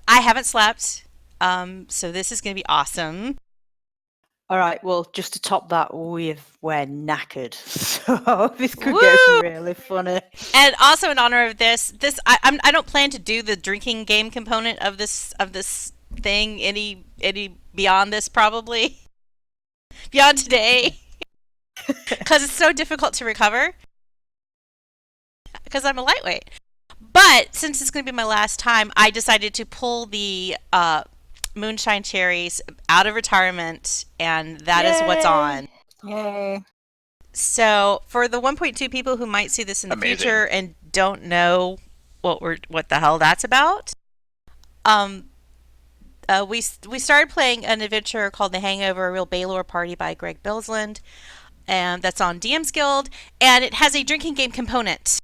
I haven't slept. So this is going to be awesome. All right, well, just to top that, we're knackered, so this could Woo! get really funny. And also in honor of this, I don't plan to do the drinking game component of this thing any beyond this, probably beyond today, because it's so difficult to recover because I'm a lightweight. But since it's going to be my last time, I decided to pull the moonshine cherries out of retirement, and that is what's on. Yay. So for the 1.2 people who might see this in the future and don't know what the hell that's about, we started playing an adventure called The Hangover: A Real Baylor Party by Greg Bilsland, and that's on DM's Guild, and it has a drinking game component.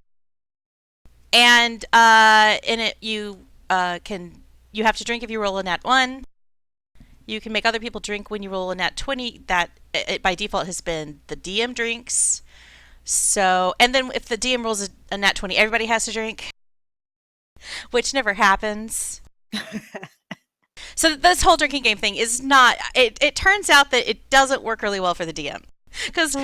And in it, you have to drink if you roll a nat 1. You can make other people drink when you roll a nat 20. That by default has been the DM drinks. So, and then if the DM rolls a nat 20, everybody has to drink, which never happens. So this whole drinking game thing is not. It turns out that it doesn't work really well for the DM because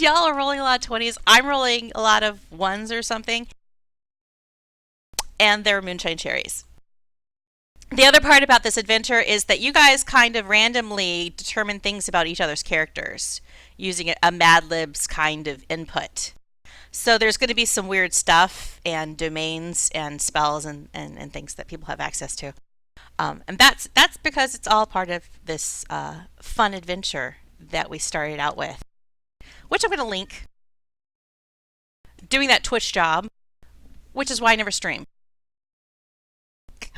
y'all are rolling a lot of 20s. I'm rolling a lot of 1s or something. And they're moonshine cherries. The other part about this adventure is that you guys kind of randomly determine things about each other's characters using a Mad Libs kind of input. So there's going to be some weird stuff and domains and spells and things that people have access to. And that's because it's all part of this fun adventure that we started out with, which I'm going to link. Doing that Twitch job, which is why I never stream.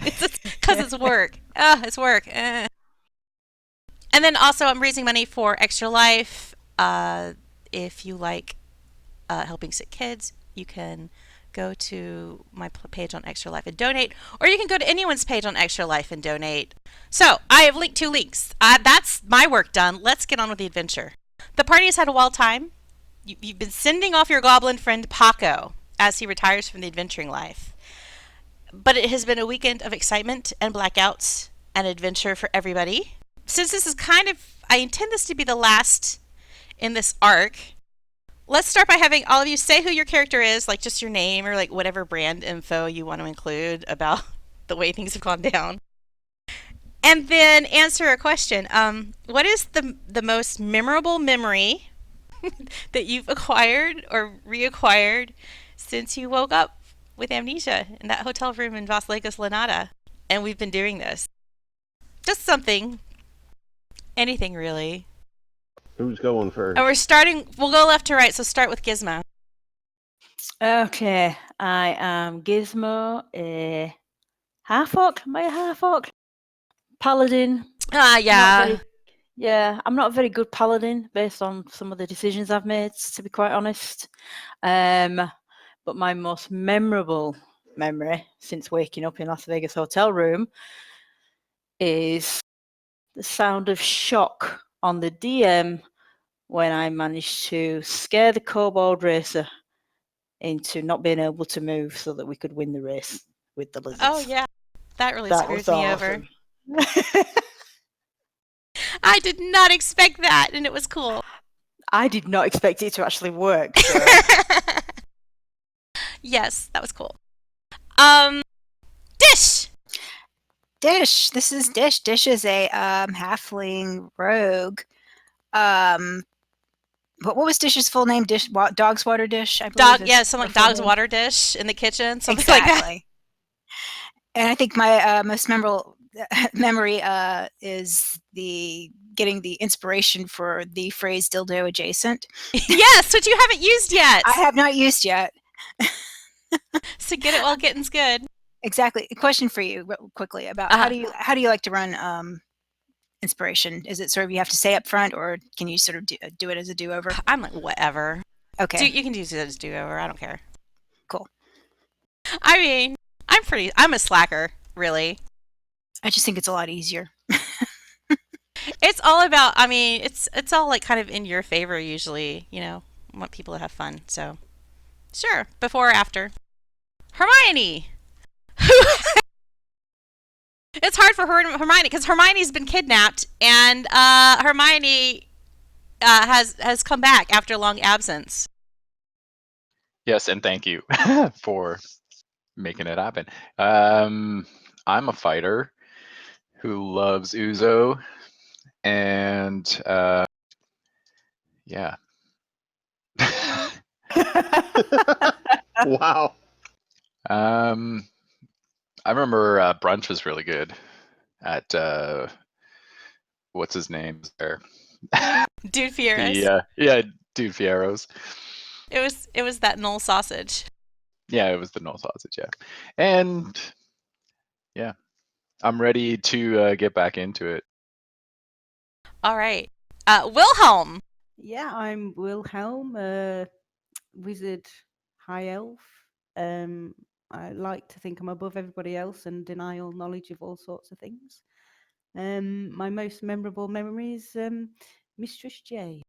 Because it's work. It's work. And then also I'm raising money for Extra Life. If you like helping sick kids, you can go to my page on Extra Life and donate, or you can go to anyone's page on Extra Life and donate. So I have linked 2 links. That's my work done. Let's get on with the adventure. The party has had a wild time. You've been sending off your goblin friend Paco as he retires from the adventuring life. But it has been a weekend of excitement and blackouts and adventure for everybody. Since this is I intend this to be the last in this arc, let's start by having all of you say who your character is, like just your name or like whatever brand info you want to include about the way things have gone down. And then answer a question. What is the most memorable memory that you've acquired or reacquired since you woke up with amnesia in that hotel room in Vas'Legas, Lanada? And we've been doing this. Just something. Anything, really. Who's going first? And we'll go left to right, so start with Gizmo. Okay, I am Gizmo, a Half-Orc. Am I a Half-Orc? Paladin. Yeah. I'm not a very good Paladin based on some of the decisions I've made, to be quite honest. But my most memorable memory since waking up in Las Vegas hotel room is the sound of shock on the DM when I managed to scare the kobold racer into not being able to move so that we could win the race with the lizards. Oh, yeah. That really screwed me over. I did not expect that, and it was cool. I did not expect it to actually work. So. Yes, that was cool. Dish! Dish. This is Dish. Dish is a halfling rogue. What was Dish's full name? Dog's water dish, I believe. Something like dog's water dish in the kitchen, something like that. And I think my most memorable memory is getting the inspiration for the phrase dildo adjacent. Yes, which you haven't used yet. I have not used yet. So get it while getting's good. Exactly. A question for you real quickly about how do you like to run inspiration? Is it sort of you have to say up front, or can you sort of do it as a do-over? I'm like, whatever. Okay. You can use it as do-over. I don't care. Cool. I mean, I'm a slacker, really. I just think it's a lot easier. It's all about, it's all like kind of in your favor usually, I want people to have fun, so sure, before or after. Hermione! It's hard for her and Hermione because Hermione's been kidnapped, and Hermione has come back after a long absence. Yes, and thank you for making it happen. I'm a fighter who loves Ouzo, and yeah. Wow. I remember brunch was really good at what's his name there? Dude Fierro's. Dude Fierro's. It was that Knoll sausage. Yeah, it was the Knoll sausage. Yeah, and yeah, I'm ready to get back into it. All right, Wilhelm. Yeah, I'm Wilhelm, wizard high elf. I like to think I'm above everybody else and deny all knowledge of all sorts of things. My most memorable memory is Mistress J.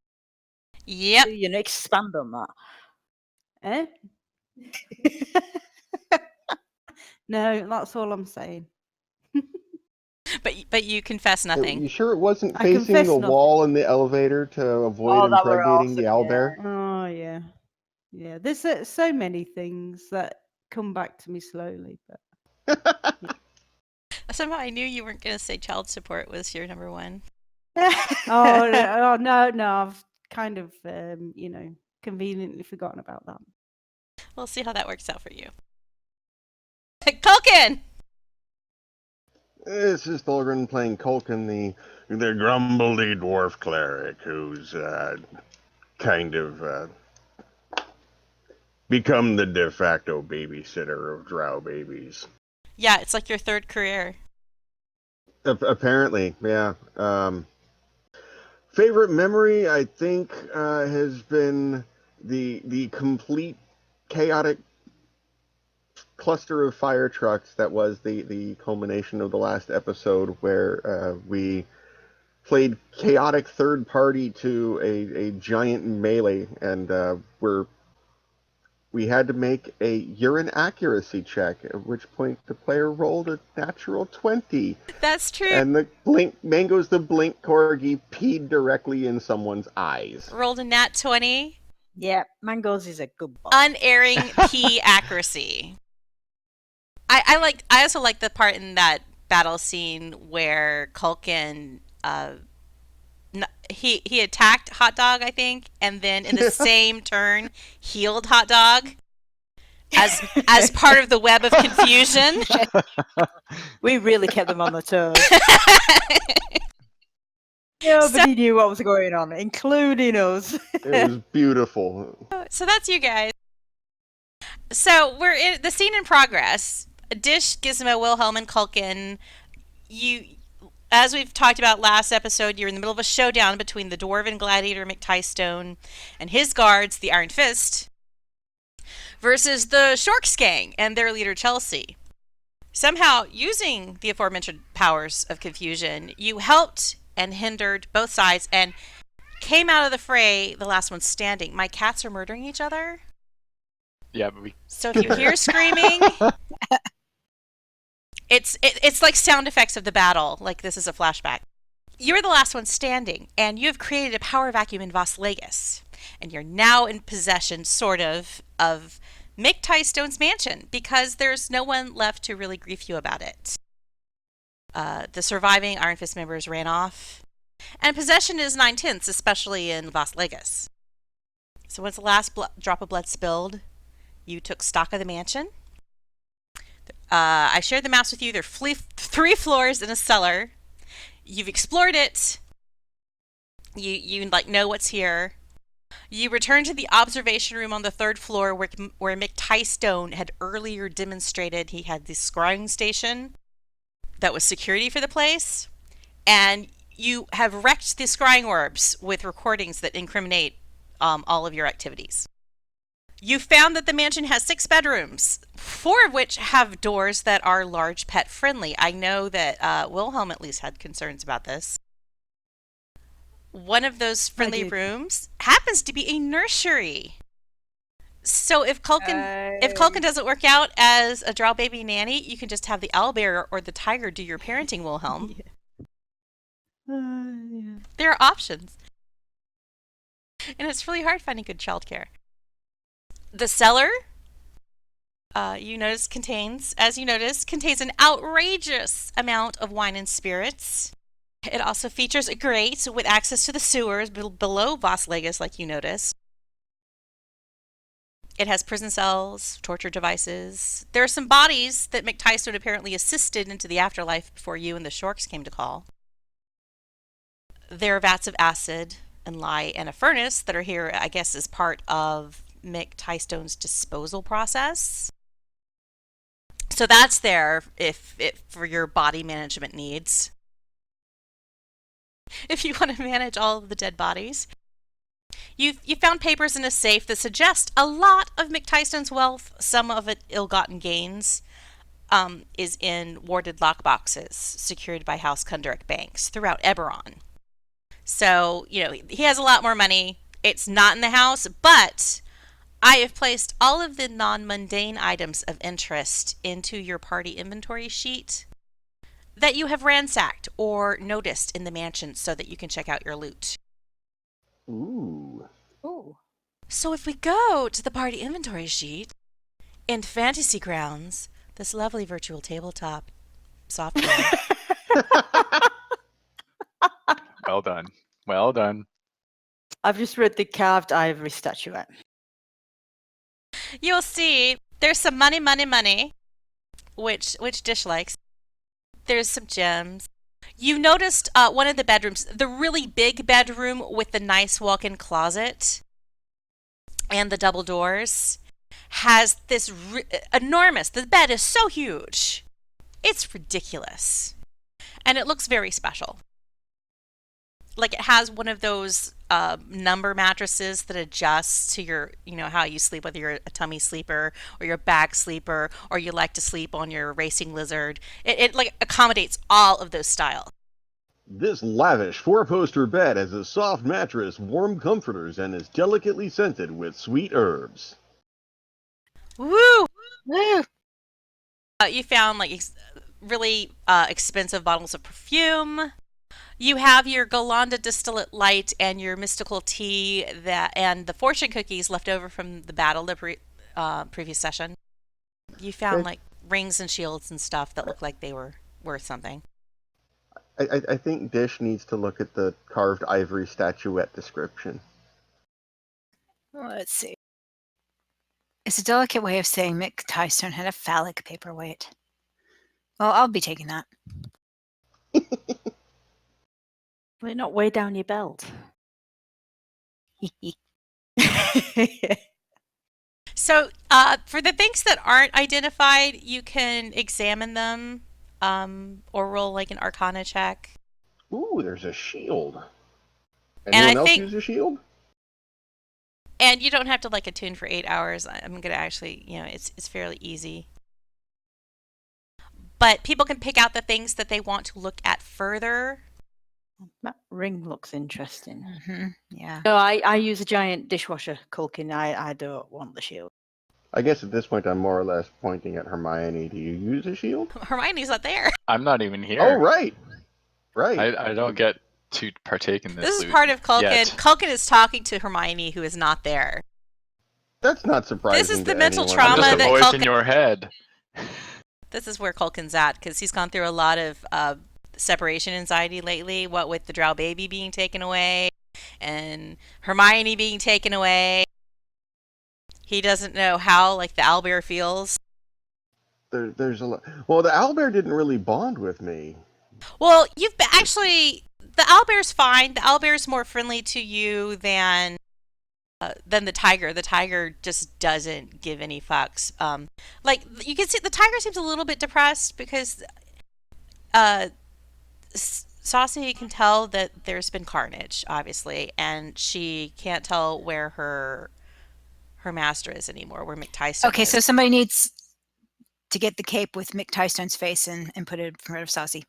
Yep. Do you expand on that? Eh? No, that's all I'm saying. But you confess nothing. You sure it wasn't I facing confess the nothing. wall in the elevator to avoid that were impregnating the awesome, owlbear? Oh yeah, yeah. There's so many things that come back to me slowly, but Somehow I knew you weren't going to say child support was your number one. oh no, I've kind of conveniently forgotten about that. We'll see how that works out for you. Culkin. This is Tholgrin playing Culkin, the grumbly dwarf cleric who's kind of become the de facto babysitter of drow babies. Yeah, it's like your third career. Apparently, yeah. Favorite memory, I think, has been the complete chaotic cluster of fire trucks that was the culmination of the last episode, where we played chaotic third party to a giant melee, and we had to make a urine accuracy check, at which point the player rolled a natural 20. That's true. And the Mango's the blink corgi peed directly in someone's eyes. Rolled a nat 20. Yeah, Mangoes is a good boss. Unerring pee accuracy. I also like the part in that battle scene where Culkin he attacked Hot Dog, I think, and then in the same turn healed Hot Dog as part of the web of confusion. We really kept them on the toes. Nobody knew what was going on, including us. It was beautiful. So that's you guys. So we're in the scene in progress. Dish, Gizmo, Wilhelm, and Culkin. As we've talked about last episode, you're in the middle of a showdown between the dwarven gladiator McTystone and his guards, the Iron Fist, versus the Shorks gang and their leader Chelsea. Somehow, using the aforementioned powers of confusion, you helped and hindered both sides and came out of the fray the last one standing. My cats are murdering each other. Yeah, but So if you hear screaming, it's like sound effects of the battle. Like this is a flashback. You're the last one standing, and you have created a power vacuum in Vas'Legas, and you're now in possession, sort of McTystone's mansion because there's no one left to really grief you about it. The surviving Iron Fist members ran off, and possession is 9/10, especially in Vas'Legas. So once the last drop of blood spilled, you took stock of the mansion. I shared the maps with you. There are 3 floors and a cellar. You've explored it. You know what's here. You return to the observation room on the 3rd floor where McTystone had earlier demonstrated he had this scrying station that was security for the place. And you have wrecked the scrying orbs with recordings that incriminate all of your activities. You found that the mansion has 6 bedrooms, 4 of which have doors that are large pet friendly. I know that Wilhelm at least had concerns about this. One of those friendly rooms happens to be a nursery. So if Culkin doesn't work out as a drow baby nanny, you can just have the owlbear or the tiger do your parenting, Wilhelm. Yeah. There are options. And it's really hard finding good childcare. The cellar, contains an outrageous amount of wine and spirits. It also features a grate with access to the sewers below Vas'Legas, like you noticed. It has prison cells, torture devices. There are some bodies that McTystone apparently assisted into the afterlife before you and the Shorks came to call. There are vats of acid and lye and a furnace that are here, I guess, as part of McTystone's disposal process. So that's there for your body management needs. If you want to manage all of the dead bodies. You found papers in a safe that suggest a lot of McTystone's wealth, some of it ill-gotten gains, is in warded lockboxes secured by House Kunderic banks throughout Eberron. So, he has a lot more money. It's not in the house, but I have placed all of the non-mundane items of interest into your party inventory sheet that you have ransacked or noticed in the mansion so that you can check out your loot. Ooh. Ooh. So if we go to the party inventory sheet, in Fantasy Grounds, this lovely virtual tabletop software. Well done. Well done. I've just read the carved ivory statuette. You'll see there's some money, which Dish likes. There's some gems. You noticed one of the bedrooms, the really big bedroom with the nice walk-in closet and the double doors, has this enormous, the bed is so huge. It's ridiculous. And it looks very special. Like it has one of those number mattresses that adjusts to your, how you sleep, whether you're a tummy sleeper or you're a back sleeper or you like to sleep on your racing lizard. It like accommodates all of those styles. This lavish four-poster bed has a soft mattress, warm comforters, and is delicately scented with sweet herbs. Woo! Woo! You found like really expensive bottles of perfume. You have your Golanda distillate light and your mystical tea and the fortune cookies left over from the battle the previous session. You found like rings and shields and stuff that looked like they were worth something. I think Dish needs to look at the carved ivory statuette description. Let's see. It's a delicate way of saying McTystone had a phallic paperweight. Well, I'll be taking that. Will it not weigh down your belt? So, for the things that aren't identified, you can examine them or roll like an Arcana check. Ooh, there's a shield. And Anyone I else think- use a shield? And you don't have to like attune for 8 hours. I'm going to actually, it's fairly easy. But people can pick out the things that they want to look at further. That ring looks interesting. Mm-hmm. Yeah. No, I use a giant dishwasher, Culkin. I don't want the shield. I guess at this point I'm more or less pointing at Hermione. Do you use a shield? Hermione's not there. I'm not even here. Oh, right. Right. I don't get to partake in this. This is loot part of Culkin. yet. Culkin is talking to Hermione, who is not there. That's not surprising. This is the to mental anyone. trauma Just a that voice Culkin- in your head. This is where Culkin's at, because he's gone through a lot of separation anxiety lately, what with the drow baby being taken away and Hermione being taken away. He doesn't know how, like, the owlbear feels. There's a lot. Well, the owlbear didn't really bond with me. Well, the owlbear's fine. The owlbear's more friendly to you than the tiger. The tiger just doesn't give any fucks. Like, you can see the tiger seems a little bit depressed because Saucy can tell that there's been carnage, obviously, and she can't tell where her master is anymore, where McTystone Okay, is. so somebody needs to get the cape with McTystone's face and put it in front of Saucy.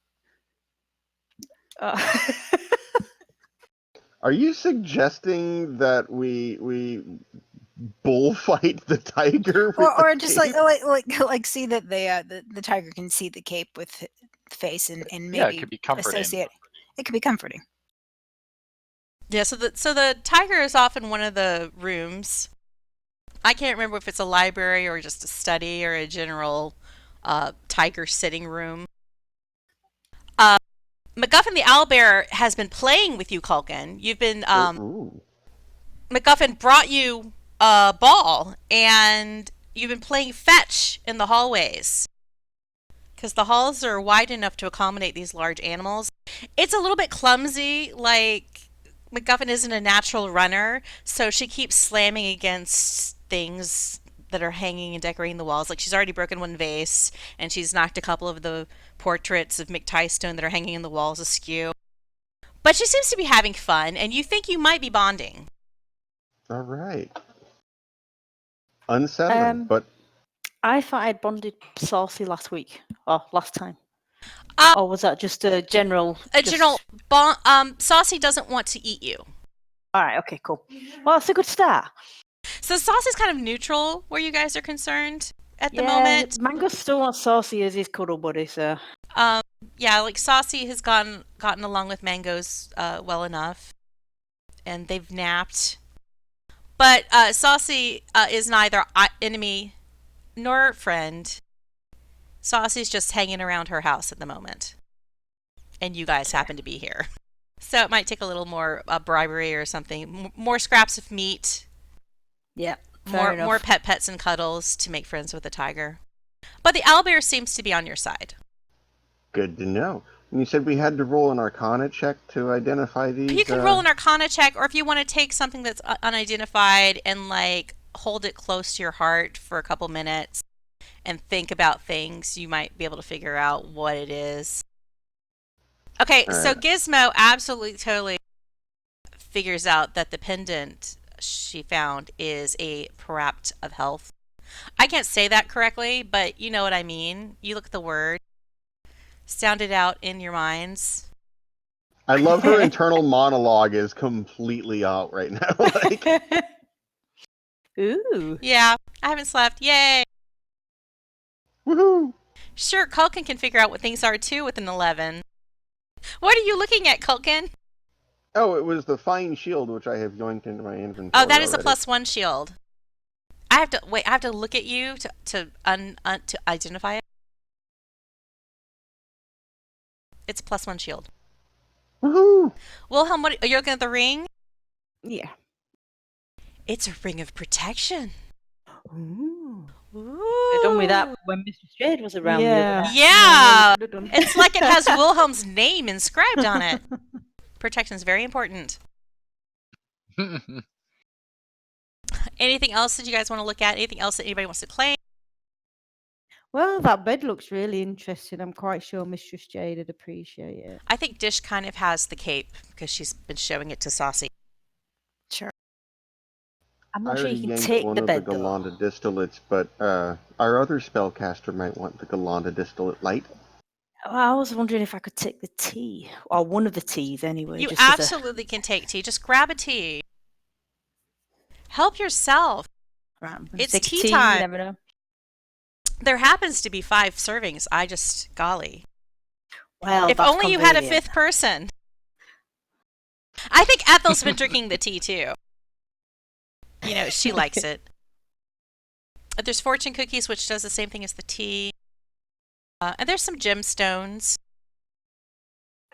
Are you suggesting that we bullfight the tiger with or the just cape? like see that the tiger can see the cape with the face and maybe Yeah, it could be comforting. associate. It could be comforting. Yeah, so the tiger is off in one of the rooms. I can't remember if it's a library or just a study or a general tiger sitting room. MacGuffin the owlbear has been playing with you, Culkin. You've been Ooh. MacGuffin brought you a ball, and you've been playing fetch in the hallways. Because the halls are wide enough to accommodate these large animals. It's a little bit clumsy, like MacGuffin isn't a natural runner, so she keeps slamming against things that are hanging and decorating the walls. Like she's already broken one vase, and she's knocked a couple of the portraits of Mick Tystone that are hanging in the walls askew. But she seems to be having fun, and you think you might be bonding. All right. Unsettling, but I thought I'd bonded Saucy last week, or last time. Uh, Or was that just a general? Saucy doesn't want to eat you. All right, okay, cool. Well, that's a good start. So Saucy's kind of neutral where you guys are concerned at the moment. Mango still wants Saucy as his cuddle buddy, so. Yeah, like Saucy has gotten along with Mango's well enough, and they've napped. But Saucy is neither enemy nor friend. Saucy's just hanging around her house at the moment, and you guys happen to be here. So it might take a little more bribery or something, more scraps of meat. Yeah, More pets and cuddles to make friends with the tiger. But the owlbear seems to be on your side. good to know. And you said we had to roll an Arcana check to identify these. You can roll an Arcana check, or if you want to take something that's unidentified and like hold it close to your heart for a couple minutes and think about things, you might be able to figure out what it is. Okay, All so right. Gizmo absolutely totally figures out that the pendant she found is a Parapt of Health. I can't say that correctly, but you know what I mean. You look at the word, sound it out in your minds. I love her internal monologue is completely out right now. Like, Ooh. Yeah, I haven't slept. Yay! woohoo! Sure, Culkin can figure out what things are too with an 11. What are you looking at, Culkin? Oh, it was the fine shield which I have yoinked into my inventory. Oh, that is already. a +1 shield. I have to look at you to identify it. It's a +1 shield. Woohoo! Wilhelm, are you looking at the ring? Yeah. It's a ring of protection. Ooh. Ooh. We've done with that when Mr. Jade was around. Yeah. Yeah. we could've done. It's like it has Wilhelm's name inscribed on it. Protection is very important. Anything else that you guys want to look at? Anything else that anybody wants to claim? Well, that bed looks really interesting. I'm quite sure Mistress Jade would appreciate it. I think Dish kind of has the cape because she's been showing it to Saucy. Sure. I'm I not sure already you can yanked take one the of bed, the though. Galanda distillates, but our other spellcaster might want the Galanda distillate light. Well, I was wondering if I could take the tea, or one of the teas anyway. You just as a- absolutely can take tea. Just grab a tea. Help yourself. Right, I'm gonna It's take a tea tea. time. You never know. There happens to be 5 servings. Golly. Well, If that's only you had a convenient. 5th person. I think Ethel's been drinking the tea too. You know, she likes it. There's fortune cookies, which does the same thing as the tea. And there's some gemstones.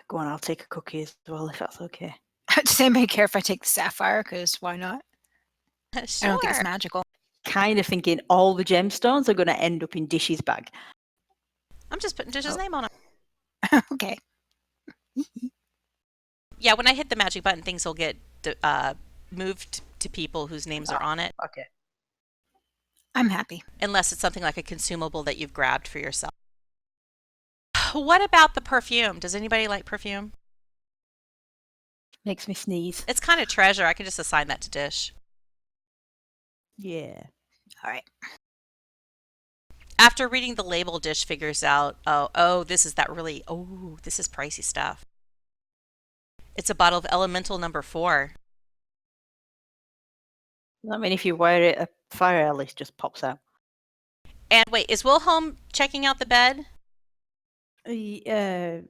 Go on, I'll take a cookie as well, if that's okay. Does anybody care if I take the sapphire? Because why not? Sure. I don't think it's magical. Kind of thinking all the gemstones are going to end up in Dish's bag. I'm just putting Dish's name on it. Okay. Yeah, when I hit the magic button, things will get moved to people whose names are on it. Okay. I'm happy. Unless it's something like a consumable that you've grabbed for yourself. What about the perfume? Does anybody like perfume? Makes me sneeze. It's kind of treasure. I can just assign that to Dish. Yeah. All right. After reading the label, Dish figures out, this is pricey stuff. It's a bottle of elemental number 4. I mean, if you wear it, a fire Alice just pops out. And wait, is Wilhelm checking out the bed? Yeah.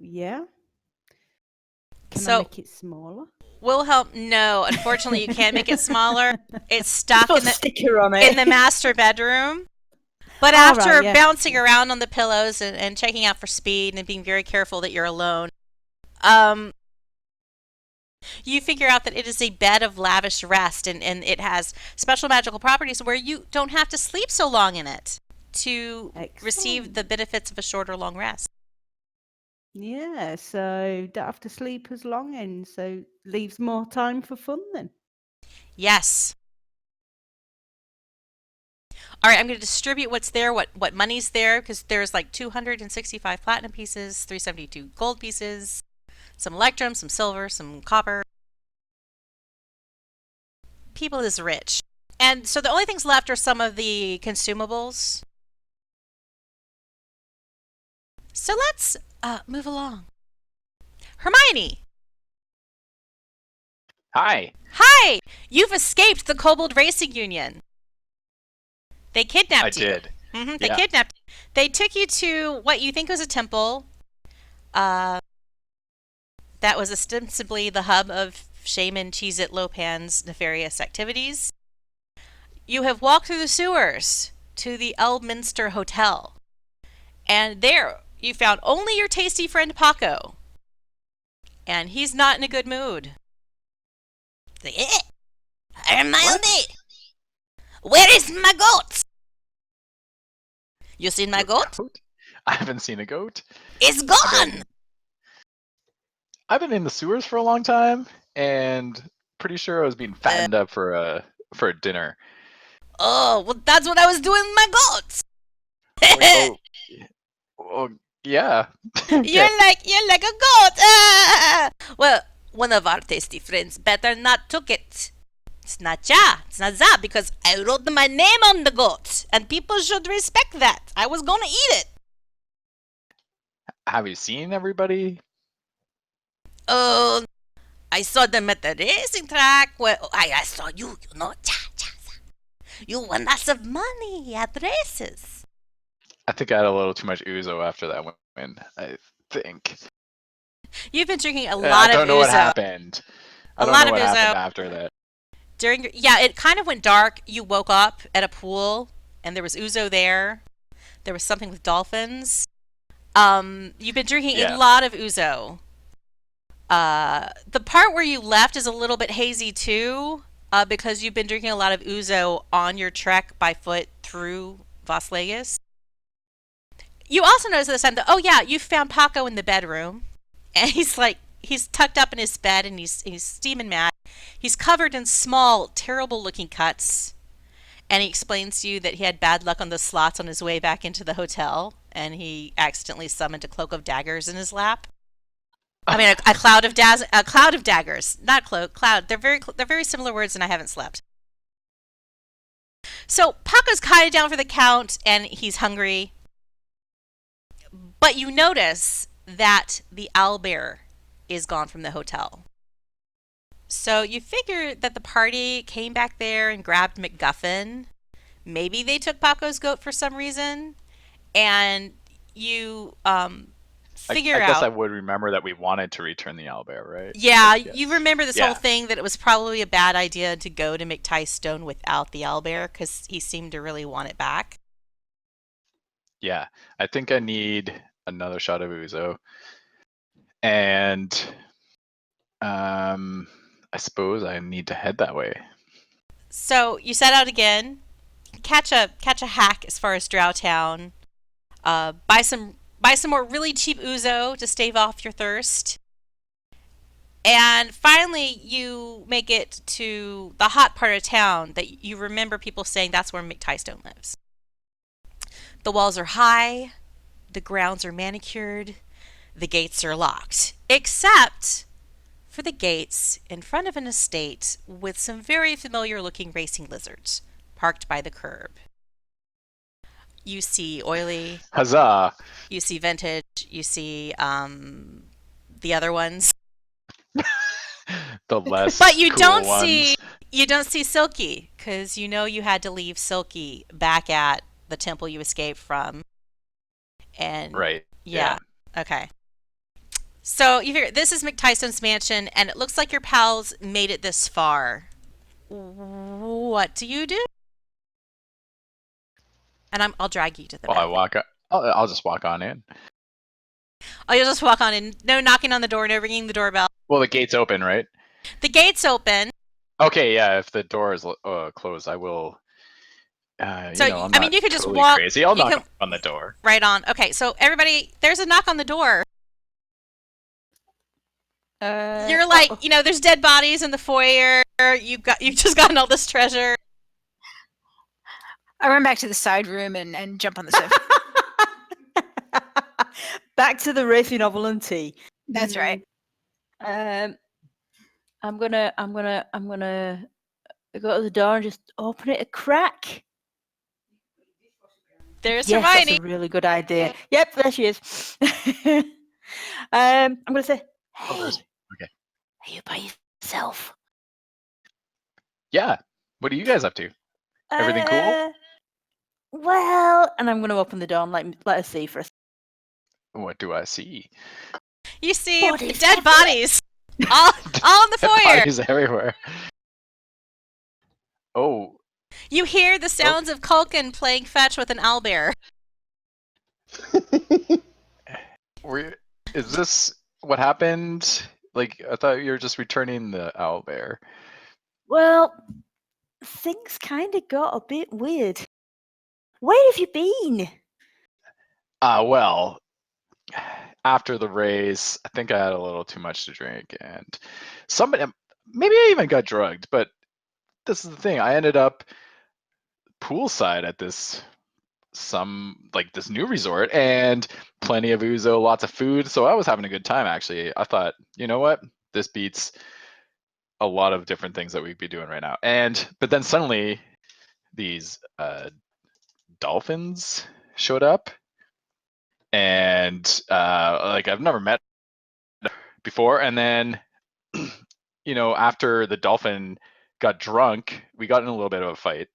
Can So- I make it smaller? Wilhelm, no, unfortunately you can't make it smaller. It's stuck Put in a sticker on it. the master bedroom. But Oh, after right, yeah. bouncing around on the pillows and checking out for speed and being very careful that you're alone, you figure out that it is a bed of lavish rest, and it has special magical properties where you don't have to sleep so long in it to receive Excellent. the benefits of a short or long rest. Yeah, so don't have to sleep as long and so leaves more time for fun then. Yes. All right, I'm going to distribute what's there, what money's there, because there's like 265 platinum pieces, 372 gold pieces, some electrum, some silver, some copper. People is rich. And so the only things left are some of the consumables. So let's move along. Hermione! Hi. Hi! You've escaped the Kobold Racing Union. They kidnapped you. I did. They Yeah. kidnapped you. They took you to what you think was a temple. That was ostensibly the hub of Shaman Cheez-It Lopan's nefarious activities. You have walked through the sewers to the Elminster Hotel. And there you found only your tasty friend Paco. And he's not in a good mood. Hermione! Where is my goat? You seen my goat? I haven't seen a goat. It's gone! I've been in the sewers for a long time, and pretty sure I was being fattened up for a dinner. Oh, well, that's what I was doing with my goats. Oh, yeah. You're like a goat. Ah! Well, one of our tasty friends better not took it. It's not ya. It's not that because I wrote my name on the goat, and people should respect that. I was gonna eat it. Have you seen everybody? Oh, I saw them at the racing track. Well, I saw you. You know, you won lots of money at races. I think I had a little too much ouzo after that win. I think. You've been drinking a I lot of don't know what ouzo. happened. I don't know what happened after that. It kind of went dark. You woke up at a pool, and there was ouzo there. There was something with dolphins. You've been drinking a lot of ouzo. The part where you left is a little bit hazy too, because you've been drinking a lot of ouzo on your trek by foot through Vas'Legas. You also notice this time that, you found Paco in the bedroom, and he's tucked up in his bed, and he's steaming mad. He's covered in small, terrible-looking cuts, and he explains to you that he had bad luck on the slots on his way back into the hotel, and he accidentally summoned a cloak of daggers in his lap. I mean, a cloud of daggers, not cloak, cloud. They're very similar words, and I haven't slept. So Paco's kind of down for the count, and he's hungry. But you notice that the owlbear is gone from the hotel. So you figure that the party came back there and grabbed MacGuffin. Maybe they took Paco's goat for some reason, and you figure out. I guess I would remember that we wanted to return the owlbear, right? Yeah, Yes. you remember this whole thing that it was probably a bad idea to go to McTystone without the owlbear because he seemed to really want it back. Yeah, I think I need another shot of ouzo, and I suppose I need to head that way. So you set out again, catch a hack as far as Drowtown, buy some more really cheap ouzo to stave off your thirst, and finally you make it to the hot part of town that you remember people saying that's where McTystone lives. The walls are high, the grounds are manicured, the gates are locked, except for the gates in front of an estate with some very familiar looking racing lizards parked by the curb. You see Oily. Huzzah! You see Vintage. You see the other ones. The less But you cool don't ones. see Silky, Because you know you had to leave Silky back at the temple you escaped from. And Right. yeah. Okay. So you figure this is McTyson's mansion, and it looks like your pals made it this far. What do you do? And I'll drag you to the Well, back. I'll just walk on in. Oh, you'll just walk on in. No knocking on the door, no ringing the doorbell. Well, the gate's open, right? The gate's open. Okay, yeah. If the door is closed, I will. So, I'm I mean, not you could just totally walk. crazy. I'll you knock can- on the door. Right on. Okay, so everybody, there's a knock on the door. You're like, there's dead bodies in the foyer. You've just gotten all this treasure. I run back to the side room and jump on the sofa. Back to the racing novel and tea. That's right. I'm gonna go to the door and just open it a crack. There's Yes, Hermione. that's a really good idea. Yep, there she is. I'm gonna say, hey, Okay. are you by yourself? Yeah. What are you guys up to? Everything cool? Well, and I'm gonna open the door and let us see for a second. What do I see? You see Bodies dead everywhere. bodies. all in the foyer. Bodies everywhere. Oh, You hear the sounds of Culkin playing fetch with an owlbear. is this what happened? Like, I thought you were just returning the owlbear. Well, things kind of got a bit weird. Where have you been? Well, after the race, I think I had a little too much to drink, and maybe I even got drugged. But this is the thing: I ended up poolside at this new resort, and plenty of ouzo, lots of food. So I was having a good time, actually. I thought, you know what, this beats a lot of different things that we'd be doing right now. But then suddenly these dolphins showed up, and I've never met before. And then after the dolphin got drunk, we got in a little bit of a fight.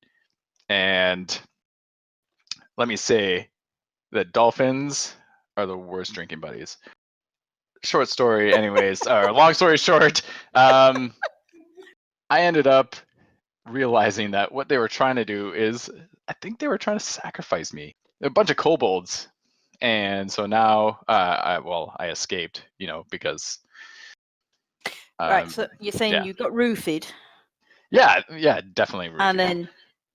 And let me say that dolphins are the worst drinking buddies. Short story, anyways, or long story short, I ended up realizing that what they were trying to do is, I think they were trying to sacrifice me. They're a bunch of kobolds, and so now I escaped, because. Right, so you're saying you got roofied, Yeah, definitely. and then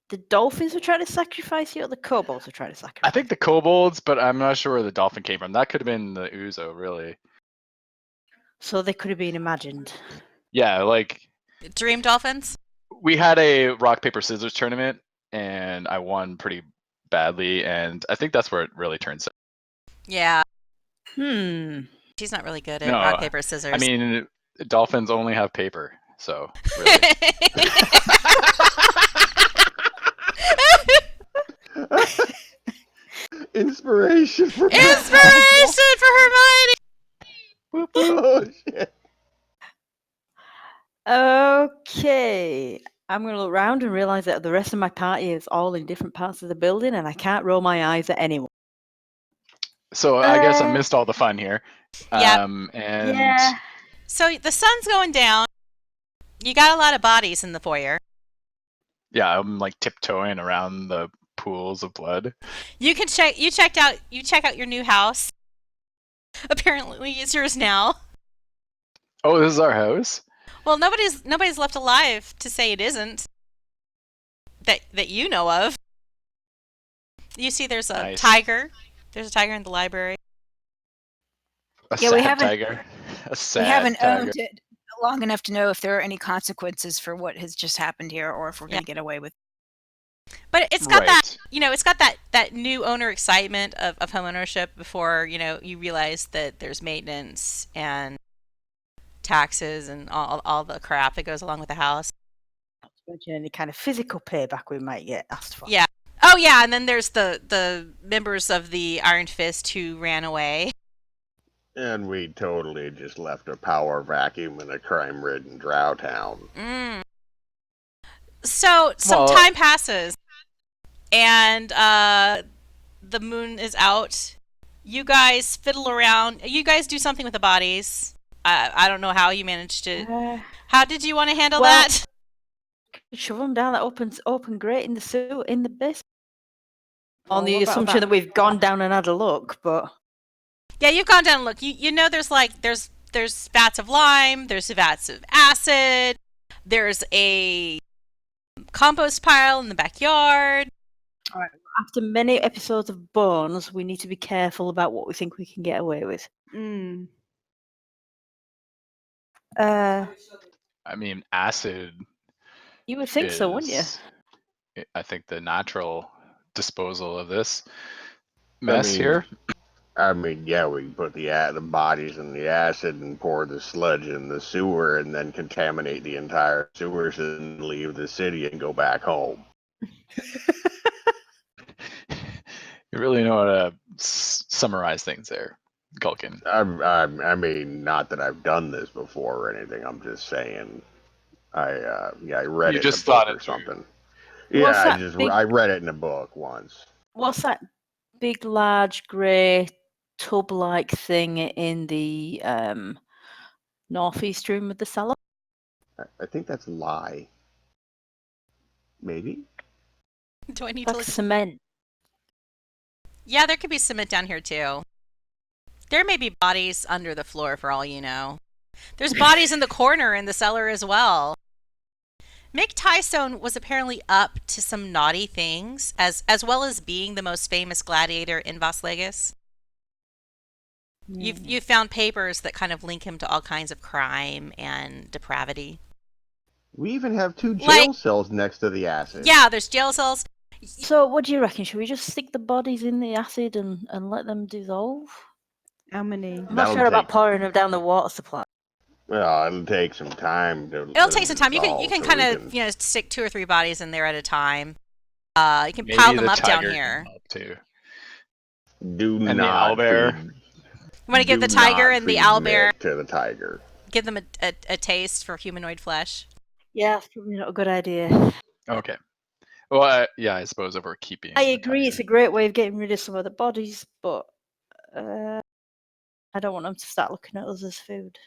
the dolphins were trying to sacrifice you, or the kobolds were trying to sacrifice? I think the kobolds, but I'm not sure where the dolphin came from. That could have been the ouzo, really. So they could have been imagined. Yeah, Dream dolphins? We had a rock, paper, scissors tournament, and I won pretty badly, and I think that's where it really turns out. Yeah. She's not really good at rock, paper, scissors. I mean, dolphins only have paper, so really. Inspiration for Hermione! Oh, shit. Okay. I'm going to look around and realize that the rest of my party is all in different parts of the building, and I can't roll my eyes at anyone. So I guess I missed all the fun here. Yeah. So the sun's going down. You got a lot of bodies in the foyer. Yeah, I'm tiptoeing around the pools of blood. You check out your new house. Apparently it's yours now. Oh, this is our house? Well, nobody's left alive to say it isn't. That you know of. You see there's a tiger. There's a tiger in the library. We haven't owned it long enough to know if there are any consequences for what has just happened here, or if we're going to get away with. But it's got it's got that new owner excitement of home ownership before, you realize that there's maintenance and taxes and all the crap that goes along with the house. Not to mention any kind of physical payback we might get asked for. Yeah. Oh, yeah, and then there's the members of the Iron Fist who ran away. And we totally just left a power vacuum in a crime-ridden Drowtown. So some Well- time passes, and the moon is out. You guys fiddle around. You guys do something with the bodies. I don't know how you managed to. How did you want to handle well- that? Shove them down that open grate in the sewer in the basement. Well, On the what about assumption that we've gone down and had a look, but Yeah, you've gone down and look. You know there's vats of lime, there's vats of acid, there's a compost pile in the backyard. after many episodes of Bones, we need to be careful about what we think we can get away with. Mm. I mean, acid You would think so, wouldn't you? is, I think, the natural disposal of this mess mean, here. I mean, yeah, we can put the bodies in the acid and pour the sludge in the sewer and then contaminate the entire sewer and leave the city and go back home. You really know how to summarize things there, Culkin. I mean, not that I've done this before or anything. I'm just saying. I read You it just in a book thought or it through. something. What's Yeah, that big- I read it in a book once. What's that big, large, grey tub-like thing in the northeast room of the cellar? I think that's lie. Maybe. Do I need Like to look? cement. Yeah, there could be cement down here too. There may be bodies under the floor for all you know. There's bodies in the corner in the cellar as well. Mick Tystone was apparently up to some naughty things, as well as being the most famous gladiator in Vas'Legas. You've found papers that kind of link him to all kinds of crime and depravity. We even have 2 jail Like- cells next to the acid. Yeah, there's jail cells. So, what do you reckon? Should we just stick the bodies in the acid and let them dissolve? How many? I'm not That'll sure about take- pouring them down the water supply. Well, it'll take some time to. It'll take some time. You can dissolve, so kind we of can- stick 2 or 3 bodies in there at a time. You can Maybe pile them the up down tiger here. can help too. Do And the not owlbear. feed- You want to give do the tiger not and the feed owlbear, Mick to the tiger. give them a taste for humanoid flesh. Yeah, that's probably not a good idea. Okay. Well, yeah, I suppose if we're keeping. I the agree, it's a tiger. great way of getting rid of some of the bodies, but I don't want them to start looking at us as food.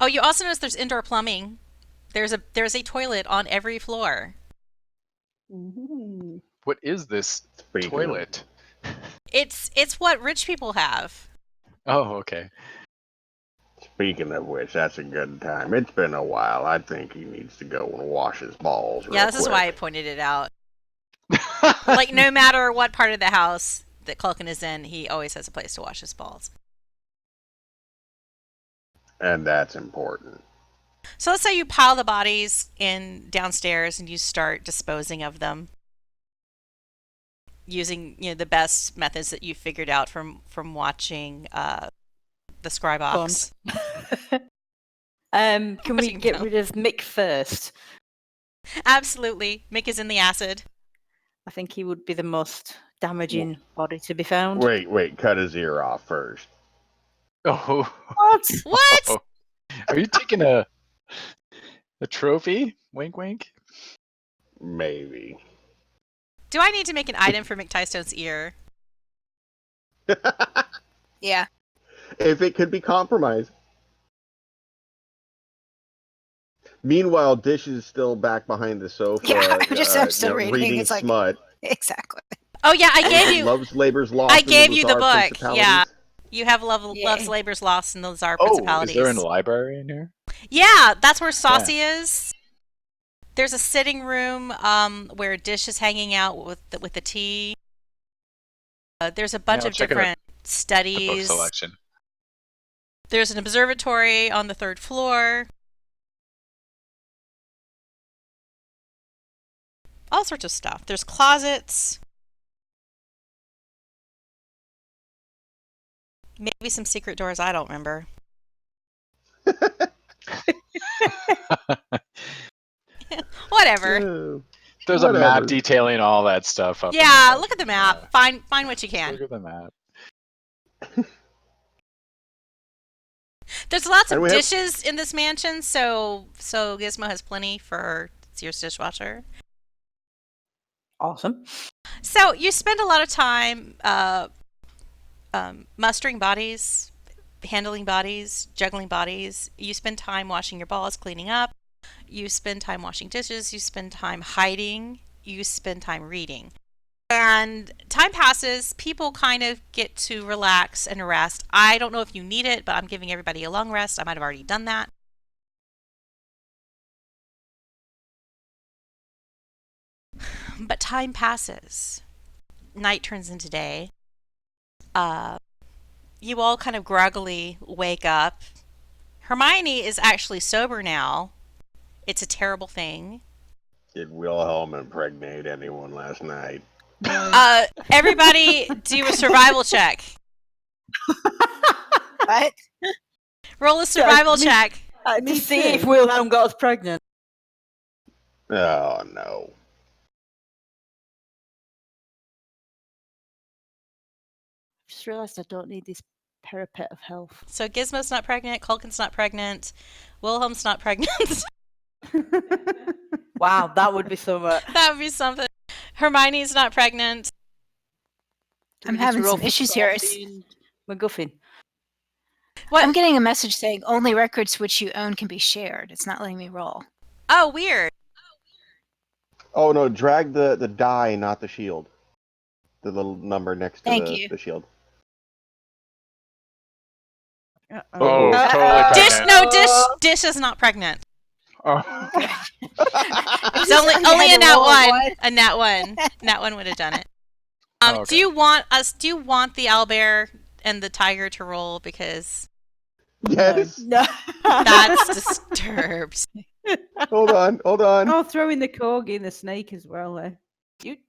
Oh, you also notice there's indoor plumbing. There's a toilet on every floor. Ooh. What is this Speaking of- toilet? It's what rich people have. Oh, okay. Speaking of which, that's a good time. It's been a while. I think he needs to go and wash his balls. Yeah, real this is why I quick. pointed it out. Like, no matter what part of the house that Culkin is in, he always has a place to wash his balls. And that's important. So let's say you pile the bodies in downstairs and you start disposing of them using the best methods that you figured out from watching the Scribox. Can we Watching get film. rid of Mick first? Absolutely. Mick is in the acid. I think he would be the most damaging body to be found. Wait, cut his ear off first. Oh. What? What? Are you taking a trophy? Wink, wink. Maybe. Do I need to make an item for Mick Tystone's ear? Yeah. If it could be compromised. Meanwhile, Dish is still back behind the sofa. Yeah, I'm still reading. reading It's like- smut. Exactly. Oh yeah, I gave you. Love's Labor's Lost. I in gave you the Bizarre book, Principalities. yeah. You have Yeah. Love's Labor's Lost in the Bizarre Oh, is Principalities. there a library in here? Yeah, that's where Saucy is. There's a sitting room where Dish is hanging out with the tea. There's a bunch I'll of check it out. different The book studies. selection. There's an observatory on the 3rd floor. All sorts of stuff. There's closets. Maybe some secret doors I don't remember. Whatever. There's a Whatever. map detailing all that stuff up. in Yeah, the- look at the map. Find what you can. Look at the map. There's lots And of we have- dishes in this mansion, so Gizmo has plenty for It's your dishwasher. Awesome. So you spend a lot of time mustering bodies, handling bodies, juggling bodies. You spend time washing your balls, cleaning up. You spend time washing dishes. You spend time hiding. You spend time reading. And time passes. People kind of get to relax and rest. I don't know if you need it, but I'm giving everybody a long rest. I might have already done that. But time passes. Night turns into day. You all kind of groggily wake up. Hermione is actually sober now. It's a terrible thing. Did Wilhelm impregnate anyone last night? Everybody do a survival check. What? Roll a survival check. To see if Wilhelm got us pregnant. Oh, no. Just realised I don't need this parapet of health. So Gizmo's not pregnant, Culkin's not pregnant, Wilhelm's not pregnant. Wow, that would be so much. That would be something. Hermione's not pregnant. I'm having some issues here. MacGuffin. What? I'm getting a message saying only records which you own can be shared. It's not letting me roll. Oh, weird. Oh, no, drag the die, not the shield. The little number next to Thank you. the shield. Oh, Uh-oh. totally Dish, pregnant. no, Dish is not pregnant. Oh. It's only a nat one. A nat one. Nat one would have done it. Oh, okay. Do you want the owlbear and the tiger to roll? Because Yes. No. that's disturbed. Hold on. Oh, throw in the corgi and the snake as well.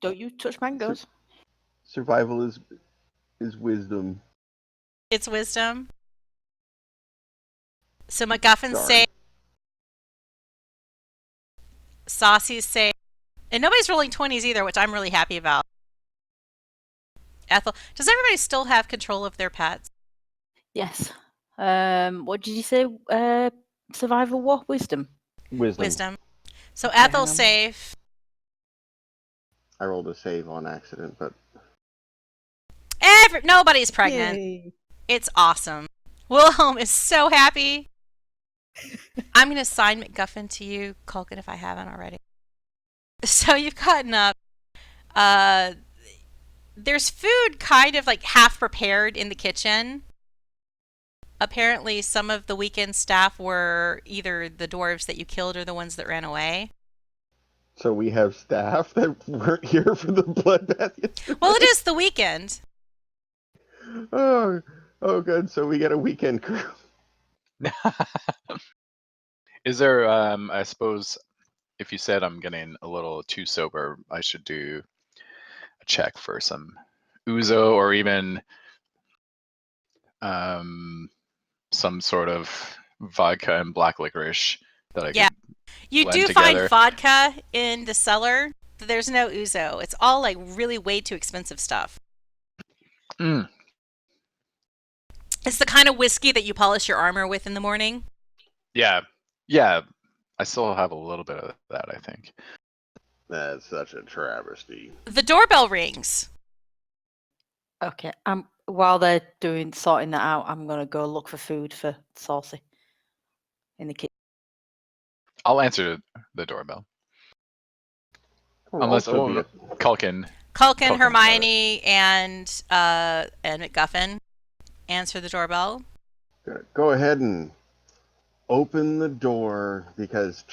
Don't you touch mangoes. Survival is wisdom. It's wisdom. So MacGuffins Darn. say, Saucy's say, and nobody's rolling 20s either, which I'm really happy about. Ethel, does everybody still have control of their pets? Yes. What did you say? Survival what? Wisdom. Wisdom. So Okay, Ethel's hang safe. I rolled a save on accident, but Nobody's pregnant. Yay. It's awesome. Wilhelm is so happy. I'm going to assign MacGuffin to you, Culkin, if I haven't already. So you've gotten up. There's food kind of like half prepared in the kitchen. Apparently, some of the weekend staff were either the dwarves that you killed or the ones that ran away. so we have staff that weren't here for the bloodbath yesterday. Well, it is the weekend. Oh, good. So we got a weekend crew. Is there, I suppose, if you said I'm getting a little too sober, I should do a check for some ouzo or even some sort of vodka and black licorice that I Yeah. could You blend do together. find vodka in the cellar, but there's no ouzo. It's all like really way too expensive stuff. Mm. It's the kind of whiskey that you polish your armor with in the morning. Yeah. I still have a little bit of that, I think. That's such a travesty. The doorbell rings. Okay. While they're sorting that out, I'm gonna go look for food for Saucy in the kitchen. I'll answer the doorbell. Will Unless also be a- Culkin. Culkin, Culkin's Hermione, and MacGuffin answer the doorbell. Go ahead and open the door because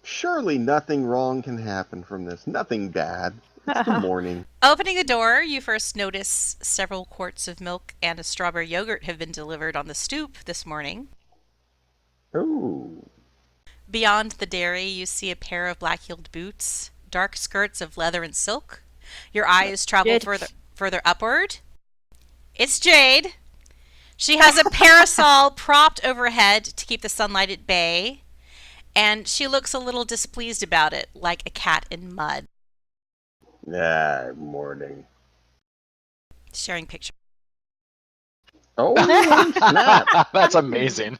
surely nothing wrong can happen from this. Nothing bad. It's the morning. Opening the door, you first notice several quarts of milk and a strawberry yogurt have been delivered on the stoop this morning. Ooh. Beyond the dairy, you see a pair of black-heeled boots, dark skirts of leather and silk. Your eyes travel Jade. further upward. It's Jade. She has a parasol propped overhead to keep the sunlight at bay, and she looks a little displeased about it, like a cat in mud. Morning. Sharing picture. Oh, snap. That's amazing.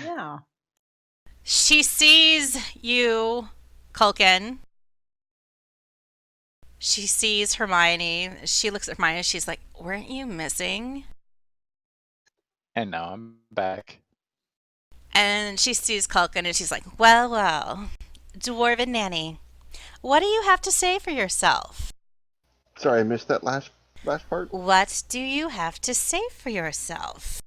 Yeah. She sees you Culkin. She sees Hermione. She looks at Hermione. She's like, weren't you missing? And now I'm back. And she sees Culkin and she's like, well, well, Dwarven Nanny, what do you have to say for yourself? Sorry, I missed that last part. What do you have to say for yourself?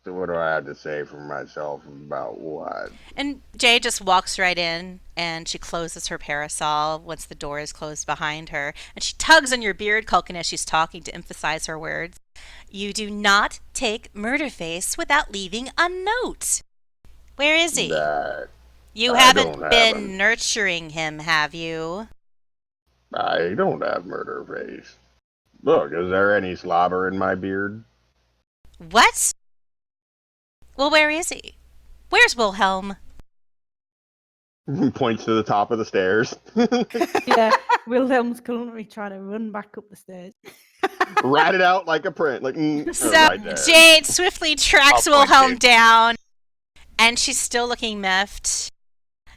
So what do I have to say for myself about what? And Jade just walks right in and she closes her parasol once the door is closed behind her. And she tugs on your beard, Culkin, as she's talking to emphasize her words. You do not take Murderface without leaving a note. Where is he? You I haven't don't have been him. nurturing him, have you? I don't have murder face. Look, is there any slobber in my beard? What? Well, where is he? Where's Wilhelm? Points to the top of the stairs. Yeah, Wilhelm's currently trying to run back up the stairs. Rat it out like a print. Like, So right there. Jade swiftly tracks I'll point Wilhelm to. down, and she's still looking miffed.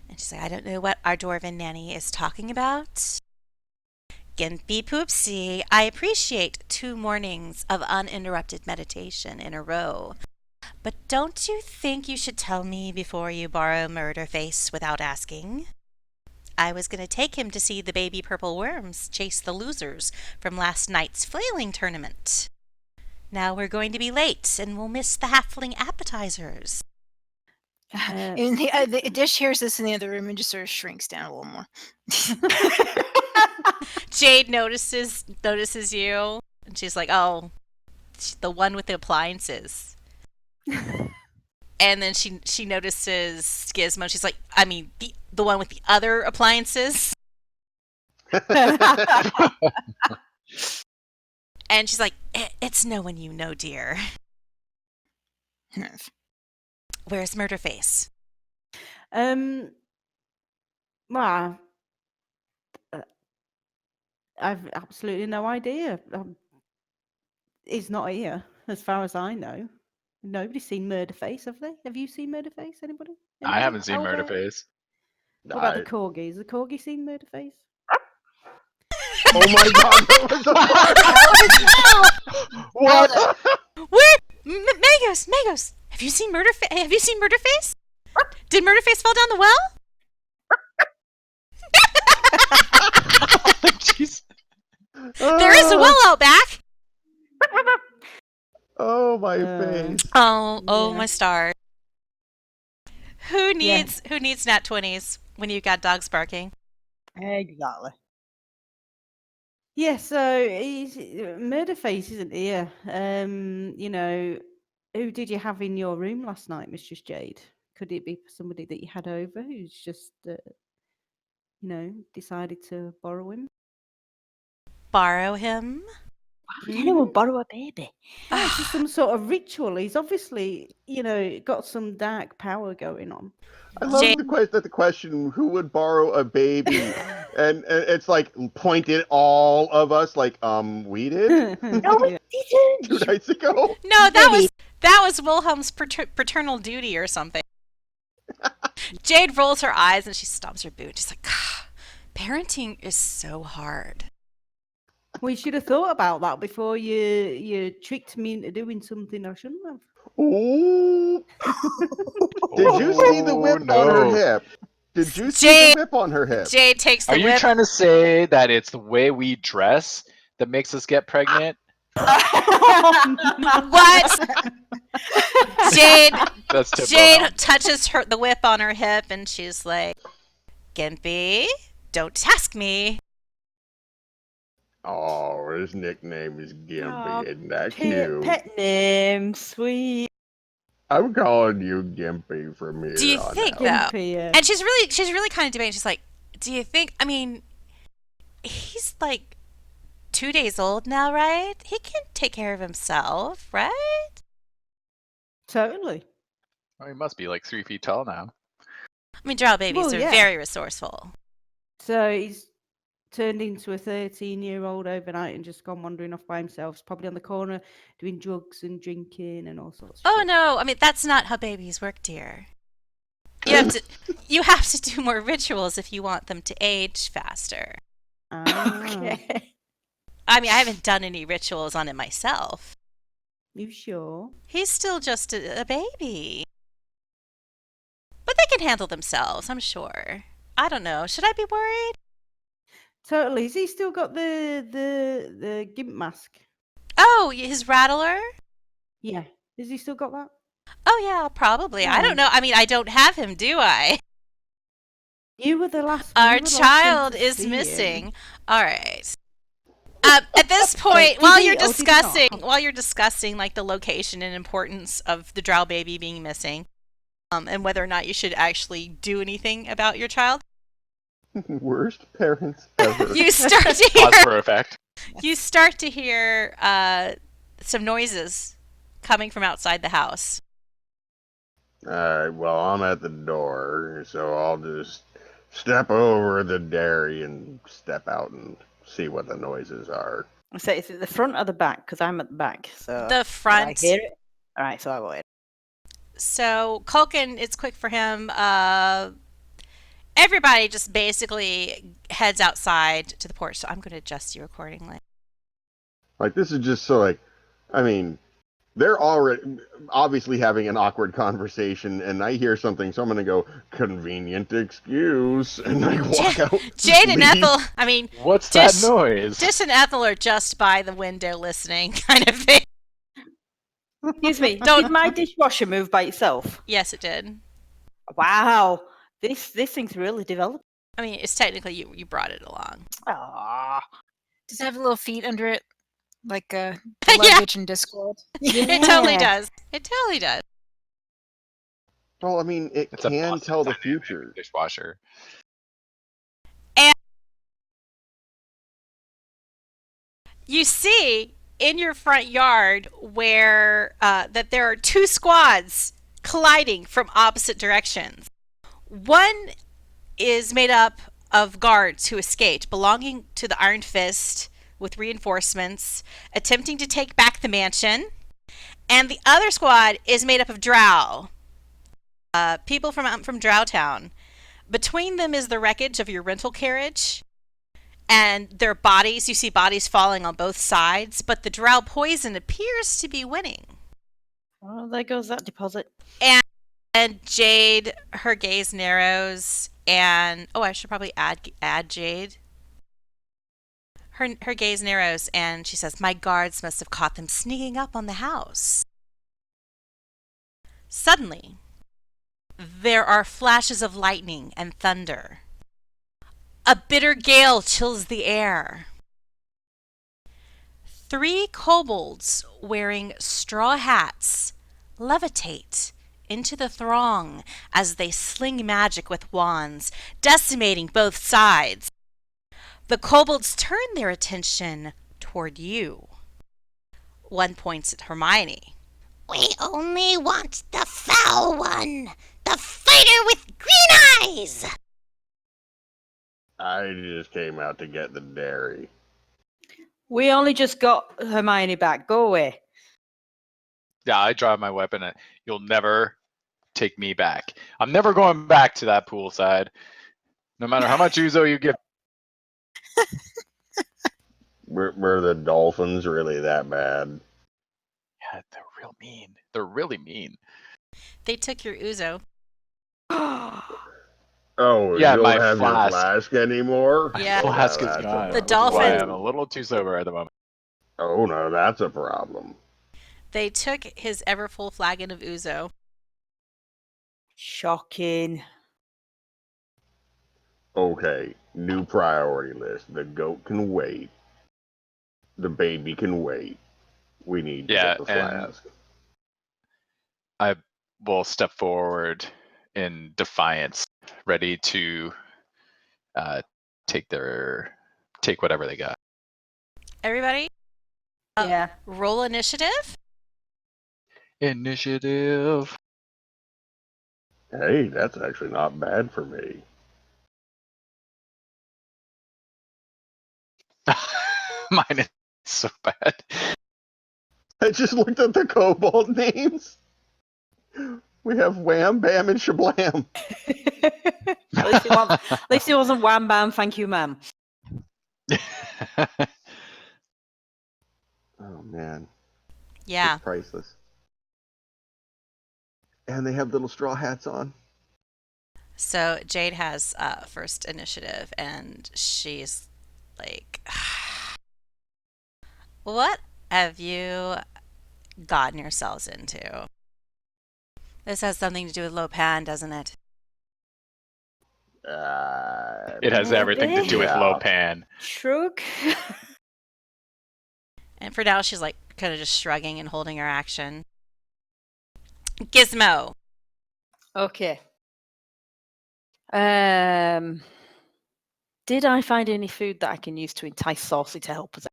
And she's like, I don't know what our Dwarven Nanny is talking about. Gimpy Poopsie, I appreciate 2 mornings of uninterrupted meditation in a row. But don't you think you should tell me before you borrow Murderface without asking? I was going to take him to see the baby purple worms chase the losers from last night's flailing tournament. Now we're going to be late and we'll miss the halfling appetizers. And the Dish hears this in the other room and just sort of shrinks down a little more. Jade notices you, and she's like, "Oh, the one with the appliances." And then she notices Gizmo. She's like, "I mean, the one with the other appliances." And she's like, "It's no one you know, dear. Where's Murderface?" Well, I've absolutely no idea. He's not here, as far as I know. Nobody's seen Murderface, have they? Have you seen Murderface? Anybody? I haven't seen Albert? Murderface. What about the corgis? The corgi seen Murderface? Oh my god, that was a What? Where? Magos, have you seen Murderface? Did Murderface fall down the well? Jeez. There is a well out back. Oh my face. Oh Yeah. my star. Who needs nat 20s when you've got dogs barking? Exactly. Yeah, so Murderface isn't here. You know, who did you have in your room last night, Mistress Jade? Could it be somebody that you had over who's just, decided to borrow him? Borrow him? Why would anyone borrow a baby? Oh, it's just some sort of ritual. He's obviously, got some dark power going on. I love Jade- the question, who would borrow a baby? and it's like pointed all of us like, we did? No, we didn't. 2 nights ago? No, that was Wilhelm's paternal duty or something. Jade rolls her eyes and she stomps her boot. She's like, parenting is so hard. We should have thought about that before you tricked me into doing something I shouldn't have. Ooh. Did you see the whip on her hip? Did you see Jade- the whip on her hip? Jade takes the Are you whip. trying to say that it's the way we dress that makes us get pregnant? What? Jade That's typical. Jade touches the whip on her hip and she's like, Gimpy, don't task me. Oh, his nickname is Gimpy. Aw, Isn't that cute? Pet name, sweet. I'm calling you Gimpy from here Do you on think out. that- Gimpy, And she's really kind of debating. She's like, do you think, I mean, he's like 2 days old now, right? He can take care of himself, right? Totally. Oh, he must be like 3 feet tall now. I mean, drow babies Well, are yeah. very resourceful. So he's turned into a 13-year-old overnight and just gone wandering off by himself. He's probably on the corner doing drugs and drinking and all sorts of Oh shit. no, I mean, that's not how babies work, dear. You have to do more rituals if you want them to age faster. Okay. I mean, I haven't done any rituals on it myself. You sure? He's still just a baby. But they can handle themselves, I'm sure. I don't know. Should I be worried? Totally. Has he still got the gimp mask? Oh, his rattler? Yeah. Has he still got that? Oh, yeah, probably. I don't know. I mean, I don't have him, do I? You were the last. Our you were the last one child to is see him. missing. All right. At this point, Did while he you're or did he not? discussing like the location and importance of the drow baby being missing, and whether or not you should actually do anything about your child, Worst parents ever. you start to Pause hear for effect. some noises coming from outside the house. Alright, well, I'm at the door, so I'll just step over the dairy and step out and see what the noises are. So is it the front or the back? Because I'm at the back. So The will I front. hear it? All right, so I will hear it. So Culkin, it's quick for him. Everybody just basically heads outside to the porch. So I'm going to adjust you accordingly. Like, this is just so, like, I mean, they're already obviously having an awkward conversation, and I hear something, so I'm going to go, convenient excuse, and I walk out. Jade and leave. Ethel, I mean, What's Dish- that noise? Dish and Ethel are just by the window listening, kind of thing. Excuse me. Don't- Did my dishwasher move by itself? Yes, it did. Wow. This thing's really developed. I mean, it's technically you brought it along. Ah. Does it have little feet under it? Like the Yeah. luggage in Discord? It totally does. It totally does. Well, I mean, it It's a can Boston tell the Dynamics future. dishwasher. You see in your front yard where that there are two squads colliding from opposite directions. One is made up of guards who escaped, belonging to the Iron Fist with reinforcements, attempting to take back the mansion. And the other squad is made up of drow, people from Drowtown. Between them is the wreckage of your rental carriage. And their bodies, you see bodies falling on both sides, but the drow poison appears to be winning. Well, there goes that deposit. And Jade, her gaze narrows, and I should probably add Jade. Her gaze narrows, and she says, "My guards must have caught them sneaking up on the house." Suddenly, there are flashes of lightning and thunder. A bitter gale chills the air. 3 kobolds wearing straw hats levitate into the throng as they sling magic with wands, decimating both sides. The kobolds turn their attention toward you. One points at Hermione. We only want the foul one, the fighter with green eyes. I just came out to get the dairy. We only just got Hermione back. Go away. Yeah, I drive my weapon at you'll never take me back. I'm never going back to that poolside. No matter how much Ouzo you give. Were the dolphins really that bad? Yeah, they're real mean. They're really mean. They took your Ouzo. Oh, Yeah, you don't my have your flask. flask anymore? Yeah. My flask is that's a gone. The which is why dolphin- I'm a little too sober at the moment. Oh, no, that's a problem. They took his ever full flagon of Ouzo. Shocking. Okay, new priority list. The goat can wait. The baby can wait. We need to Yeah, get the and- flask. I will step forward in defiance, ready to take whatever they got. Everybody, Yeah. roll initiative. Initiative. Hey, that's actually not bad for me. Mine is so bad. I just looked at the kobold names. We have wham, bam, and shablam. At least it wasn't wham bam, thank you, ma'am. Oh man, Yeah. it's priceless. And they have little straw hats on. So Jade has first initiative, and she's like, "What have you gotten yourselves into? This has something to do with Lopan, doesn't it?" It has everything to do with Yeah. Lopan. Shrug. And for now, she's like kind of just shrugging and holding her action. Gizmo. Okay. Did I find any food that I can use to entice Saucy to help us out?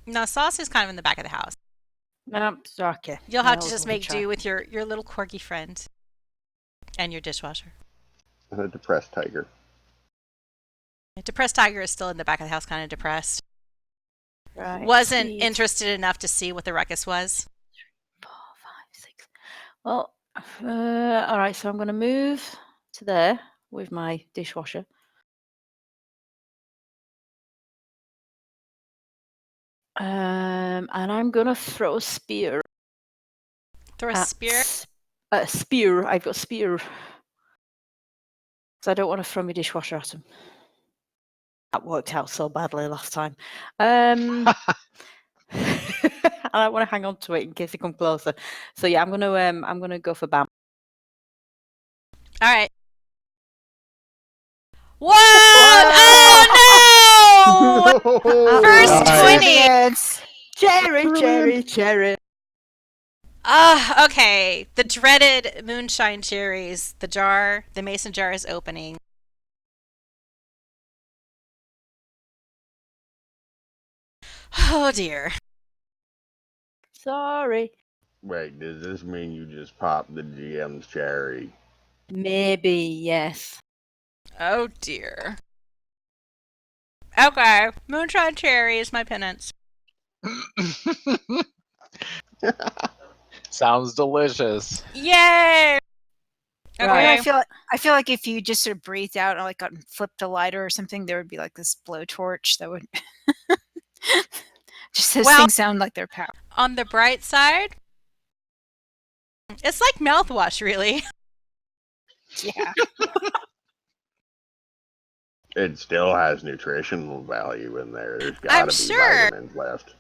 No, Sauce is kind of in the back of the house. No, okay. You'll I have to was just gonna make try. do with your little corgi friend and your dishwasher. And a depressed tiger. A depressed tiger is still in the back of the house, kind of depressed. Right. Wasn't Speed. interested enough to see what the ruckus was. 4, 5, 6. Well, all right. So I'm going to move to there with my dishwasher. And I'm going to throw a spear. Throw a at spear. A spear. I've got a spear. So I don't want to throw my dishwasher at him. That worked out so badly last time. And I want to hang on to it in case he comes closer. So yeah, I'm gonna go for Bam. All right. Whoa! Oh no! First Nice. 20. Yes. Cherry. Okay. The dreaded moonshine cherries. The mason jar is opening. Oh dear. Sorry. Wait, does this mean you just popped the GM's cherry? Maybe, yes. Oh dear. Okay. Moonshine cherry is my penance. Sounds delicious. Yay! Okay. Right. I feel like if you just sort of breathed out and like got flipped a lighter or something, there would be like this blowtorch that would just those Well- things sound like they're power. On the bright side, it's like mouthwash, really. Yeah. It still has nutritional value in there. There's I'm gotta be sure. vitamins left.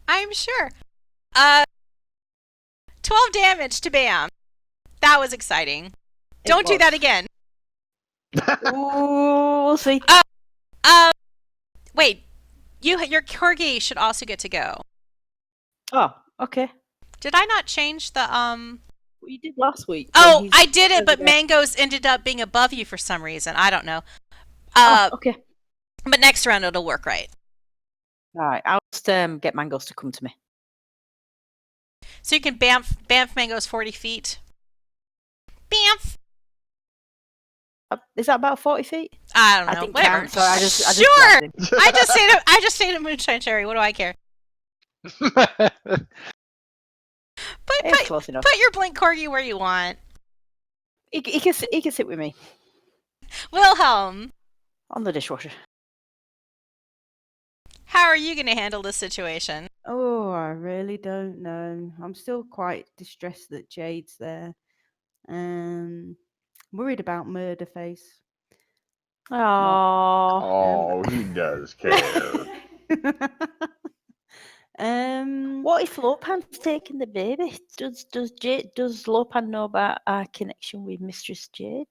I'm sure. 12 damage to Bam. That was exciting. Don't do that again. Ooh, we'll see. Wait. Your corgi should also get to go. Oh, okay. Did I not change the What you did last week. Oh, I did it, but over there. Mangoes ended up being above you for some reason. I don't know. Okay. But next round it'll work right. All right. I'll just get Mangoes to come to me. So you can bamf Mangoes 40 feet. Bamf. Is that about 40 feet? I don't know. I didn't Whatever. count, so I just Sure. grabbed him. I just stayed at Moonshine Cherry. What do I care? It's close enough. Put your blink corgi where you want. He can sit with me Wilhelm, on the dishwasher. how are you going to handle this situation? Oh, I really don't know. I'm still quite distressed that Jade's there. Worried about Murderface. Oh. Oh, he does care. What if Lopan's taking the baby? Does Lopan know about our connection with Mistress Jade?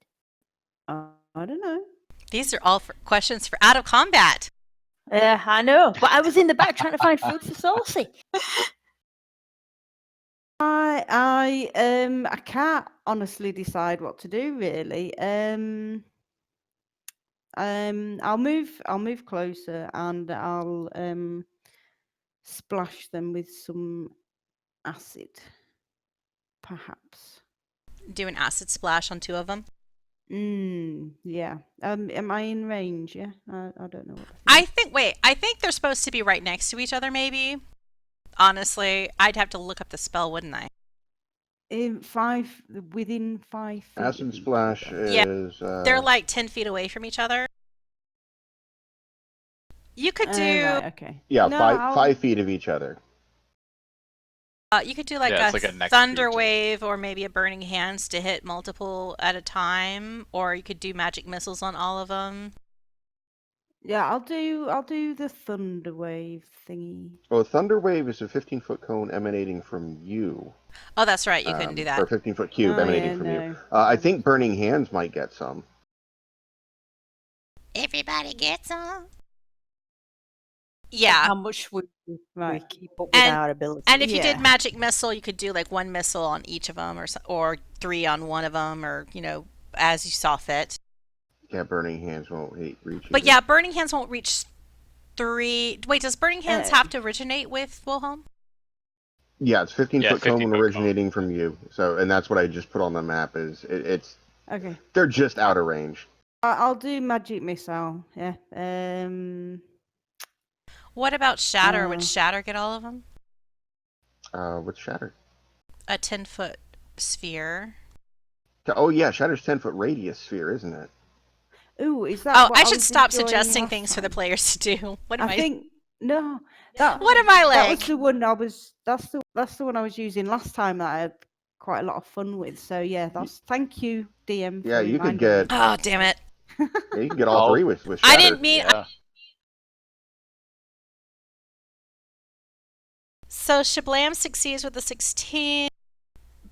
I don't know. These are all questions for out of combat. Yeah, I know. But I was in the back trying to find food for Saucy. I can't honestly decide what to do really. I'll move closer and I'll splash them with some acid, perhaps. Do an acid splash on two of them. Yeah. Am I in range? Yeah. I don't know. I think they're supposed to be right next to each other, maybe. Honestly, I'd have to look up the spell, wouldn't I? Within 5 feet. of Acid each splash other. Yeah. is. They're like 10 feet away from each other. You could do Right, okay. Yeah, No, 5 feet of each other. you could do like Yeah, a it's like a next thunder creature. wave or maybe a burning hands to hit multiple at a time, or you could do magic missiles on all of them. Yeah, I'll do the thunder wave thingy. Well, Thunder Wave is a 15-foot cone emanating from you. Oh, that's right. You couldn't do Or that. 15-foot cube Oh, emanating yeah, from no. you. I think Burning Hands might get some. Everybody gets some. Yeah. How much would we Right. keep up with And- our ability? And if you did Yeah. magic missile, you could do like one missile on each of them, or 3 on one of them, or as you saw fit. Yeah, Burning Hands won't reach you. But yeah, burning hands won't reach 3. Wait, does burning hands have to originate with Wilhelm? Yeah, it's 15-foot cone 15-foot originating from you. So, and that's what I just put on the map. It's Okay. they're just out of range. I'll do magic missile. Yeah. What about shatter? Would Uh. shatter get all of them? What's Shatter? A 10-foot sphere. Oh yeah, Shatter's 10-foot radius sphere, isn't it? Ooh, is that? Oh, what I should was stop enjoying suggesting last things for the time? players to do. What am I I? think no. That What am I that like? was the one I was. That's the one I was using last time that I had quite a lot of fun with. So yeah, thank you, DM. Yeah, for you could reminding me. get Oh, damn it. yeah, you can get all Oh. 3 with Shatter. I didn't mean. Yeah. So Shablam succeeds with a 16.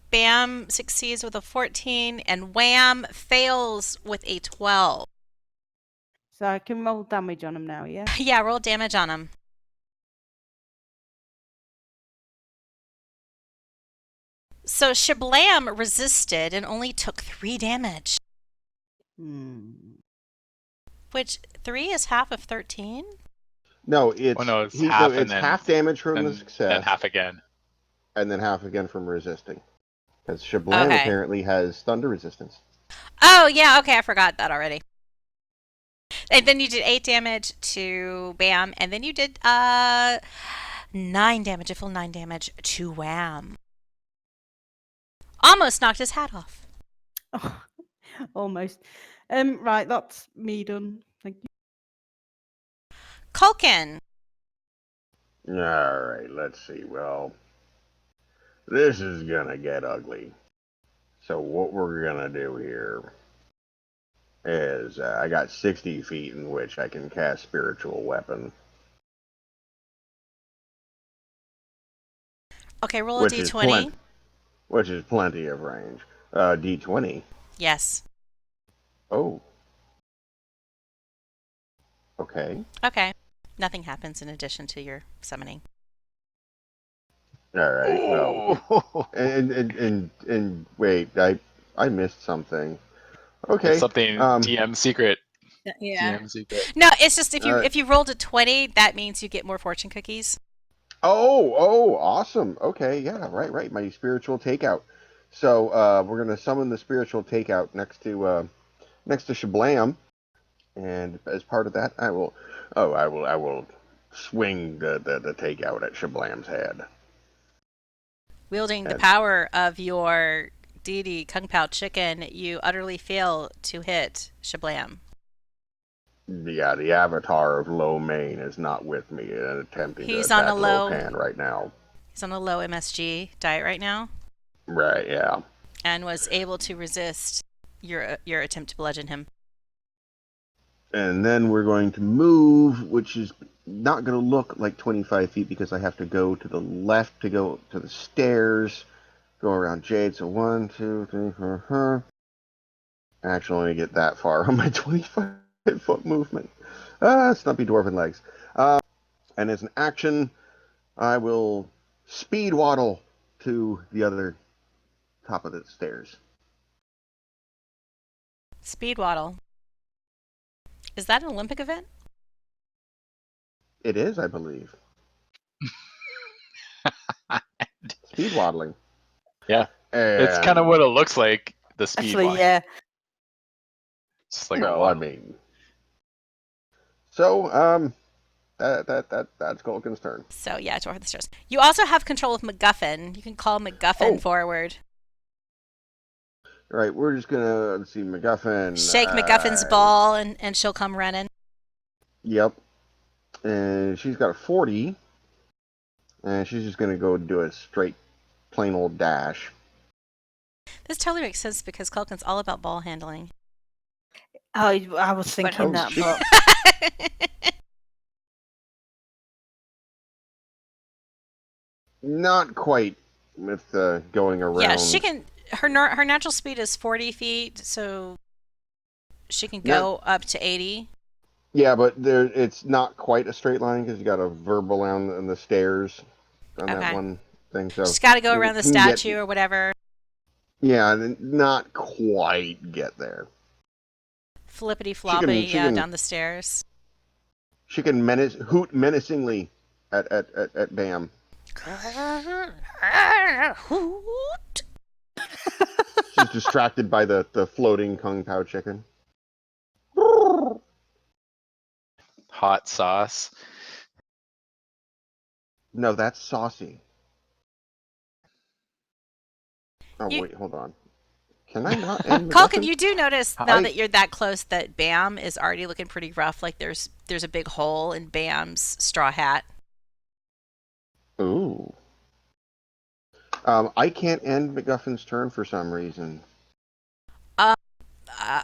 Bam succeeds with a 14. And Wham fails with a 12. So I can roll damage on them now. Yeah. Yeah, roll damage on him. So Shablam resisted and only took 3 damage. Which 3 is half of 13? No, it's no, it's half and it's then- half damage from the And success, then half again. and then half again from resisting. Because Shablam Okay. apparently has thunder resistance. Oh, yeah, okay, I forgot that already. And then you did 8 damage to Bam, and then you did 9 damage, a full 9 damage to Wham. Almost knocked his hat off. Oh, almost. Right, that's me done. Thank you. Culkin. All right, let's see. Well, this is gonna get ugly. So what we're gonna do here is I got 60 feet in which I can cast Spiritual Weapon, Okay, roll a which is d20. which is plenty of range. D20. Yes. Oh. Okay. Okay. Nothing happens in addition to your summoning. All right. Well, and wait, I missed something. Okay. It's something DM secret. Yeah. DM secret. No, it's just if Alright. you rolled a 20, that means you get more fortune cookies. Oh, awesome. Okay, yeah, right. My spiritual takeout. So we're gonna summon the spiritual takeout next to Shablam, and as part of that, I will swing the takeout at Shablam's head. Wielding the And- power of your deity Kung Pao chicken, you utterly fail to hit Shablam. Yeah, the avatar of Lo Mein is not with me and attempting He's to on attack a low- Lopan right now. He's on a low MSG diet right now Right, yeah. and was able to resist your attempt to bludgeon him. And then we're going to move, which is not going to look like 25 feet because I have to go to the left to go to the stairs, go around Jade. So 1, 2, 3, 4. I actually only get that far on my 25-foot movement. Stumpy dwarven legs. And as an action, I will speed waddle to the other top of the stairs. Speed waddle. Is that an Olympic event? It is, I believe. Speed waddling. Yeah. It's kind of And- what it looks like, the speed Actually, walk. yeah. It's just like well, a I walk. mean. So, That's Culkin's turn. So yeah, Dwarf of the Stairs. You also have control of MacGuffin. You can call MacGuffin forward. All right, we're just gonna let's see MacGuffin. Shake MacGuffin's ball, and she'll come running. Yep. And she's got a 40, and she's just gonna go do a straight, plain old dash. This totally makes sense because Culkin's all about ball handling. Oh, I was thinking that, shit. but Not quite with going around. Yeah, she can. Her natural speed is 40 feet, so she can go up to 80. Yeah, but it's not quite a straight line because you got a verbal on the stairs on that one thing. So She's got to go around the you can statue or whatever. Yeah, not quite get there. Flippity floppity she can- down the stairs. She can hoot menacingly at Bam. Hoot. She's distracted by the floating Kung Pao chicken. Hot sauce. No, that's saucy. Oh, You- wait, hold on. Can I not end Culkin, MacGuffin? you do notice now that you're that close that Bam is already looking pretty rough. Like there's a big hole in Bam's straw hat. Ooh. I can't end MacGuffin's turn for some reason.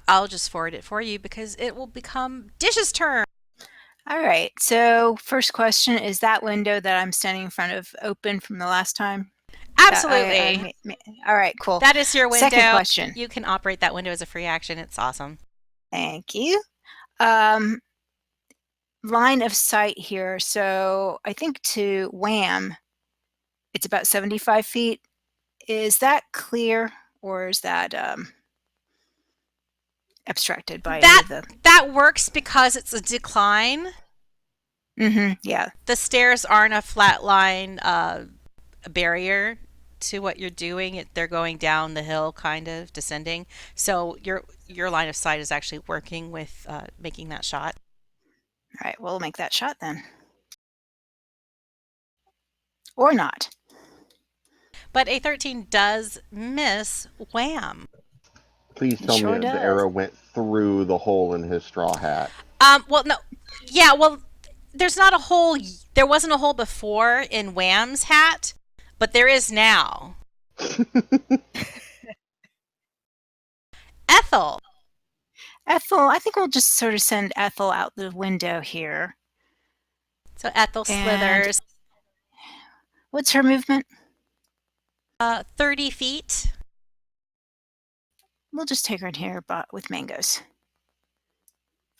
I'll just forward it for you because it will become Dish's turn. All right. So first question, is that window that I'm standing in front of open from the last time? Absolutely. All right, cool. That is your window. Second question. You can operate that window as a free action. It's awesome. Thank you. Line of sight here. So I think to Wham, it's about 75 feet. Is that clear or is that abstracted by any of the... That works because it's a decline. Yeah. The stairs aren't a flat line barrier to what you're doing. They're going down the hill, kind of descending. So your line of sight is actually working with making that shot. All right, we'll make that shot then. Or not. But a 13 does miss Wham. Please tell Sure me does. the arrow went through the hole in his straw hat. Well, no. Yeah, well, there's not a hole. There wasn't a hole before in Wham's hat, but there is now. Ethel. I think we'll just sort of send Ethel out the window here. So Ethel slithers. What's her movement? 30 feet. We'll just take her in here but with mangoes.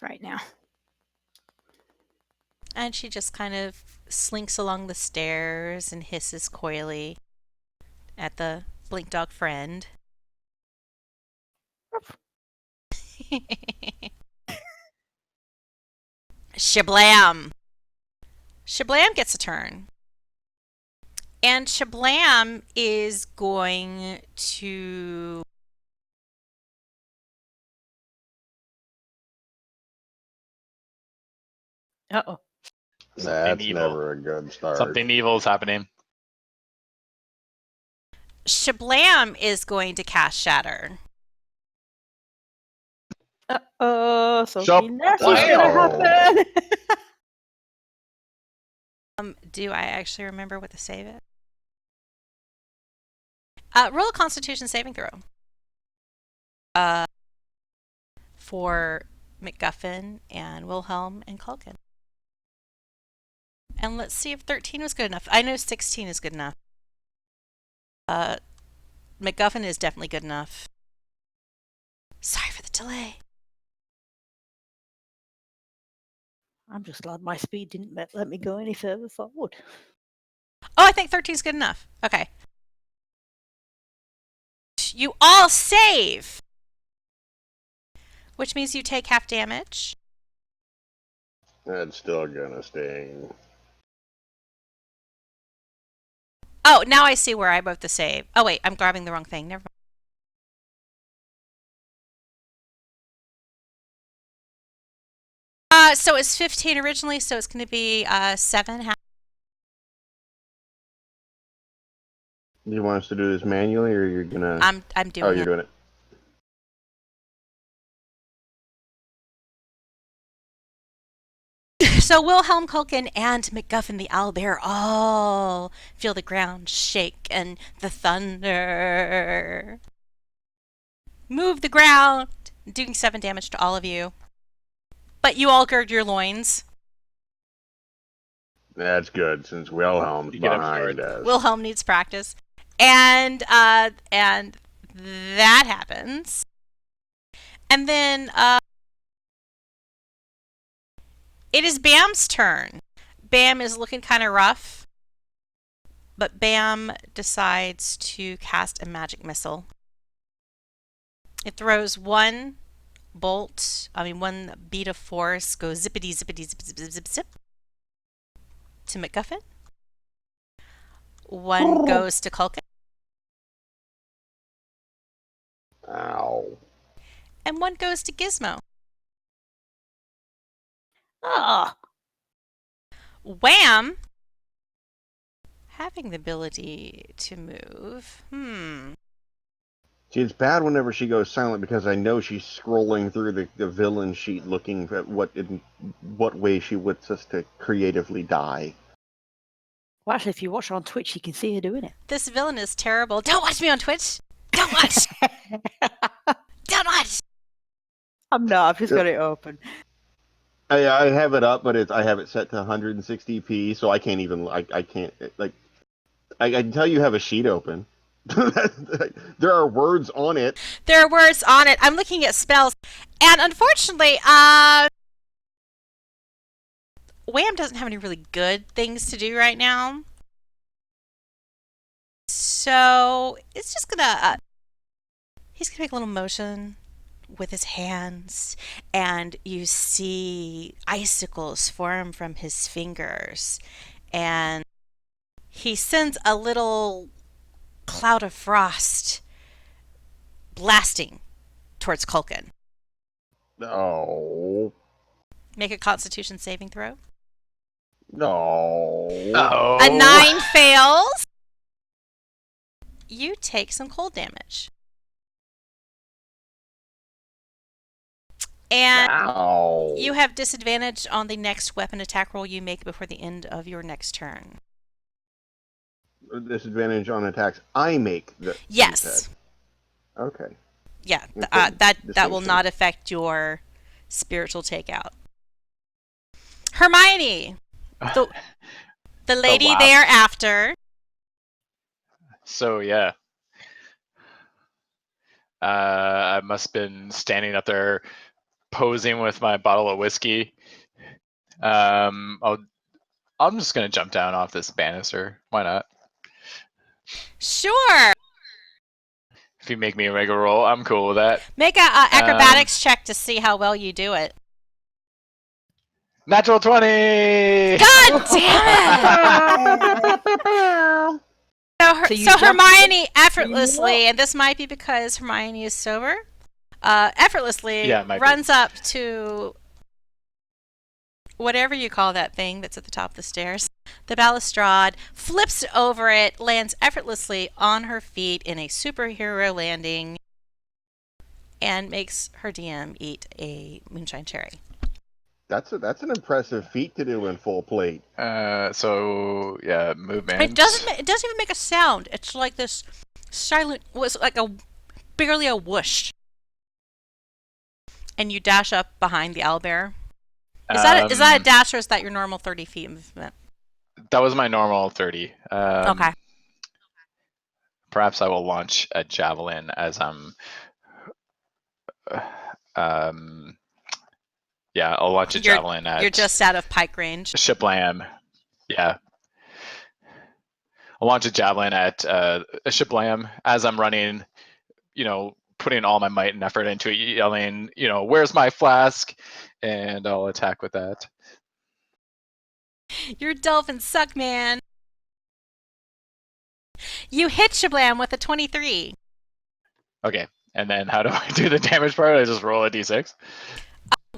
Right now. And she just kind of slinks along the stairs and hisses coyly at the blink dog friend. Shablam! Shablam gets a turn. And Shablam is going to... uh-oh. That's evil. never a good start. Something evil is happening. Shablam is going to cast Shatter. Uh-oh, Shop- something nasty's gonna happen. Do I actually remember what the save is? Roll a Constitution saving throw. For MacGuffin and Wilhelm and Culkin. And let's see if 13 was good enough. I know 16 is good enough. MacGuffin is definitely good enough. Sorry for the delay. I'm just glad my speed didn't let me go any further forward. Oh, I think 13 is good enough. Okay. You all save! Which means you take half damage. That's still gonna sting. Oh, now I see where I wrote the save. Oh, wait, I'm grabbing the wrong thing. Never mind. So it's 15 originally, so it's going to be 7. You want us to do this manually, or you're gonna? I'm doing Oh, you're it. doing it. So Wilhelm, Culkin, and MacGuffin the owlbear all feel the ground shake and the thunder move the ground, doing 7 damage to all of you. But you all gird your loins. That's good, since Wilhelm's You get up behind short. us. Wilhelm needs practice. And that happens. And then it is Bam's turn. Bam is looking kind of rough, but Bam decides to cast a magic missile. It throws one beat of force, goes zippity, zippity, zip, zip, zip, zip, zip, to MacGuffin. One goes to Culkin. Ow. And one goes to Gizmo. Ah, Wham! Having the ability to move. See, it's bad whenever she goes silent because I know she's scrolling through the villain sheet looking at what way she wants us to creatively die. well, actually, if you watch her on Twitch, you can see her doing it. This villain is terrible. Don't watch me on Twitch. Don't watch. Don't watch. I'm not. I've just got it open. I have it up, but I have it set to 160p, so I can't even I can't like I can tell you have a sheet open. There are words on it. There are words on it. I'm looking at spells, and unfortunately, Wham doesn't have any really good things to do right now. So it's just gonna he's gonna make a little motion with his hands, and you see icicles form from his fingers, and he sends a little cloud of frost blasting towards Culkin. No. Make a Constitution saving throw. No. Oh. A 9 fails. You take some cold damage. And Ow. you have disadvantage on the next weapon attack roll you make before the end of your next turn. Disadvantage on attacks I make. Yes. Okay. Yeah, Okay. that will Distinction. not affect your spiritual takeout. Hermione, the lady laugh. thereafter. So yeah. I must have been standing up there posing with my bottle of whiskey. I'm just gonna jump down off this banister. Why not? Sure. If you make me a regular roll, I'm cool with that. Make a acrobatics check to see how well you do it. Natural 20! God damn it! So Hermione effortlessly, and this might be because Hermione is sober, effortlessly Yeah, it might be. runs up to whatever you call that thing that's at the top of the stairs, the balustrade, flips over it, lands effortlessly on her feet in a superhero landing, and makes her DM eat a moonshine cherry. That's an impressive feat to do in full plate. So yeah, movement. It doesn't even make a sound. It's like this silent, was like barely a whoosh. And you dash up behind the owlbear. Is that a dash, or is that your normal 30 feet movement? That was my normal 30. Okay. Perhaps I will launch a javelin as I'm. Yeah, I'll launch a javelin at. You're just out of pike range. Shiplam. Yeah. I'll launch a javelin at a Shiplam as I'm running, putting all my might and effort into it, yelling, where's my flask? And I'll attack with that. Your dolphins suck, man. You hit Shablam with a 23. Okay, and then how do I do the damage part? I just roll a d6?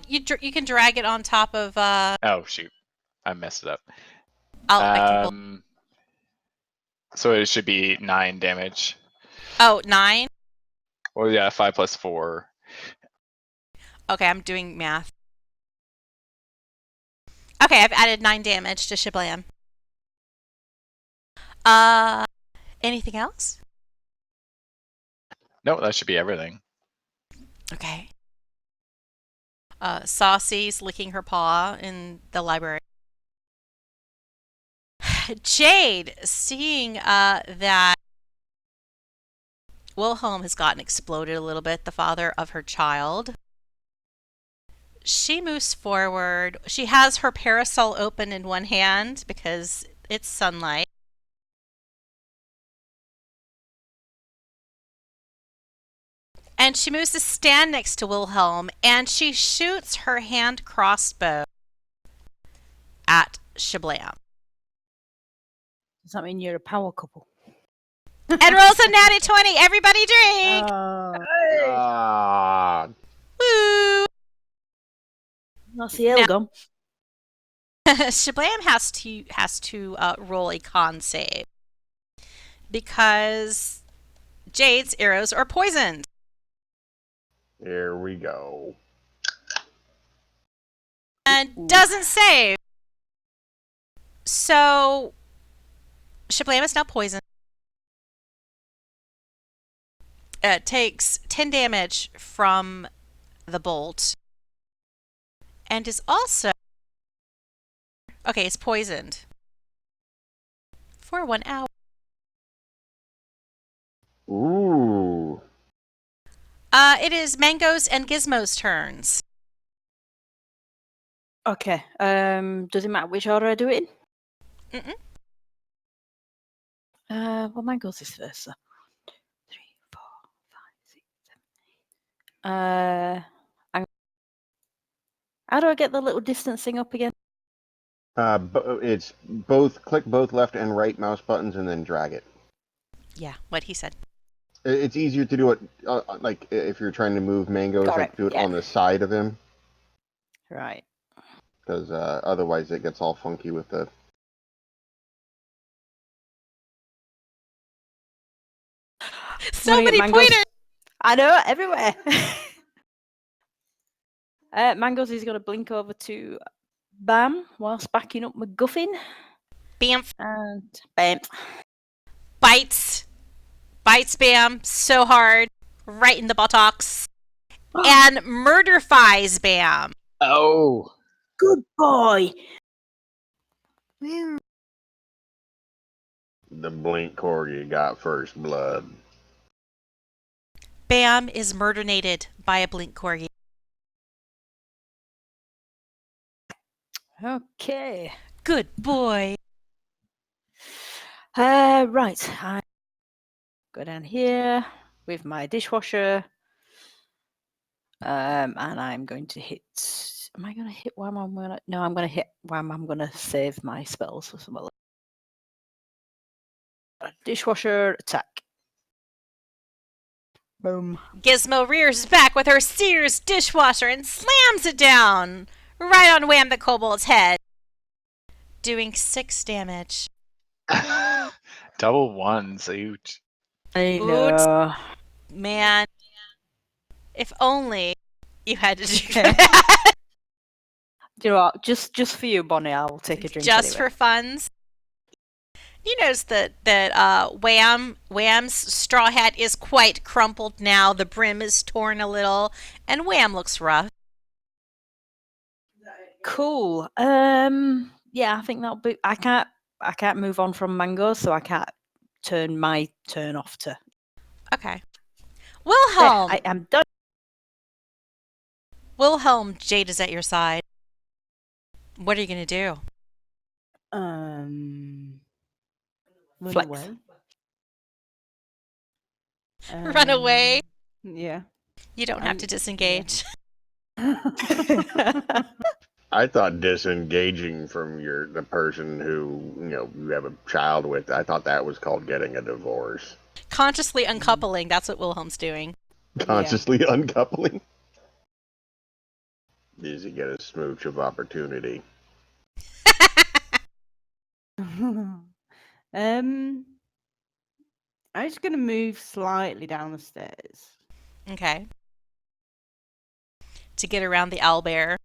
you can drag it on top of. Oh shoot, I messed it up. I can pull. So it should be 9 damage. Oh, 9. Well, yeah, 5 plus 4. Okay, I'm doing math. Okay, I've added 9 damage to Shablam. Anything else? No, that should be everything. Okay. Saucy's licking her paw in the library. Jade, seeing that Wilhelm has gotten exploded a little bit, the father of her child, she moves forward. She has her parasol open in one hand because it's sunlight. And she moves to stand next to Wilhelm, and she shoots her hand crossbow at Shablam. Does that mean you're a power couple? And rolls a natty 20. Everybody drink! God. Woo! That's the ale gone. Shablam has to roll a con save because Jade's arrows are poisoned. Here we go. And doesn't save. So Shablam is now poisoned. Takes 10 damage from the bolt. And is also... Okay, it's poisoned. For 1 hour. Ooh. It is Mango's and Gizmo's turns. Okay. Does it matter which order I do it in? Well, mine goes this first. So. 3, 4, 5, 6, 7, 8. How do I get the little distance thing up again? It's click both left and right mouse buttons and then drag it. Yeah, what he said. It's easier to do it like if you're trying to move Mangoes, Got like it, do it yeah. on the side of him, Right. because otherwise it gets all funky with the. So Wanna get many Mango's? pointers! I know, everywhere. Mangoes is going to blink over to Bam whilst backing up McGuffin. Bamf. And bam. Bites Bam so hard, right in the buttocks. And murderfies Bam. Oh. Good boy. Woo. The blink Corgi got first blood. Bam is murdernated by a blink corgi. Okay. Good boy. Right. I go down here with my dishwasher. And I'm going to hit. Am I going to hit Wham? No, I'm going to hit Wham. I'm going to save my spells for some other. Dishwasher attack. Boom. Gizmo rears back with her Sears dishwasher and slams it down right on Wham the kobold's head, doing 6 damage. Double ones. Ouch. I know. Man, if only you had to do that. Do you know what? Just for you, Bonnie, I'll take a drink. Just anyway. for funs. You notice that Wham's straw hat is quite crumpled now. The brim is torn a little, and Wham looks rough. Cool. Yeah, I think that'll be. I can't move on from Mango, so I can't turn my turn off to. Okay. Wilhelm! I am done. Wilhelm, Jade is at your side. What are you going to do? Run Flex. away. Run away? Yeah. You don't have to disengage. I thought disengaging from the person who you have a child with. I thought that was called getting a divorce. Consciously uncoupling, that's what Wilhelm's doing. Consciously uncoupling. Does he get a smooch of opportunity? I'm just going to move slightly down the stairs. Okay. To get around the owlbear.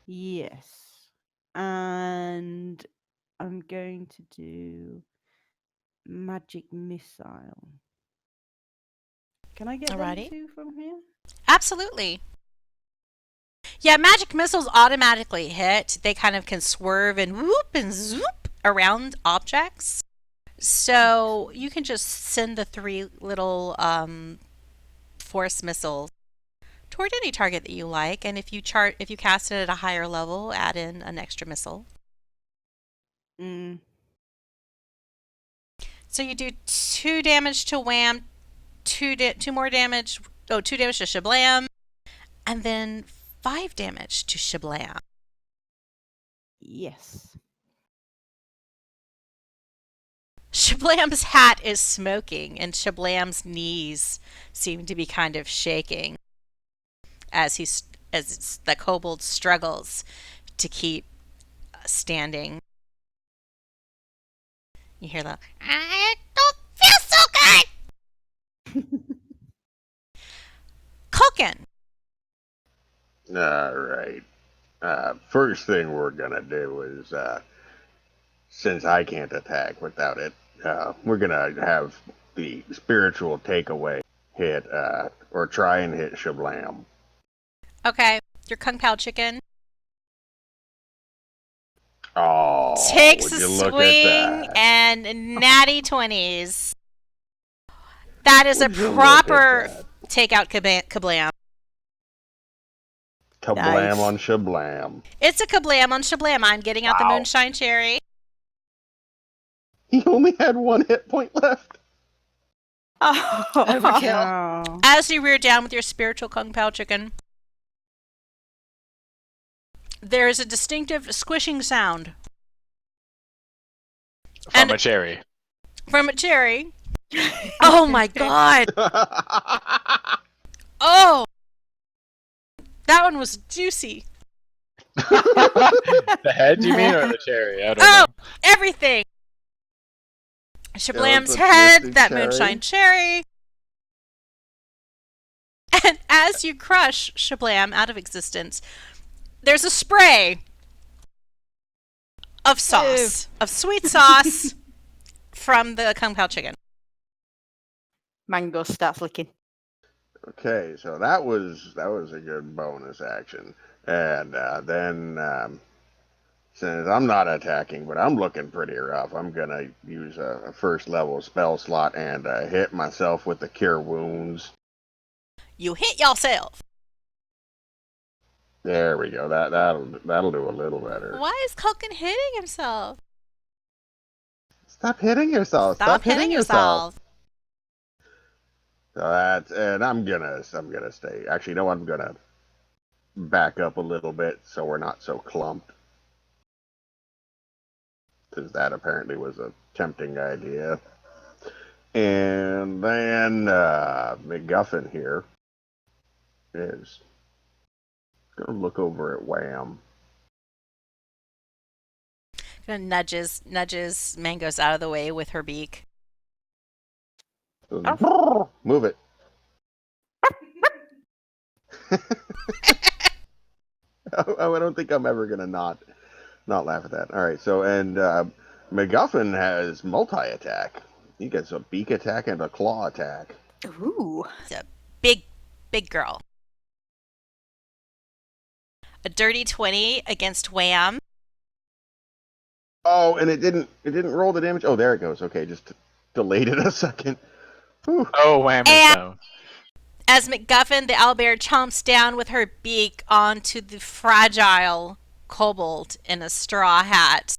Yes. And I'm going to do magic missile. Can I get them Alrighty. two from here? Absolutely. Yeah, magic missiles automatically hit. They kind of can swerve and whoop and zoop around objects. So you can just send the 3 little force missiles toward any target that you like, and if you cast it at a higher level, add in an extra missile. Mm. So you do 2 damage to Wham, 2 more damage. 2 damage to Shablam, and then 5 damage to Shablam. Yes. Shablam's hat is smoking, and Shablam's knees seem to be kind of shaking as the kobold struggles to keep standing. You hear the I don't feel so good. Culkin. All right. First thing we're gonna do is, since I can't attack without it, we're gonna have the spiritual takeaway hit, or try and hit Shablam. Okay, your Kung Pao chicken Oh, takes would a you look swing at that? and natty 20s. That is a Would you look at proper that? takeout kablam. Kablam Nice. on Shablam. It's a kablam on Shablam. I'm getting out the Wow. moonshine cherry. He only had 1 hit point left. Overkill. Oh. As you rear down with your spiritual Kung Pao chicken, there is a distinctive squishing sound From And- a cherry. from a cherry. Oh my god! Oh! That one was juicy. The head, you mean, or the cherry? I don't Oh! know. Everything! Shablam's a head, twisted that cherry. moonshine cherry. And as you crush Shablam out of existence, there's a spray of sauce, of sweet sauce from the Kung Pao chicken. Mango starts licking. Okay, so that was a good bonus action, and then since I'm not attacking, but I'm looking pretty rough, I'm gonna use a first level spell slot and hit myself with the Cure Wounds. You hit yourself. There we go. That'll do a little better. Why is Culkin hitting himself? Stop hitting yourself. Stop hitting yourself. So that's, and I'm gonna stay. Actually, no, I'm gonna back up a little bit so we're not so clumped, because that apparently was a tempting idea. And then McGuffin here is gonna look over at Wham. Gonna nudges Mangoes out of the way with her beak. Move it. Oh, I don't think I'm ever gonna not laugh at that. All right, so and McGuffin has multi-attack. He gets a beak attack and a claw attack. Ooh. It's a big girl. A dirty 20 against Wham. Oh, and it didn't roll the damage. Oh, there it goes. Okay, just delayed it a second. Whew. Oh, wham is And- down. As McGuffin, the owlbear, chomps down with her beak onto the fragile kobold in a straw hat.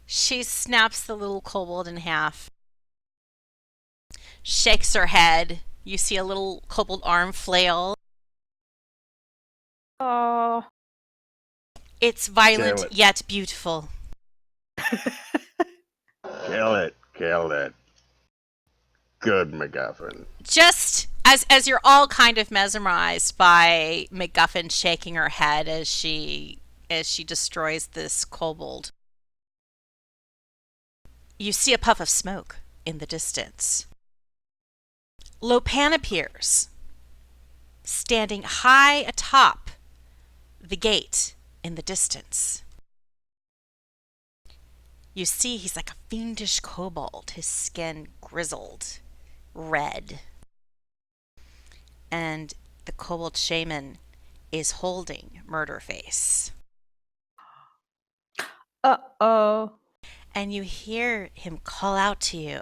She snaps the little kobold in half. Shakes her head. You see a little kobold arm flail. Oh. It's violent Kill it. yet beautiful. Kill it. Good McGuffin. Just as you're all kind of mesmerized by MacGuffin shaking her head as she destroys this kobold, you see a puff of smoke in the distance. Lopan appears, standing high atop the gate in the distance. You see he's like a fiendish kobold, his skin grizzled, red. And the kobold shaman is holding Murderface. Uh-oh. And you hear him call out to you.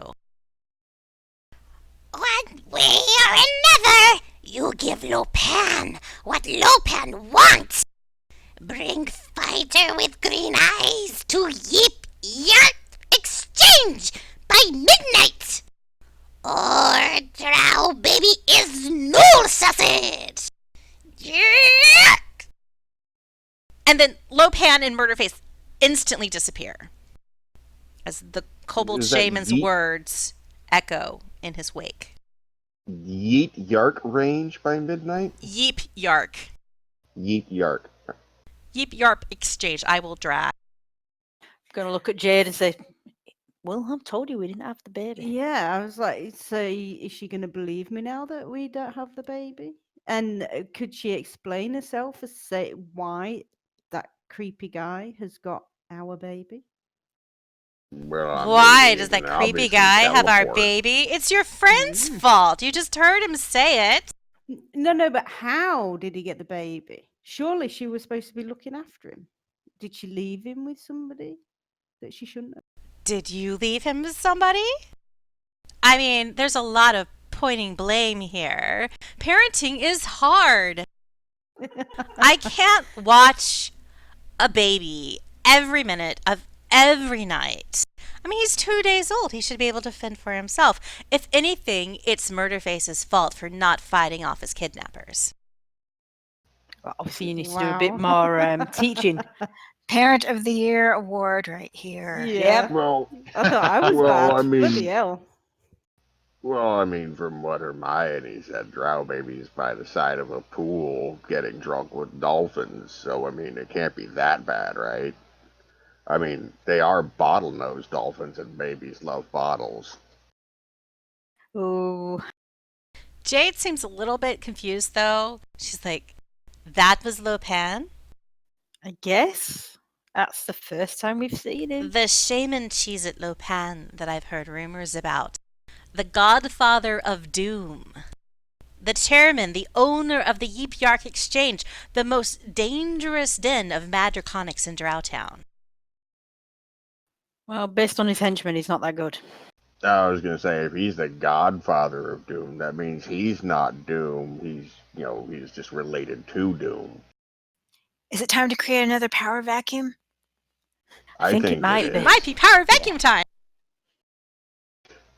One way or another, you give Lopan what Lopan wants. Bring fighter with green eyes to Yip Yart Exchange by midnight. Or Drow baby is null sausage. Yuck! And then Lopan and Murderface instantly disappear as the kobold Is that shaman's yeet? words echo in his wake. Yeet Yark range by midnight? Yeep Yark. Yeet Yark. Yeep Yarp Exchange. I will drag. Gonna look at Jade and say, Wilhelm told you we didn't have the baby. Yeah, I was like, so is she going to believe me now that we don't have the baby? And could she explain herself as say why that creepy guy has got our baby? Well, I Why mean, does he that can creepy obviously guy have our teleport. baby? It's your friend's fault. You just heard him say it. No, but how did he get the baby? Surely she was supposed to be looking after him. Did she leave him with somebody that she shouldn't have? Did you leave him with somebody? I mean, there's a lot of pointing blame here. Parenting is hard. I can't watch a baby every minute of every night. I mean, he's 2 days old. He should be able to fend for himself. If anything, it's Murderface's fault for not fighting off his kidnappers. Well, obviously, you need to do a bit more teaching. Parent of the Year award right here. Yeah. Well, I thought I was Well, bad. I mean- Bloody hell. well, I mean, from what Hermione said, Drow baby's by the side of a pool getting drunk with dolphins, so I mean, it can't be that bad, right? I mean, they are bottlenose dolphins, and babies love bottles. Oh, Jade seems a little bit confused, though. She's like, that was Lopan? I guess that's the first time we've seen him. The shaman Cheez-It Lopan that I've heard rumors about. The godfather of doom. The chairman, the owner of the Yeep Yark Exchange, the most dangerous den of mad draconics in Drowtown. Well, based on his henchmen, he's not that good. I was gonna say, if he's the godfather of Doom, that means he's not Doom. He's just related to Doom. Is it time to create another power vacuum? I think it might be. is. Might be power vacuum time.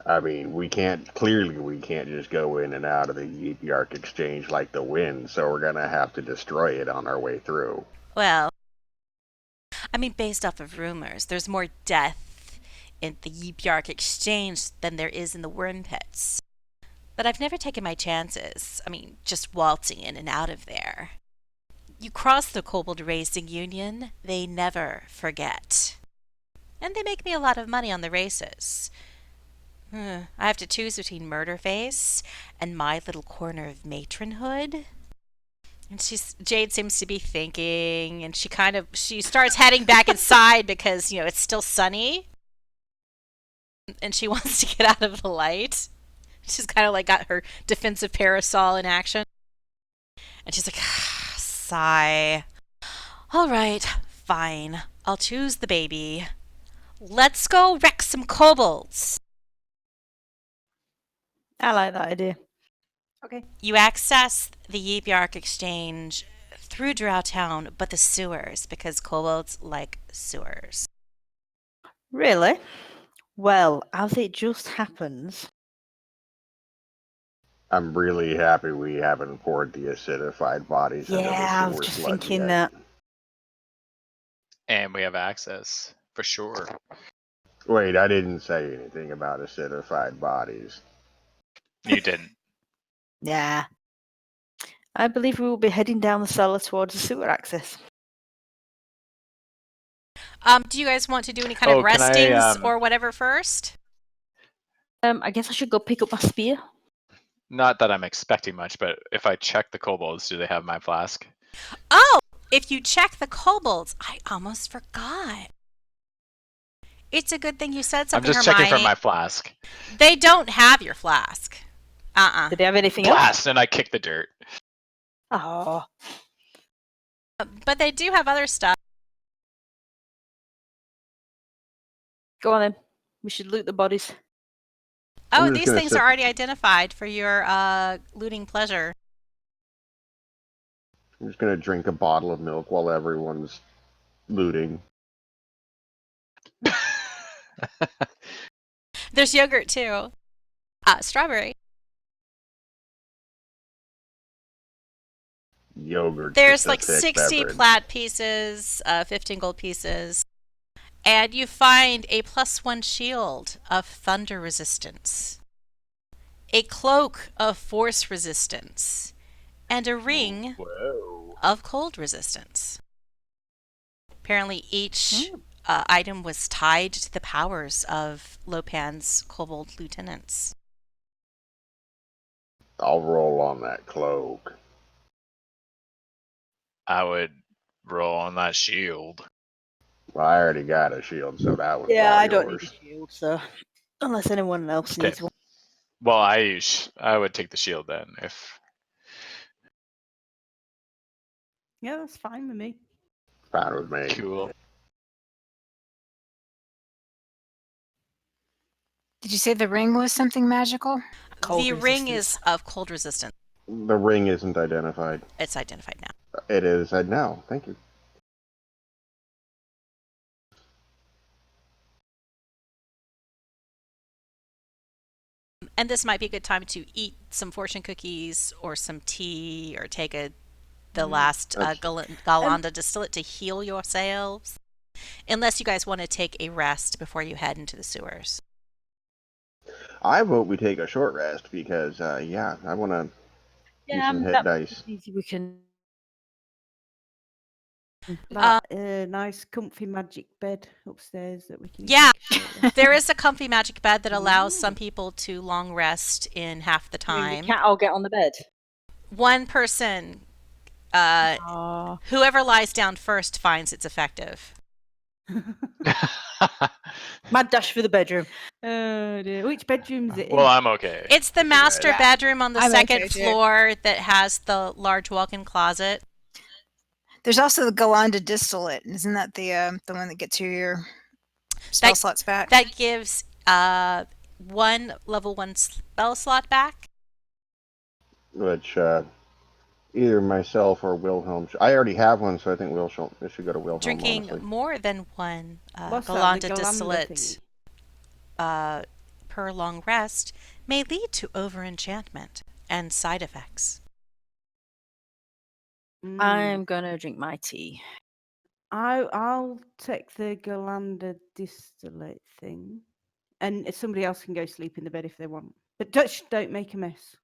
I mean, we can't just go in and out of the Yeep Yark Exchange like the wind, so we're gonna have to destroy it on our way through. Well, I mean, based off of rumors, there's more death in the Yeep Yark Exchange than there is in the worm pits. But I've never taken my chances. I mean, just waltzing in and out of there. You cross the Kobold Racing Union, they never forget. And they make me a lot of money on the races. I have to choose between Murderface and my little corner of matronhood. And Jade seems to be thinking, and she starts heading back inside because, it's still sunny. And she wants to get out of the light. She's kind of like got her defensive parasol in action. And she's like, sigh. All right, fine. I'll choose the baby. Let's go wreck some kobolds. I like that idea. Okay. You access the Yeep Yark Exchange through Drowtown, but the sewers, because kobolds like sewers. Really? Well, as it just happens, I'm really happy we haven't poured the acidified bodies into Yeah, I the was sewer just sludge thinking yet. that. And we have access, for sure. Wait, I didn't say anything about acidified bodies. You didn't. Yeah. I believe we will be heading down the cellar towards the sewer access. Do you guys want to do any kind of can I, restings or whatever first? I guess I should go pick up my spear. Not that I'm expecting much, but if I check the kobolds, do they have my flask? Oh, if you check the kobolds, I almost forgot. It's a good thing you said I'm something, just Hermione. checking for my flask. They don't have your flask. Do they have anything else? Blast! And I kick the dirt. Oh. But they do have other stuff. Go on then. We should loot the bodies. Oh, just these gonna things sit- are already identified for your looting pleasure. I'm just gonna drink a bottle of milk while everyone's looting. There's yogurt too. Strawberry. Yogurt. There's just a like thick 60 beverage. plat pieces, 15 gold pieces. And you find a +1 shield of thunder resistance, a cloak of force resistance, and a ring Whoa. of cold resistance. Apparently each item was tied to the powers of Lopan's kobold lieutenants. I'll roll on that cloak. I would roll on that shield. Well, I already got a shield, so that was Yeah, all I don't yours. need a shield, so unless anyone else Okay. needs one. Well, I would take the shield then. If Yeah, that's fine with me. Fine with me. cool. Did you say the ring was something magical? Cold The ring resistance. is of cold resistance. The ring isn't identified. It's identified now. It is now. Thank you. And this might be a good time to eat some fortune cookies or some tea or take the last Galanda distillate to heal yourselves. Unless you guys want to take a rest before you head into the sewers. I vote we take a short rest because, I want to do some hit dice. Easy. We can. That nice, comfy magic bed upstairs that we can. Yeah. take a short rest. There is a comfy magic bed that allows some people to long rest in half the I mean, time. we can't all get on the bed. One person, whoever lies down first, finds it's effective. Mad dash for the bedroom. Oh dear. Which bedroom's it in? Well, I'm okay. It's the master bedroom on the I'm second okay, too. floor that has the large walk-in closet. There's also the Galanda distillate. Isn't that the one that gets you your spell slots back? That gives one level 1 spell slot back. Which either myself or Wilhelm. I already have one, so I think it should go to Wilhelm. Drinking honestly. more than one What's that, the Galanda Galanda distillate thingy? per long rest may lead to over-enchantment and side effects. I'm gonna drink my tea. I'll take the Galanda distillate thing, and somebody else can go sleep in the bed if they want. But don't make a mess,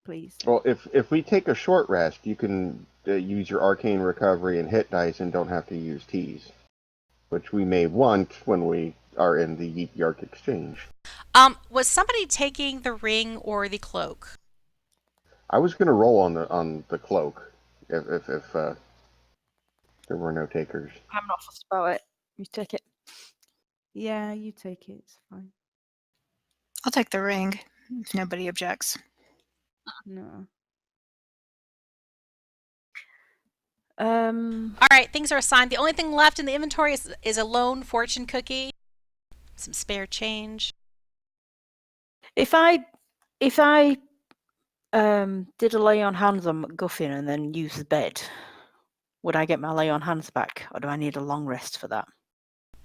please. Well, if we take a short rest, you can use your arcane recovery and hit dice and don't have to use teas, which we may want when we are in the Yeet Yark exchange. Was somebody taking the ring or the cloak? I was gonna roll on the cloak if there were no takers. I'm not fussed about it. You take it. Yeah, you take it. It's fine. I'll take the ring if nobody objects. No. All right, things are assigned. The only thing left in the inventory is a lone fortune cookie, some spare change. If I did a lay on hands on MacGuffin and then use the bed, would I get my lay on hands back, or do I need a long rest for that?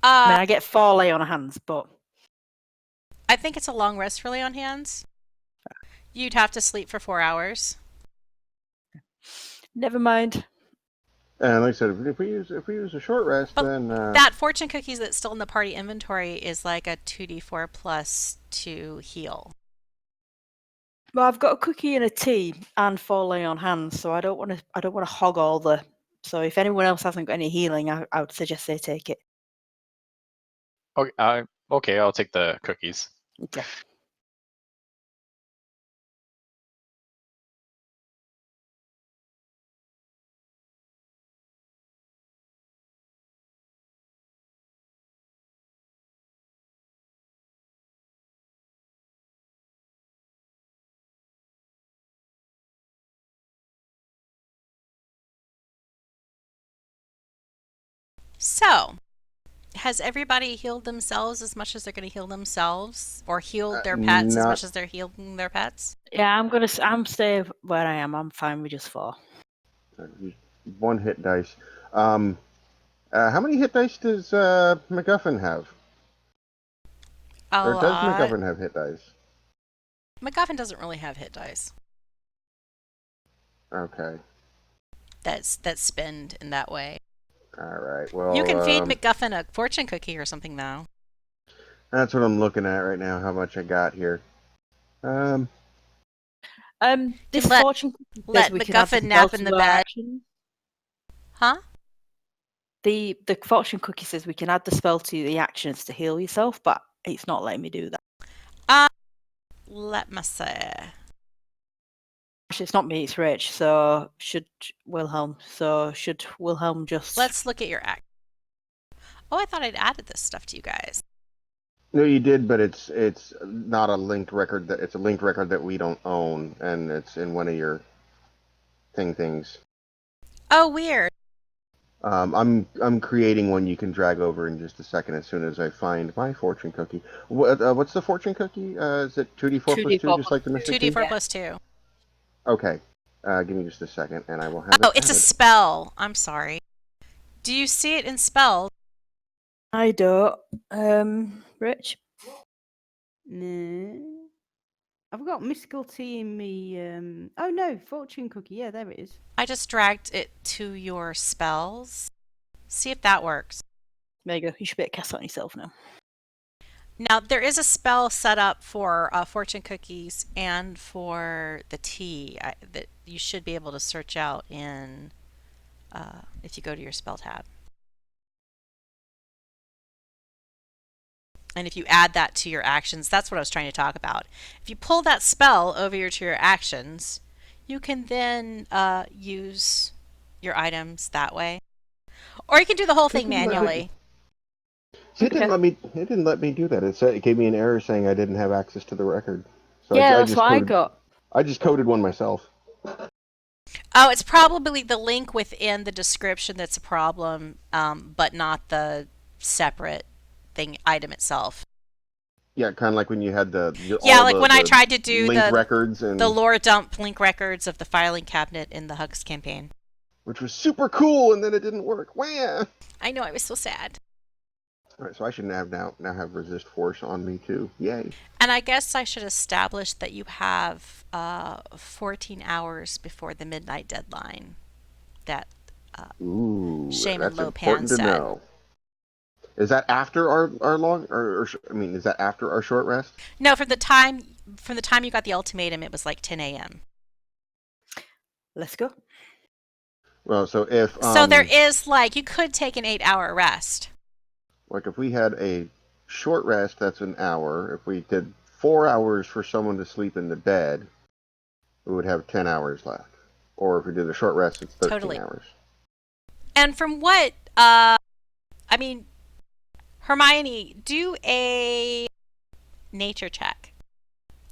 I mean, I get 4 lay on hands, but I think it's a long rest for lay on hands. You'd have to sleep for 4 hours. never mind. And like I said, if we use a short rest, But then that fortune cookie that's still in the party inventory is like a 2d4 plus to heal. Well, I've got a cookie and a tea and 4 lay on hands, so I don't want to hog all the. So if anyone else hasn't got any healing, I would suggest they take it. Okay, okay, I'll take the cookies. Okay. So, has everybody healed themselves as much as they're going to heal themselves, or healed their pets as not- much as they're healing their pets? Yeah, I'm stay where I am. I'm fine with just 4. 1 hit dice. How many hit dice does MacGuffin have? A Or does lot. MacGuffin have hit dice? MacGuffin doesn't really have hit dice Okay. that spend in that way. All right. Well, You can feed MacGuffin a fortune cookie or something, though. that's what I'm looking at right now. How much I got here? This Let- fortune cookie let says we can add the MacGuffin nap spell in to the our bed. action. Huh? The fortune cookie says we can add the spell to the actions to heal yourself, but it's not letting me do that. Let me see. Actually, it's not me, it's Rach. So should Wilhelm just? Let's look at your act. Oh, I thought I'd added this stuff to you guys. No, you did, but it's not a linked record. It's a linked record that we don't own, and it's in one of your things. Oh, weird. I'm creating one you can drag over in just a second as soon as I find my fortune cookie. What's the fortune cookie? Is it 2d4 plus 2, 2d4 just like the Mystic 2d4 Tea? plus 2. Okay. Give me just a second, and I will have it Oh, it's a added. spell. I'm sorry. Do you see it in spells? I don't. Rich. No. I've got mystical tea in me. Oh no, fortune cookie. Yeah, there it is. I just dragged it to your spells. See if that works. There you go. You should be able to cast it on yourself now. Now, there is a spell set up for fortune cookies and for the tea that you should be able to search out in if you go to your spell tab. And if you add that to your actions, that's what I was trying to talk about. If you pull that spell over to your actions, you can then use your items that way. Or you can do the whole thing manually. See, it didn't let me do that. It gave me an error saying I didn't have access to the record. So Yeah, I that's just what I coded, got. I just coded one myself. Oh, it's probably the link within the description that's a problem, but not the separate item itself. Yeah, kind of like when you had I tried to do linked records and the lore dump link records of the filing cabinet in the Hugs campaign. which was super cool, and then it didn't work. Wah! I know, I was so sad. All right, so I should now have resist force on me too. Yay! And I guess I should establish that you have 14 hours before the midnight deadline. That Ooh, Shame that's and Lopan important to said. know. Is that after our long, is that after our short rest? No, from the time you got the ultimatum, it was like 10 a.m. Let's go. Well, so if So there is you could take an 8-hour rest. like if we had a short rest, that's an hour. If we did 4 hours for someone to sleep in the bed, we would have 10 hours left. Or if we did a short rest, it's 13 Totally. hours. And from what Hermione, do a nature check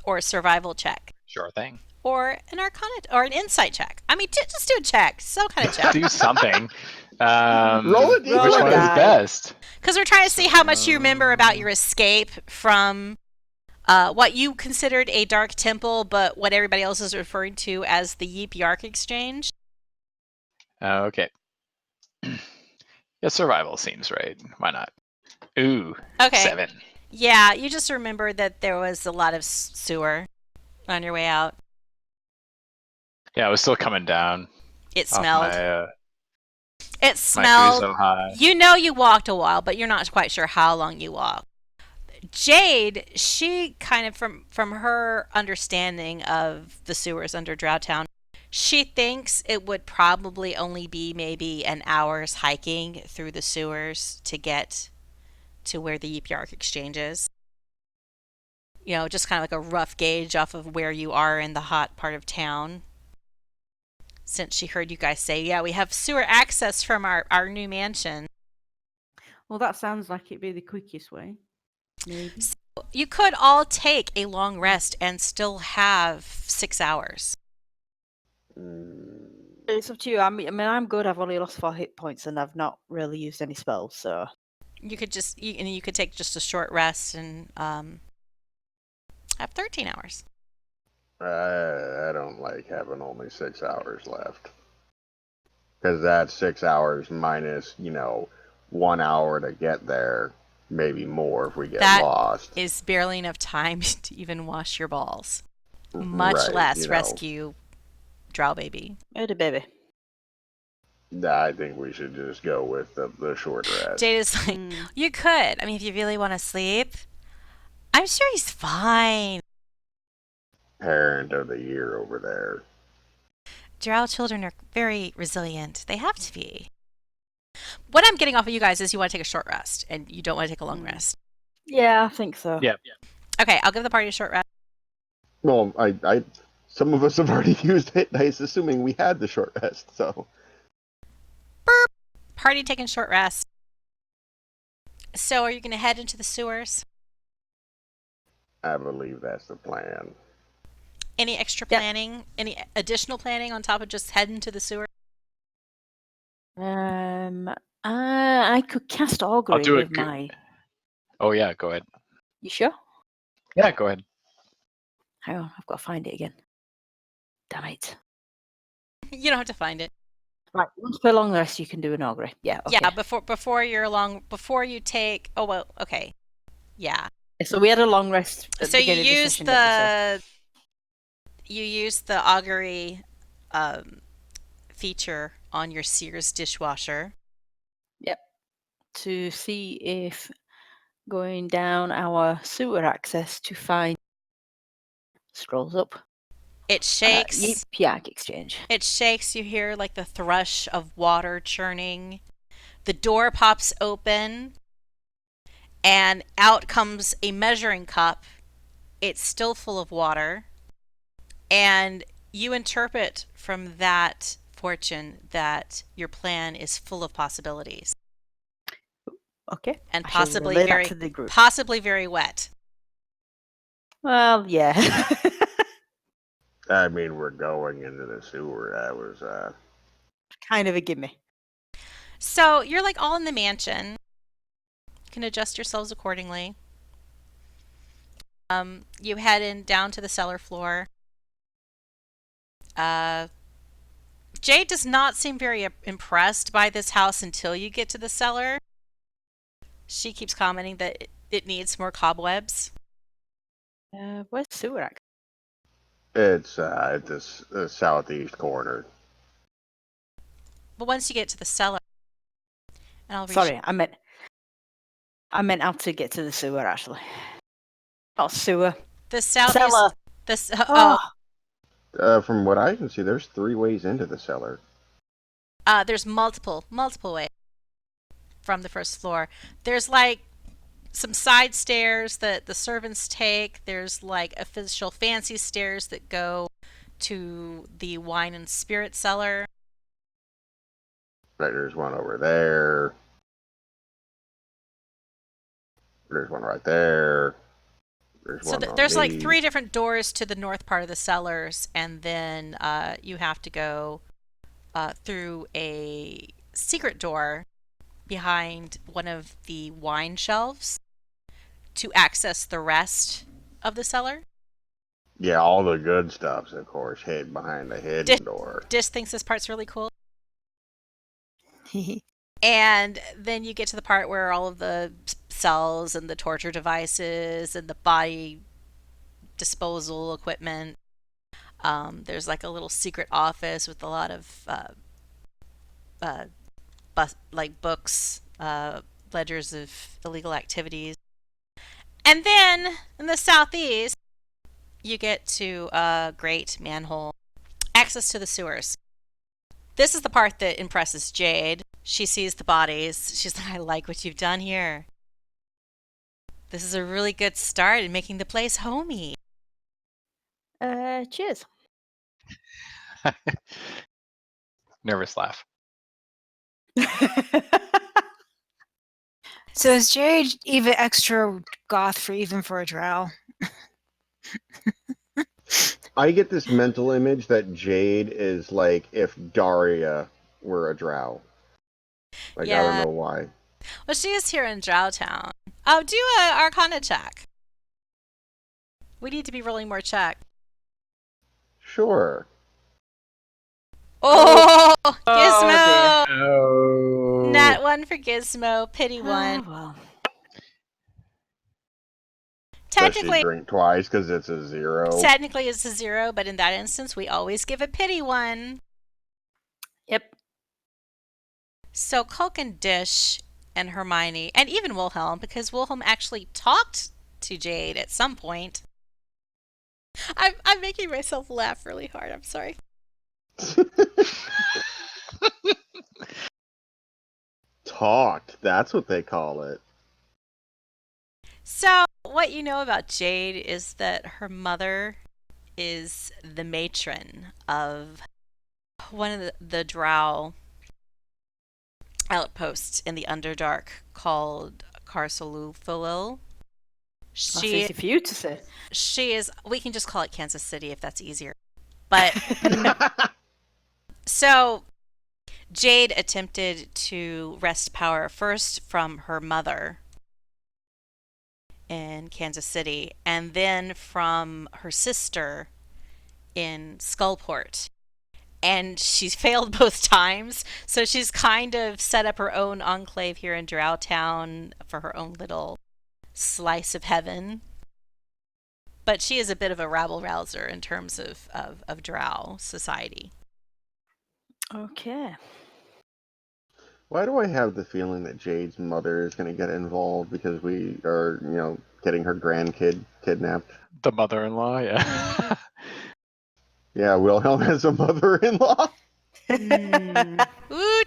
or a survival check Sure thing. or an arcana or an insight check. I mean, just do a check, some kind of check. Do something. Roll it, Which Roll a one is die. best? Because we're trying to see how much you remember about your escape from what you considered a dark temple, but what everybody else is referring to as the Yeep Yark Exchange. Okay. Yeah, survival seems right. Why not? Ooh, Okay. 7. Yeah, you just remember that there was a lot of sewer on your way out. Yeah, I was still coming down. It off smelled. My, It my smelled. Gizmo high. You know you walked a while, but you're not quite sure how long you walked. Jade, she kind of from her understanding of the sewers under Drowtown, she thinks it would probably only be maybe an hour's hiking through the sewers to get to where the Yipyark exchange is. You know, just kind of like a rough gauge off of where you are in the hot part of town. Since she heard you guys say, yeah, we have sewer access from our new mansion. Well, that sounds like it'd be the quickest way. Maybe. So you could all take a long rest and still have 6 hours. It's up to you. I mean, I'm good. I've only lost 4 hit points and I've not really used any spells, so. You could you could take just a short rest and have 13 hours. I don't like having only 6 hours left. Because that's 6 hours minus, 1 hour to get there. Maybe more if we get lost. That is barely enough time to even wash your balls. Much less rescue Drow Baby. Murder Baby. I think we should just go with the short rest. Jade is like, you could. I mean, if you really want to sleep, I'm sure he's fine. Parent of the year over there. Drow children are very resilient. They have to be. What I'm getting off of you guys is you want to take a short rest and you don't want to take a long rest. Yeah, I think so. Yeah. Okay, I'll give the party a short rest. Well, some of us have already used hit dice, assuming we had the short rest. So. Burp. Party taking short rest. So, are you going to head into the sewers? I believe that's the plan. Any extra planning? Any additional planning on top of just heading to the sewer? I could cast augury I'll do with it. my. Oh yeah, go ahead. You sure? Yeah, go ahead. Hang on, I've got to find it again. Damn it! You don't have to find it. Right, once per long rest, you can do an augury. Yeah. Okay. Yeah, before you take. Oh well, okay. Yeah. So we had a long rest. So you use the augury feature on your Sears dishwasher. Yep. To see if going down our sewer access to find scrolls up. It shakes. Yipyark exchange. It shakes. You hear like the thrush of water churning. The door pops open, and out comes a measuring cup. It's still full of water, and you interpret from that fortune that your plan is full of possibilities. Okay. And I shall possibly relay that to the group. possibly very wet. Well, yeah. I mean, we're going into the sewer. That was kind of a gimme. So you're like all in the mansion. You can adjust yourselves accordingly. You head in down to the cellar floor. Jade does not seem very impressed by this house until you get to the cellar. She keeps commenting that it needs more cobwebs. Where's sewer access? it's at the southeast corner. But once you get to the cellar, and I'll reach. Sorry, I meant how to get to the sewer actually. Not sewer. The southeast. Cellar. From what I can see, there's 3 ways into the cellar. There's multiple ways from the first floor. There's like some side stairs that the servants take. There's like official fancy stairs that go to the wine and spirit cellar. Right, there's one over there. There's one right there. There's like 3 different doors to the north part of the cellars, and then you have to go through a secret door behind one of the wine shelves to access the rest of the cellar. Yeah, all the good stuff's, of course, hid behind the hidden door. Dis thinks this part's really cool. And then you get to the part where all of the cells and the torture devices and the body disposal equipment. There's like a little secret office with a lot of books, ledgers of illegal activities. And then in the southeast, you get to a great manhole. Access to the sewers. This is the part that impresses Jade. She sees the bodies. She's like, I like what you've done here. This is a really good start in making the place homey. Cheers. Nervous laugh. So is Jade even extra goth for a drow? I get this mental image that Jade is like if Daria were a drow. Like, I don't Yeah. know why. Well, she is here in Drowtown. Oh, do a Arcana check. We need to be rolling more check. Sure. Oh, Oh, Gizmo! Oh. Nat 1 for Gizmo. Pity 1. Well. Does she Technically, drink twice because it's a 0? technically it's a 0, but in that instance, we always give a pity 1. Yep. So Culkin, Dish, and Hermione, and even Wilhelm, because Wilhelm actually talked to Jade at some point. I'm making myself laugh really hard. I'm sorry. Talked. That's what they call it. So, what you know about Jade is that her mother is the matron of one of the Drow outposts in the Underdark called Carsolufilil. That's easy for you to say. She is, we can just call it Kansas City if that's easier. But so Jade attempted to wrest power first from her mother in Kansas City and then from her sister in Skullport. And she's failed both times, so she's kind of set up her own enclave here in Drowtown for her own little slice of heaven. But she is a bit of a rabble-rouser in terms of Drow society. Okay. Why do I have the feeling that Jade's mother is going to get involved because we are, getting her grandkid kidnapped? The mother-in-law, yeah. Yeah, Wilhelm has a mother-in-law. Ooh.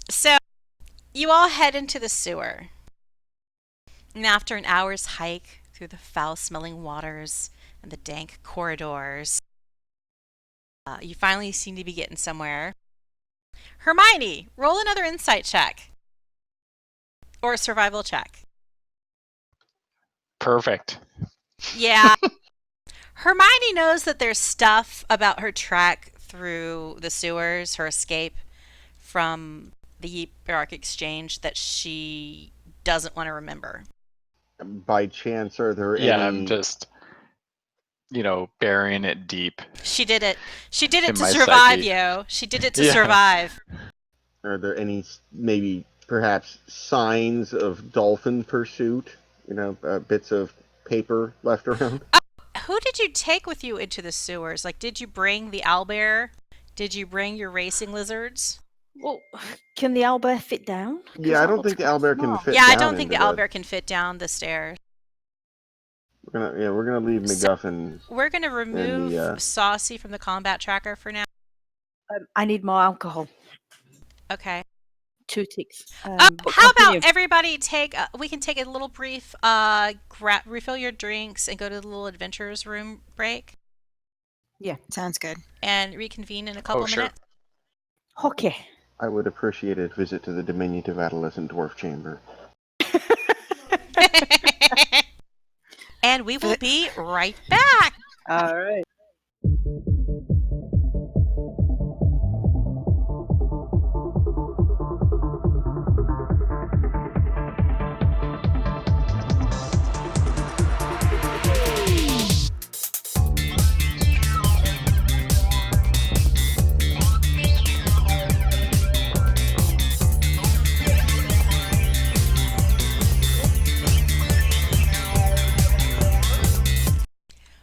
So, you all head into the sewer. And after an hour's hike through the foul-smelling waters and the dank corridors, you finally seem to be getting somewhere. Hermione, roll another insight check. Or a survival check. Perfect. Yeah. Hermione knows that there's stuff about her trek through the sewers, her escape from the Barrack Exchange that she doesn't want to remember. By chance, are there Yeah, any... I'm just, burying it deep. She did it. She did it In to my survive, psyche. yo. She did it to Yeah. survive. Are there any, maybe, perhaps, signs of dolphin pursuit? Bits of paper left around? Who did you take with you into the sewers? Like, did you bring the owlbear? Did you bring your racing lizards? Well, can the owlbear fit down? 'Cause Yeah, I that don't looks think the quite owlbear can small. fit Yeah, I down don't think the into owlbear can fit down the stairs. We're gonna leave So- MacGuffin. We're going to remove the, Saucy from the combat tracker for now. I need more alcohol. Okay. 2 ticks. How continue. about everybody take, we can take a little brief, refill your drinks and go to the little adventurers room break Yeah. Sounds good. and reconvene in a couple sure. minutes. Okay. I would appreciate a visit to the diminutive adolescent dwarf chamber. And we will be right back. All right.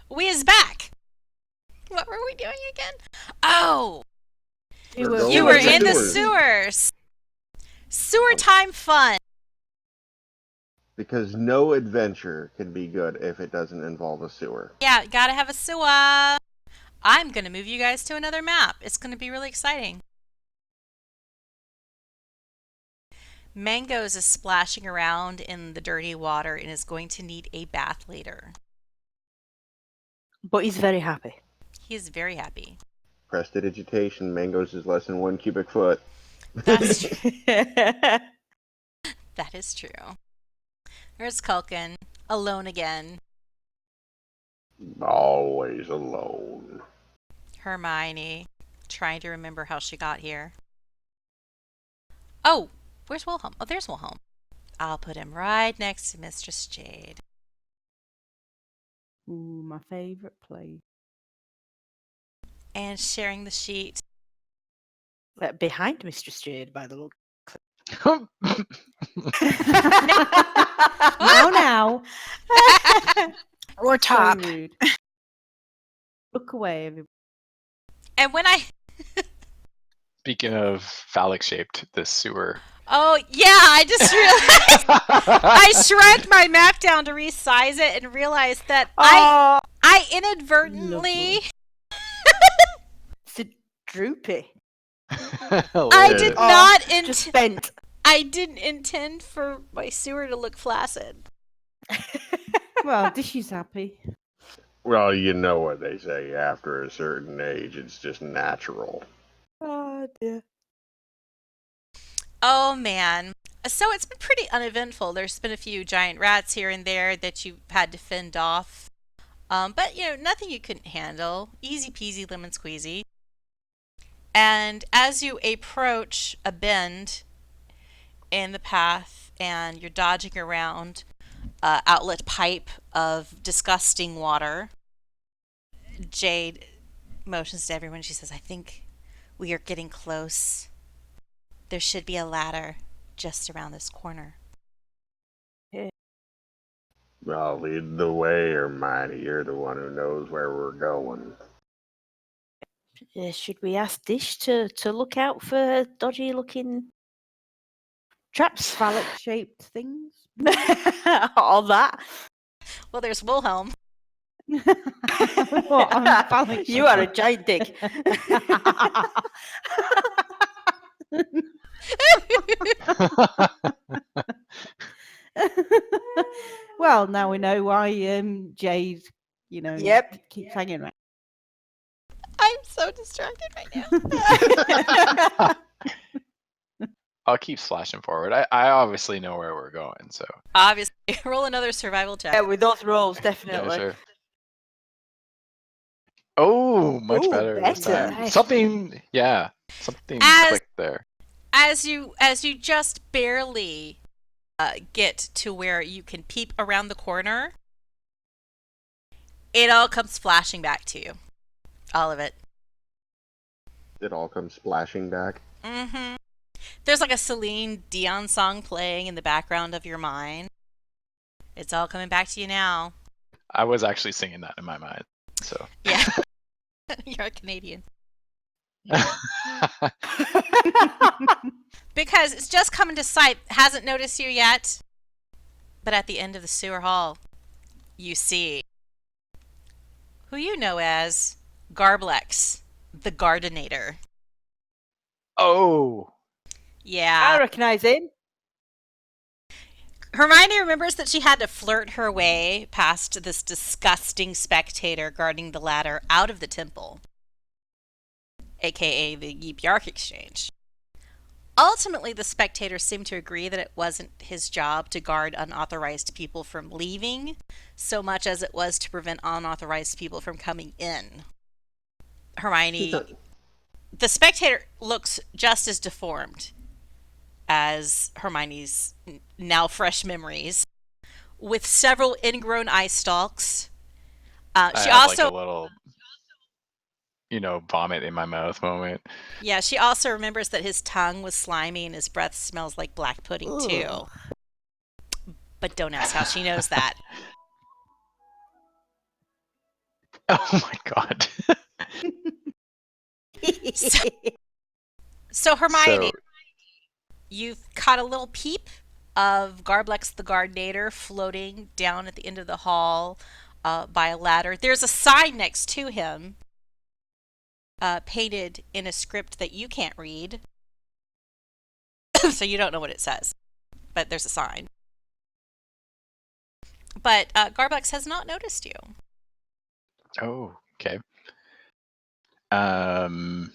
We is back. What were we doing again? Oh, You We're were, you going were to the in the sewers. sewers. Sewer time fun. Because no adventure can be good if it doesn't involve a sewer. Yeah, gotta have a sewer. I'm gonna move you guys to another map. It's gonna be really exciting. Mangoes is splashing around in the dirty water and is going to need a bath later. But he's very happy. He is very happy. Prestidigitation, Mangoes is less than 1 cubic foot. That's true. That is true. There's Culkin, alone again. Always alone. Hermione, trying to remember how she got here. Oh, where's Wilhelm? Oh, there's Wilhelm. I'll put him right next to Mistress Jade. Ooh, my favourite place. And sharing the sheet. Behind Mistress Jade, by the look. Now. Or So top. rude. Look away, everybody. And when I... Speaking of phallic-shaped, this sewer. Oh, yeah, I just realized... I shrank my map down to resize it and realized that I inadvertently... It's a droopy. I did Oh, not Just bent. I didn't intend for my sewer to look flaccid. Well, Dishy's happy. Well, you know what they say. After a certain age, it's just natural. Oh dear. Oh, man. So it's been pretty uneventful. There's been a few giant rats here and there that you've had to fend off. But, nothing you couldn't handle. Easy peasy lemon squeezy. And as you approach a bend in the path and you're dodging around outlet pipe of disgusting water, Jade motions to everyone. She says, I think we are getting close. There should be a ladder just around this corner. I'll lead the way, Hermione. You're the one who knows where we're going. Should we ask Dish to look out for dodgy looking traps? Phallic-shaped things. All that. Well, there's Wilhelm. What, I'm phallic-shaped? You are a giant dick. Well, now we know why Jade, Yep. keeps hanging around. I'm so distracted right now. I'll keep splashing forward. I obviously know where we're going, so Obviously, roll another survival check. Yeah, with those rolls, yeah, definitely. sure. Oh, much Ooh, better this better. time. Nice. Something As- clicked there. As you just barely get to where you can peep around the corner, it all comes flashing back to you. All of it. It all comes splashing back. Mm-hmm. There's like a Celine Dion song playing in the background of your mind. It's all coming back to you now. I was actually singing that in my mind. So Yeah. You're a Canadian. Because it's just coming to sight, hasn't noticed you yet. But at the end of the sewer hall, you see who you know as Garblex, the Gardenator. Oh, I Yeah. recognise him. Hermione remembers that she had to flirt her way past this disgusting spectator guarding the ladder out of the temple, aka the Yeep Yark Exchange. Ultimately, the spectator seemed to agree that it wasn't his job to guard unauthorized people from leaving, so much as it was to prevent unauthorized people from coming in. Hermione, the spectator looks just as deformed as Hermione's now fresh memories, with several ingrown eye stalks. I She have also, like a little, vomit in my mouth moment. yeah, she also remembers that his tongue was slimy and his breath smells like black pudding too. Ugh. But don't ask how she knows that. Oh my god. So Hermione, So, you've caught a little peep of Garblex the Gardenator floating down at the end of the hall by a ladder. There's a sign next to him, painted in a script that you can't read. So you don't know what it says. But there's a sign. But Garblex has not noticed you. Oh, okay. Well,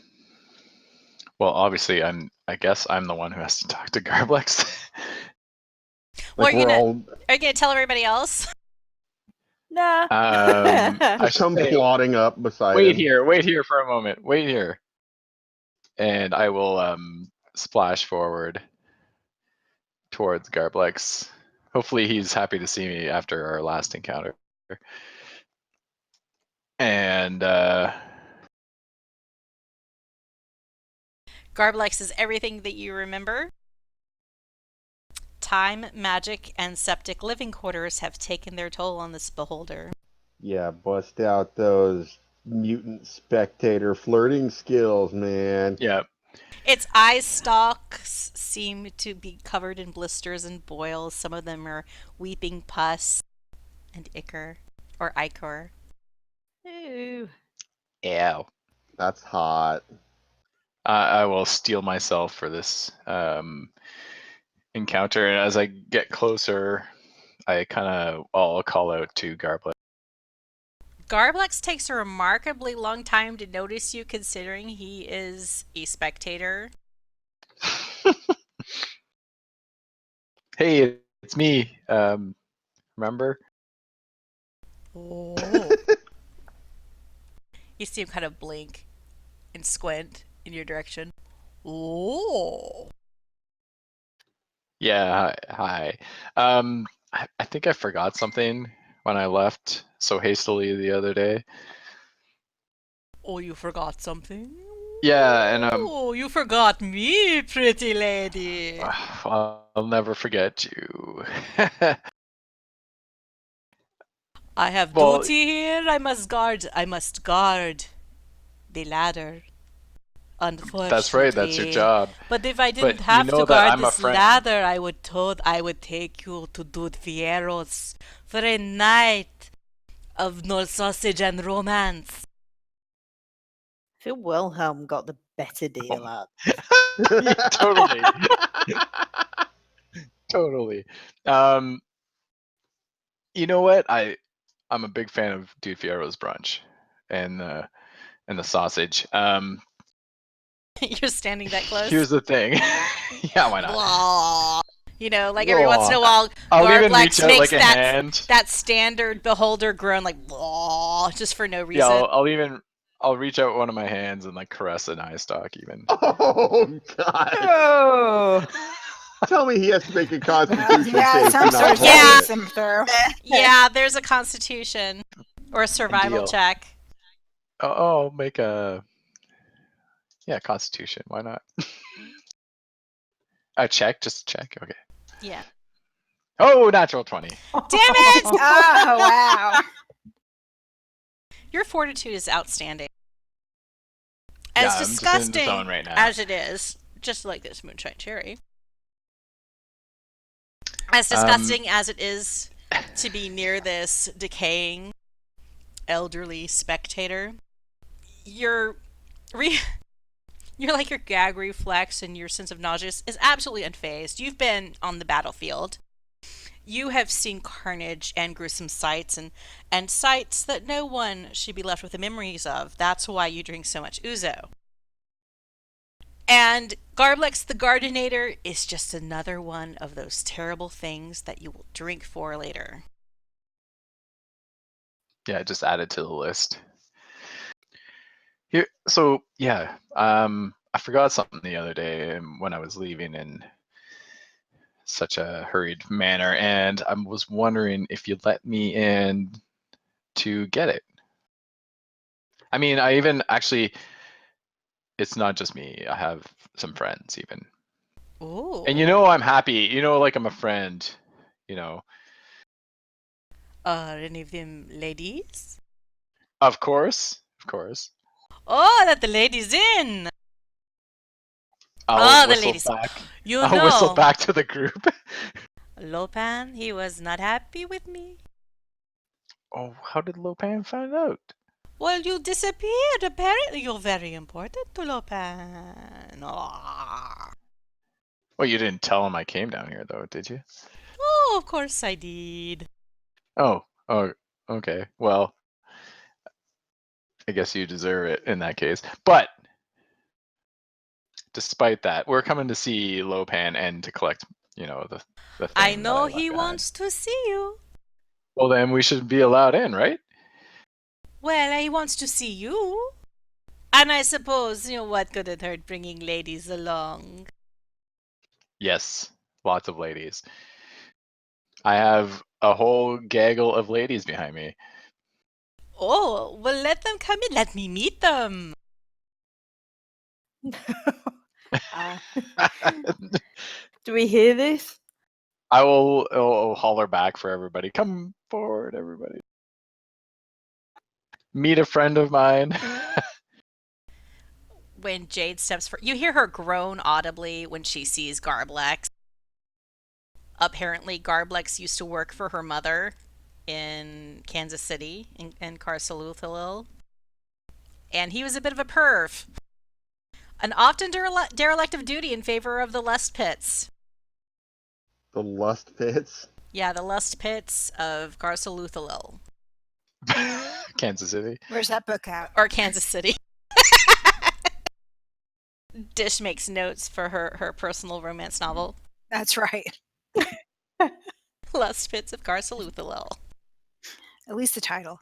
obviously, I guess I'm the one who has to talk to Garblex. Well, Like are you we're all gonna tell everybody else? Nah. I just should come say, plodding up beside wait him. here for a moment. Wait here. And I will splash forward towards Garblex. Hopefully he's happy to see me after our last encounter. And Garblex is everything that you remember. Time, magic, and septic living quarters have taken their toll on this beholder. Yeah, bust out those mutant spectator flirting skills, man. yeah, Its eye stalks seem to be covered in blisters and boils. Some of them are weeping pus and ichor or ichor. Ew. ew. That's hot. I will steel myself for this encounter, and as I get closer, I'll call out to Garblex. Garblex takes a remarkably long time to notice you, considering he is a spectator. Hey, it's me. Remember? Oh. You see him kind of blink and squint in your direction. Oh. Yeah. Hi. I think I forgot something when I left so hastily the other day. Oh, you forgot something? Yeah, and Oh, you forgot me, pretty lady. I'll never forget you. I have Well, duty here. I must guard the ladder. Unfortunately. that's right. That's your job. But if I didn't But have you know to that guard I'm a this friend. ladder, I would take you to Dude Fiero's for a night of no sausage and romance. I feel Wilhelm got the better deal at. Yeah, totally. Totally. You know what? I'm a big fan of Dude Fiero's brunch and the sausage. You're standing that close. Here's the thing. Yeah, why not? Blah. You know, like every once in a while, I'll even Garblex reach out makes like a that hand. that standard beholder groan, like blah, just for no reason. Yeah, I'll reach out one of my hands and like caress an eye stalk even. Oh God! Oh. Tell me he has to make a Constitution Yeah, save to some not sort of hold Yeah. it. some throw. Yeah, there's a Constitution or a survival Deal. check. I'll make a Constitution. Why not? A check, just a check. Okay. Yeah. Oh, natural 20. Damn it! Oh wow! Your fortitude is outstanding. Yeah, As I'm just in the disgusting zone right now. as it is, just like this moonshine cherry. As disgusting as it is to be near this decaying elderly spectator, your like your gag reflex and your sense of nausea is absolutely unfazed. You've been on the battlefield. You have seen carnage and gruesome sights and sights that no one should be left with the memories of. That's why you drink so much ouzo. And Garblex the Gardenator is just another one of those terrible things that you will drink for later. Yeah, just add it to the list. Here, so yeah, I forgot something the other day when I was leaving in such a hurried manner, and I was wondering if you'd let me in to get it. I mean, I even actually, it's not just me. I have some friends even. Ooh. And you know I'm happy. You know, like I'm a friend. You know. Are any of them ladies? Of course. Of course. Oh, that the ladies in. I'll the whistle ladies. back. You I'll know. whistle back to the group. Lopan, he was not happy with me. Oh, how did Lopan find out? Well, you disappeared. Apparently, you're very important to Lopan. Oh, Well, you didn't tell him I came down here, though, did you? of course I did. Oh, okay. Well, I guess you deserve it in that case. But despite that, we're coming to see Lopan and to collect, the thing I that know left he behind. wants to see you. Well, then we should be allowed in, right? Well, he wants to see you. And I suppose, what could it hurt bringing ladies along? Yes, lots of ladies. I have a whole gaggle of ladies behind me. Oh, well, let them come in. Let me meet them. Do we hear this? I will holler back for everybody. Come forward, everybody. Meet a friend of mine. When Jade steps forward, you hear her groan audibly when she sees Garblex. Apparently, Garblex used to work for her mother in Kansas City, in Carsaluthalil. And he was a bit of a perv. An often derelict of duty in favor of the lust pits. The lust pits? Yeah, the lust pits of Carsaluthalil. Kansas City. Where's that book at? Or Kansas City. Dish makes notes for her personal romance novel. That's right. Lust Pits of Carsaluthalil. At least the title.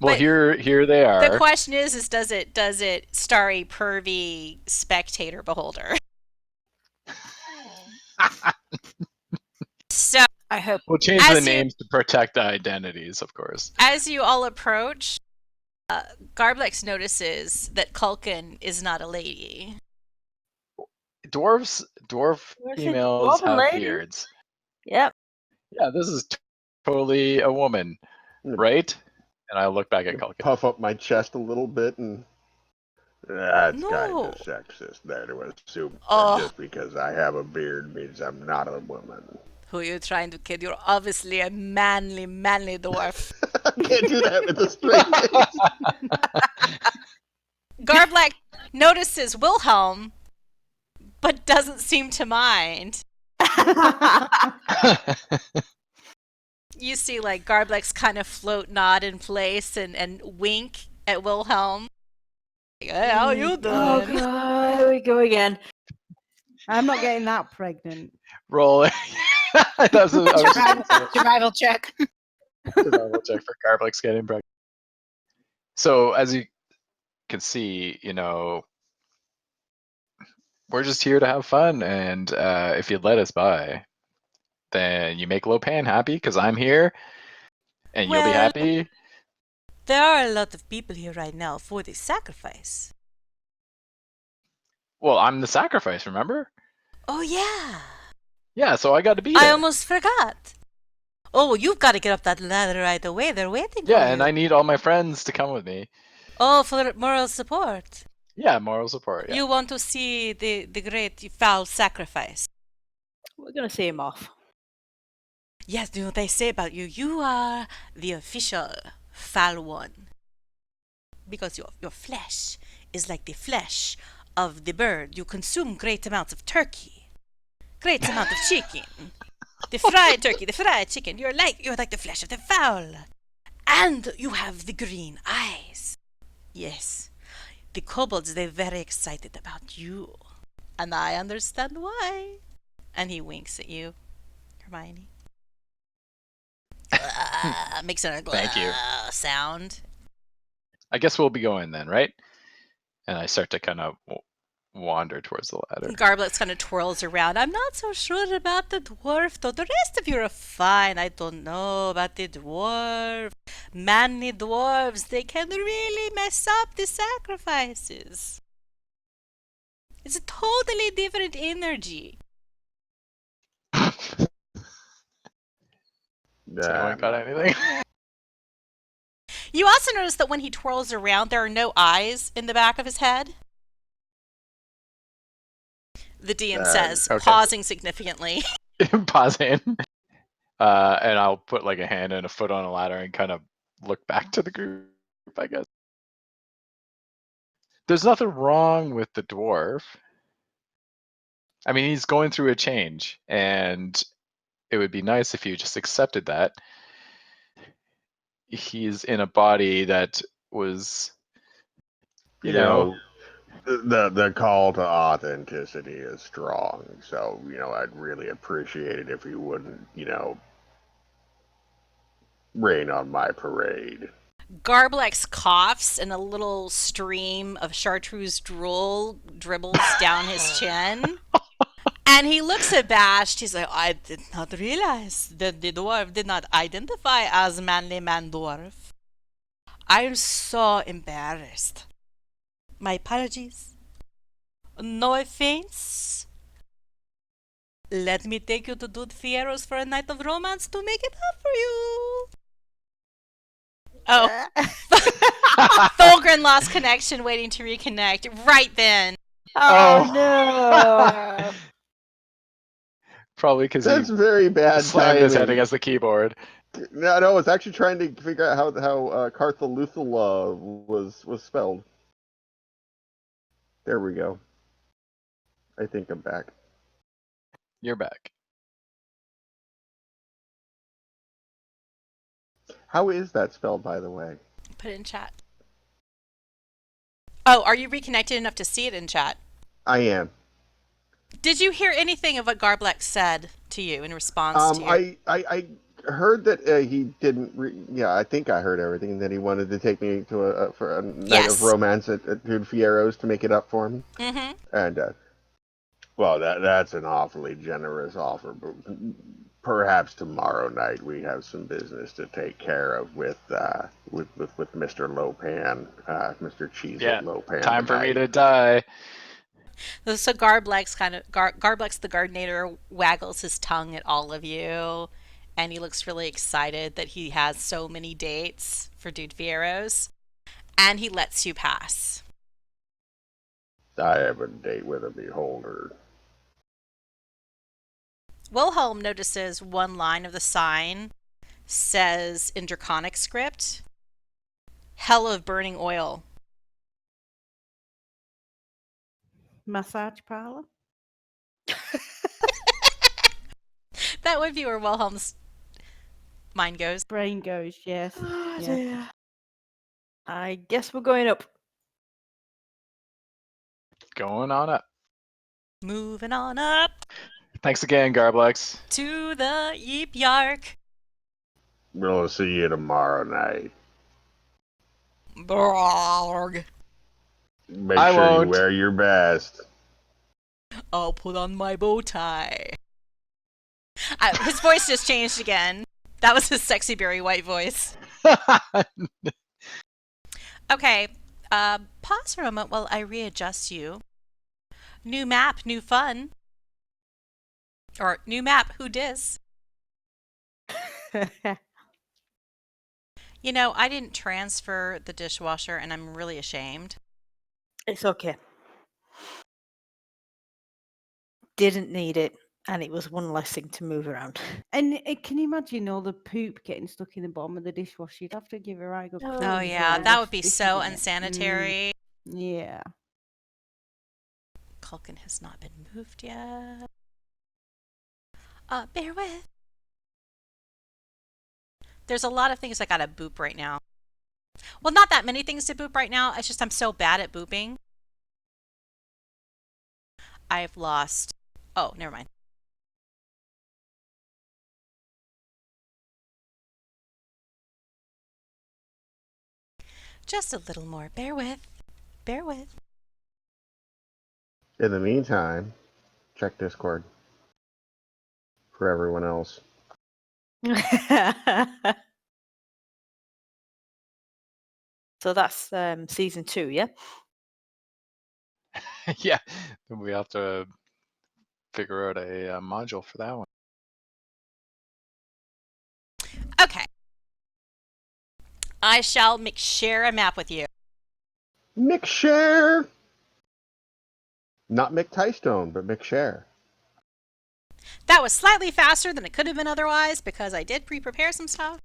Well, But here they are. The question is does it star a pervy spectator beholder? So I hope. We'll change As the you- names to protect the identities, of course. as you all approach, Garblex notices that Culkin is not a lady. Dwarf I said females dwarf have lady. beards. Yep. Yeah, this is totally a woman, right? And I look back at Culkin. Puff up my chest a little bit and. That's kind No. of sexist there to assume Oh. that just because I have a beard means I'm not a woman. Who are you trying to kid? You're obviously a manly dwarf. I can't do that with a straight face. Garblex notices Wilhelm, but doesn't seem to mind. You see, like, Garblex kind of float nod in place and wink at Wilhelm. Hey, how you doing? Oh god, here we go again. I'm not getting that pregnant. Roll. That's Survival check. survival check for Garblex getting pregnant. So as you can see, we're just here to have fun, and if you let us by, then you make Lopan happy because I'm here, and you'll be Well- happy. There are a lot of people here right now for the sacrifice. Well, I'm the sacrifice, remember? Oh, yeah. Yeah, so I got to be I there. almost forgot. Oh, you've got to get up that ladder right away. They're waiting for Yeah, you. and I need all my friends to come with me. Oh, for moral support. Yeah, moral support. Yeah. You want to see the great foul sacrifice. We're gonna see him off. Yes, you know what they say about you? You are the official foul one. Because your flesh is like the flesh of the bird. You consume great amounts of turkey. Great amount of chicken. The fried turkey, the fried chicken. You're like the flesh of the fowl. And you have the green eyes. Yes. The kobolds, they're very excited about you. And I understand why. And he winks at you, Hermione. Makes a Thank you. sound. I guess we'll be going then, right? And I start to kind of wander towards the ladder. Garblex kind of twirls around. I'm not so sure about the dwarf, though. The rest of you are fine. I don't know about the dwarf. Manly dwarves, they can really mess up the sacrifices. It's a totally different energy. Has anyone got anything? You also notice that when he twirls around, there are no eyes in the back of his head. The DM says, okay. pausing significantly. pausing. And I'll put like a hand and a foot on a ladder and kind of look back to the group, I guess. There's nothing wrong with the dwarf. I mean, he's going through a change, and it would be nice if you just accepted that. He's in a body that was, you know, the call to authenticity is strong. So, I'd really appreciate it if you wouldn't, rain on my parade. Garblex coughs and a little stream of chartreuse drool dribbles down his chin. And he looks abashed. He's like, I did not realize that the dwarf did not identify as manly man dwarf. I am so embarrassed. My apologies. No offense. Let me take you to Dude Fiero's for a night of romance to make it up for you. Oh. Tholgrin lost connection, waiting to reconnect right then. Oh, no. Probably because That's he very bad slammed his head timing. against the keyboard. No, I was actually trying to figure out how Carthaluthula was spelled. There we go. I think I'm back. You're back. How is that spelled, by the way? Put it in chat. Oh, are you reconnected enough to see it in chat? I am. Did you hear anything of what Garblex said to you in response to your... I heard that he didn't. I think I heard everything. That he wanted to take me to for a night Yes. of romance at Dude Fiero's to make it up for me. Mm-hmm. And well, that's an awfully generous offer. But perhaps tomorrow night we have some business to take care of with Mr. Lopan, Mr. Cheese Lopan. Time for me to die. So Garblex Garblex the Gardenator waggles his tongue at all of you, and he looks really excited that he has so many dates for Dude Fiero's, and he lets you pass. I have a date with a beholder. Wilhelm notices one line of the sign says in Draconic script, "Hell of burning oil." Massage parlor? That would be where Wilhelm's mind goes. Brain goes, yes. Oh, Yeah. dear. I guess we're going up. Going on up. Moving on up Thanks again, Garblex. to the Yeep Yark. We'll see you tomorrow night. Brrrg. Make I sure won't. you wear your best. I'll put on my bow tie. His voice just changed again. That was his sexy Barry White voice. Okay, pause for a moment while I readjust you. New map, new fun. Or new map, who dis? You know, I didn't transfer the dishwasher and I'm really ashamed. It's okay. Didn't need it, and it was one less thing to move around. And can you imagine all the poop getting stuck in the bottom of the dishwasher? You'd have to give a right good Oh, Oh clean yeah, before that you would be wash so dishes in it. unsanitary. Yeah. Culkin has not been moved yet. Bear with. There's a lot of things I gotta boop right now. Well, not that many things to boop right now. It's just I'm so bad at booping. I've lost... Oh, never mind. Just a little more. Bear with. Bear with. In the meantime, check Discord for everyone else. So that's season 2, yeah? Yeah, we have to figure out a module for that one. Okay. I shall share a map with you. Mick Share! Not Mick Tystone, but Mick Share. That was slightly faster than it could have been otherwise because I did pre-prepare some stuff.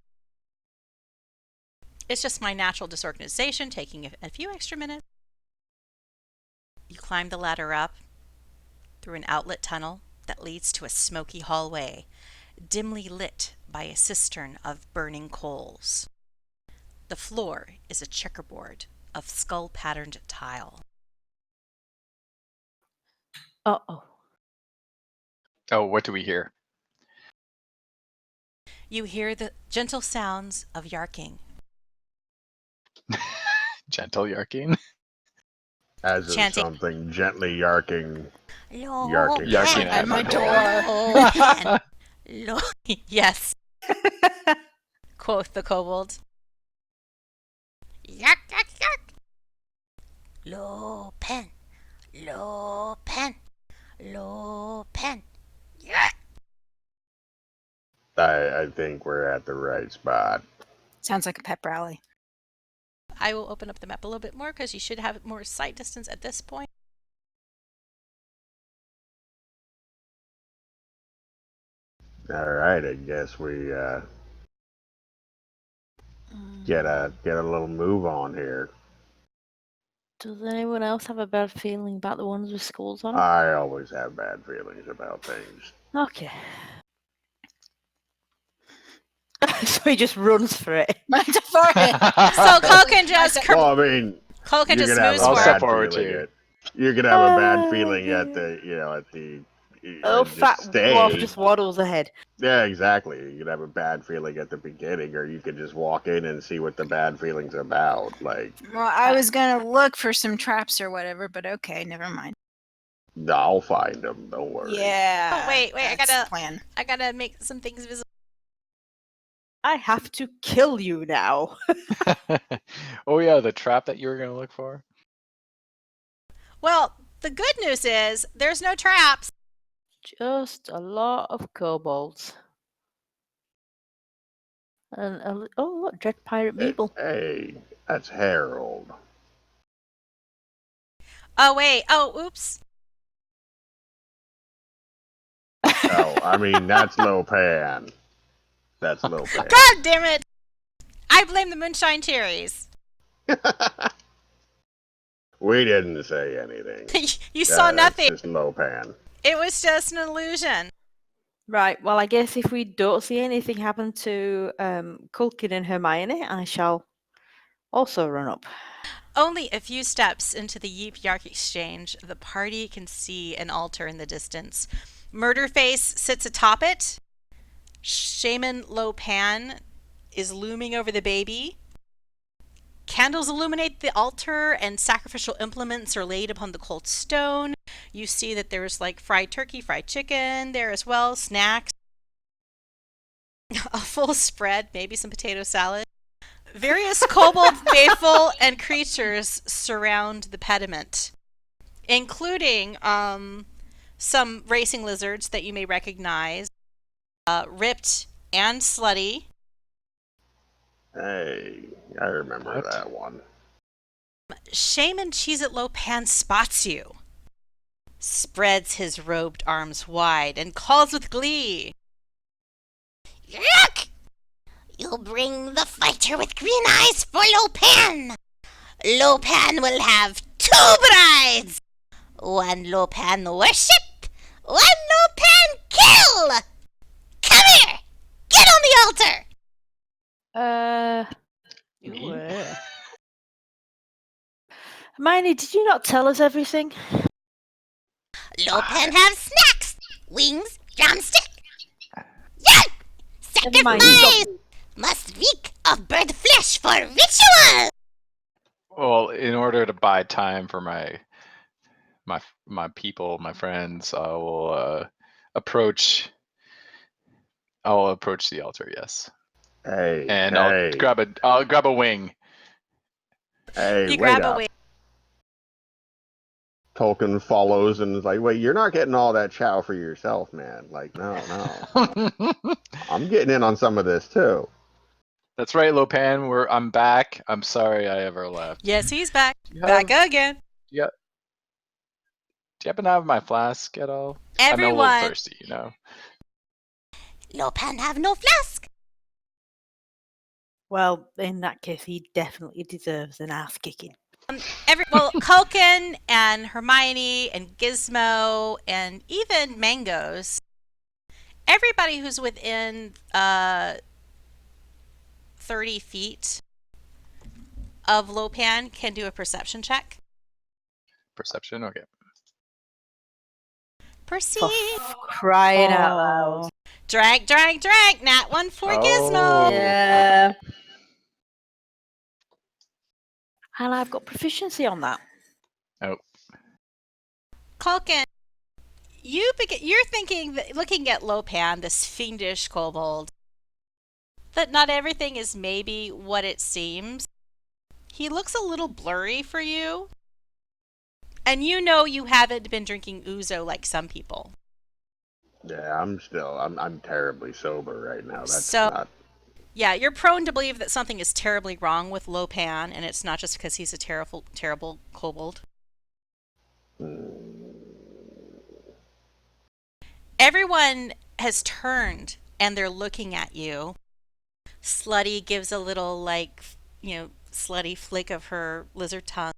It's just my natural disorganization taking a few extra minutes. You climb the ladder up through an outlet tunnel that leads to a smoky hallway, dimly lit by a cistern of burning coals. The floor is a checkerboard of skull-patterned tile. Uh-oh. Oh, what do we hear? You hear the gentle sounds of yarking. Gentle yarking. As of Chanting. something gently yarking. Low Yarking. Yarking pen. at my Low pen. Yes, quoth the kobold. Yark, yark, yark. Low pen. Low pen. Low pen. Yark. I think we're at the right spot. Sounds like a pep rally. I will open up the map a little bit more because you should have more sight distance at this point. All right, I guess we get a little move on here. Does anyone else have a bad feeling about the ones with skulls on? I always have bad feelings about things. Okay. So he just runs for it. For it. So Culkin just Well, I mean, Culkin you're just gonna have moves a I'll for step bad forward feeling too. at- You're gonna have a bad feeling at the Oh, just fat stay. dwarf just waddles ahead. Yeah, exactly. You could have a bad feeling at the beginning, or you could just walk in and see what the bad feeling's about. Like, Well, I was gonna look for some traps or whatever, but okay, never mind. I'll find them. Don't worry. Yeah. Oh, wait, I that's gotta- the plan. I gotta make some things visible. I have to kill you now. Oh yeah, the trap that you were gonna look for. Well, the good news is there's no traps. Just a lot of kobolds. And oh look, Dread Pirate Meeble. Hey, that's Harold. Oh, wait. Oh, oops. Oh, I mean, that's Lopan. That's Lopan. God damn it. I blame the Moonshine Cherries. We didn't say anything. You saw nothing. It's just Lopan. It was just an illusion. Right, well I guess if we don't see anything happen to Culkin and Hermione, I shall also run up. Only a few steps into the Yeep Yark exchange, the party can see an altar in the distance. Murderface sits atop it. Shaman Lopan is looming over the baby. Candles illuminate the altar and sacrificial implements are laid upon the cold stone. You see that there's like fried turkey, fried chicken there as well, snacks, a full spread, maybe some potato salad. Various kobold faithful and creatures surround the pediment, including some racing lizards that you may recognize, ripped and slutty. Hey, I remember What? that one. Shaman Cheez-It Lopan spots you, spreads his robed arms wide, and calls with glee. Yuck! You'll bring the fighter with green eyes for Lopan. Lopan will have 2 brides. 1 Lopan worship, 1 Lopan kill. Come here. Get on the altar. Me? Hermione, did you not tell us everything? Lopan have snacks, wings, drumstick. Yuck! Never mind, you've got- Sacrifice must reek of bird flesh for ritual. Well, in order to buy time for my people, my friends, I will approach. I'll approach the altar. Yes, Hey, and hey, I'll grab a wing. hey, You wait grab up. a wing. Tolkien follows and is like, wait, you're not getting all that chow for yourself, man. Like, no. I'm getting in on some of this too. That's right, Lopan. I'm back. I'm sorry I ever left. Yes, he's back. Do you Back have- again. Do you happen to have my flask at all? I'm a little Everyone, thirsty, you know. Lopan have no flask. Well, in that case, he definitely deserves an ass kicking. Culkin and Hermione and Gizmo and even Mangoes, everybody who's within 30 feet of Lopan can do a perception check. Perception? Okay. Perceive. Crying out loud. Drag. Nat 1 for Oh. Gizmo. Yeah. And I've got proficiency on that. Oh. Culkin, you're thinking that looking at Lopan, this fiendish kobold, that not everything is maybe what it seems. He looks a little blurry for you. And you know you haven't been drinking ouzo like some people. Yeah, I'm terribly sober right now. That's So- not. Yeah, you're prone to believe that something is terribly wrong with Lopan, and it's not just because he's a terrible kobold. Everyone has turned and they're looking at you. Slutty gives a little, slutty flick of her lizard tongue.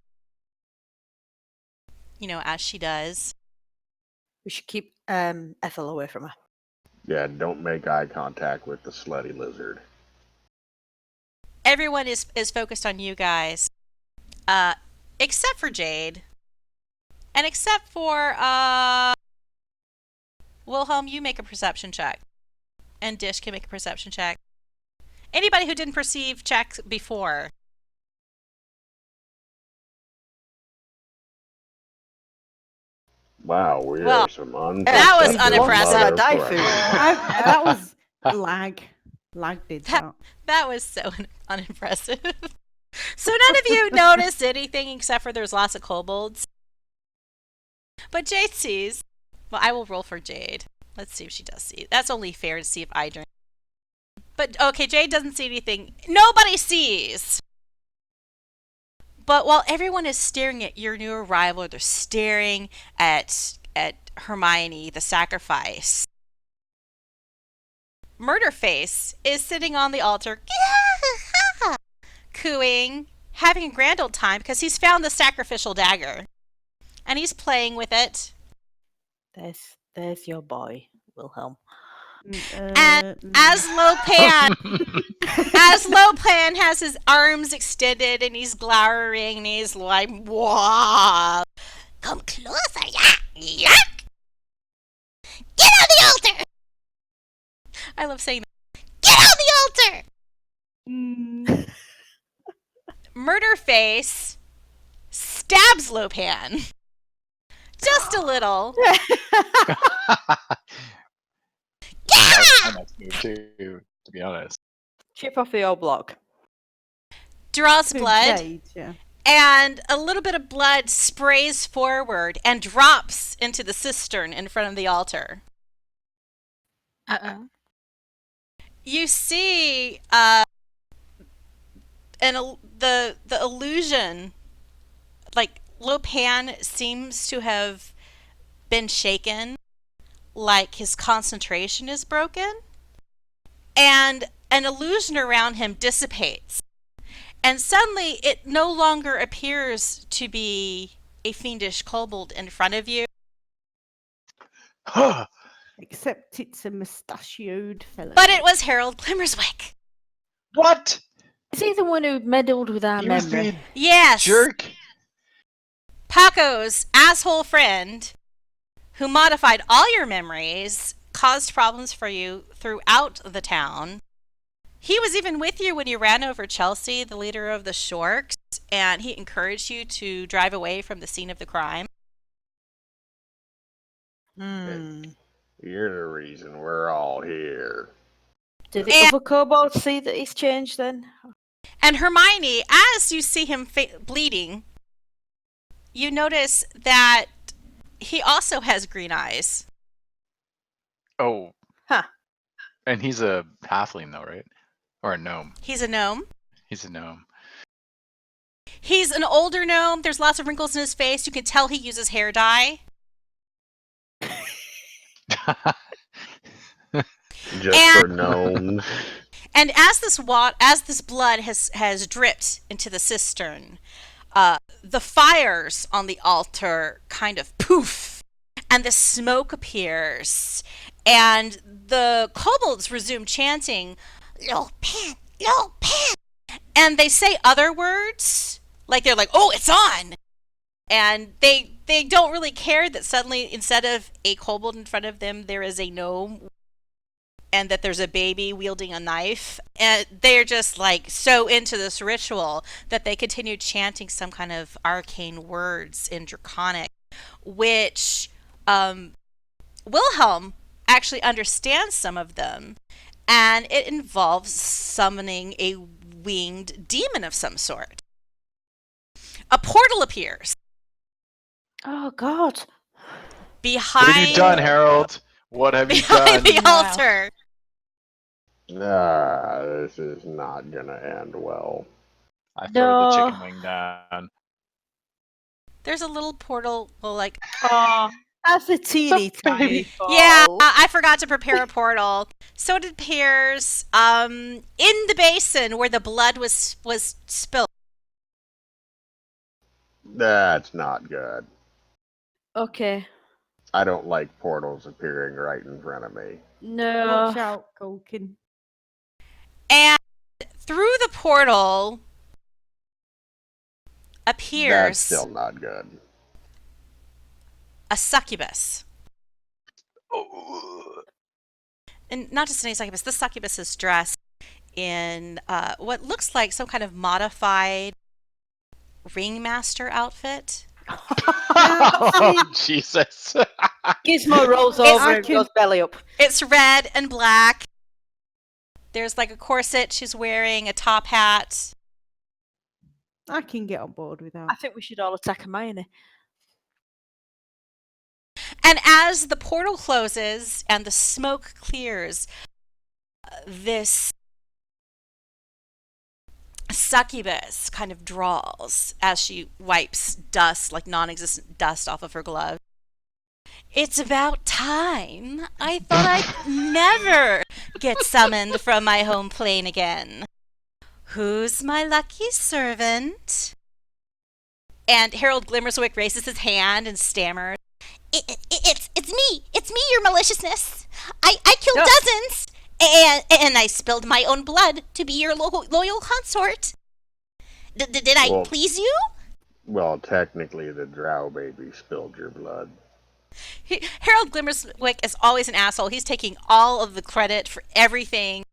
As she does. We should keep Ethel away from her. Yeah, don't make eye contact with the slutty lizard. Everyone is focused on you guys. Except for Jade. And except for, Wilhelm, you make a perception check. And Dish can make a perception check. Anybody who didn't perceive checks before. Wow, we Well, are some that was unprecedented unimpressive. motherfuckers. That was lag. Lag did that. That was so unimpressive. So none of you noticed anything except for there's lots of kobolds. But Jade sees. Well, I will roll for Jade. Let's see if she does see. That's only fair to see if I drink. But, okay, Jade doesn't see anything. Nobody sees! But while everyone is staring at your new arrival, they're staring at Hermione, the sacrifice. Murderface is sitting on the altar, cooing, having a grand old time because he's found the sacrificial dagger. And he's playing with it. There's your boy, Wilhelm. And as Lopan has his arms extended and he's glowering and he's like, "Wah! Come closer, yak! Get on the altar! I love saying that. Get on the altar! Murderface stabs Lopan. Just a little. That's my next move too, to be honest. Chip off the old block. Draws Good blood. Jade, yeah. And a little bit of blood sprays forward and drops into the cistern in front of the altar. Uh-oh. You see the illusion, like Lopan seems to have been shaken, like his concentration is broken, and an illusion around him dissipates. And suddenly it no longer appears to be a fiendish kobold in front of you. Except it's a mustachioed fellow. But it was Harold Glimmerswick. What? Is he the one who meddled with our He was memory? the Yes. jerk. Paco's asshole friend, who modified all your memories, caused problems for you throughout the town. He was even with you when you ran over Chelsea, the leader of the Shorks, and he encouraged you to drive away from the scene of the crime. You're the reason we're all here. Did the other kobolds see that he's changed then? And Hermione, as you see him bleeding, you notice that he also has green eyes. Oh. Huh. And he's a halfling though, right? Or a gnome. He's a gnome. He's a gnome. He's an older gnome. There's lots of wrinkles in his face. You can tell he uses hair dye. Just for gnomes. And as this blood has dripped into the cistern, the fires on the altar kind of poof, and the smoke appears, and the kobolds resume chanting, Low pan, low pan. and they say other words, like they're like, "Oh, it's on," and they don't really care that suddenly instead of a kobold in front of them, there is a gnome. And that there's a baby wielding a knife. And they're just like so into this ritual that they continue chanting some kind of arcane words in Draconic, which Wilhelm actually understands some of them. And it involves summoning a winged demon of some sort. A portal appears Oh, God. behind, What have you done, Harold? What have you behind done? the altar. This is not gonna end well. I throw the No. chicken wing down. There's a little portal, well, like, Oh, that's a teeny The tiny baby. portal. yeah, I forgot to prepare a portal. So it appears in the basin where the blood was spilled. That's not good. Okay. I don't like portals appearing right in front of me. No. Watch out, Culkin. And through the portal That's appears still not good. a succubus. Oh. And not just any succubus, this succubus is dressed in what looks like some kind of modified ringmaster outfit. Oh, Jesus. Gizmo rolls It's- over and goes belly up. It's red and black. There's like a corset she's wearing, a top hat. I can get on board with that. I think we should all attack Hermione. And as the portal closes and the smoke clears, this succubus kind of drawls as she wipes dust, like non-existent dust, off of her glove. It's about time. I thought I'd never get summoned from my home plane again. Who's my lucky servant? And Harold Glimmerswick raises his hand and stammers. It's me. It's me, your maliciousness. I killed No. dozens, and I spilled my own blood to be your loyal consort. Did I Well- please you? Well, technically, the drow baby spilled your blood. Harold Glimmerswick is always an asshole. He's taking all of the credit for everything.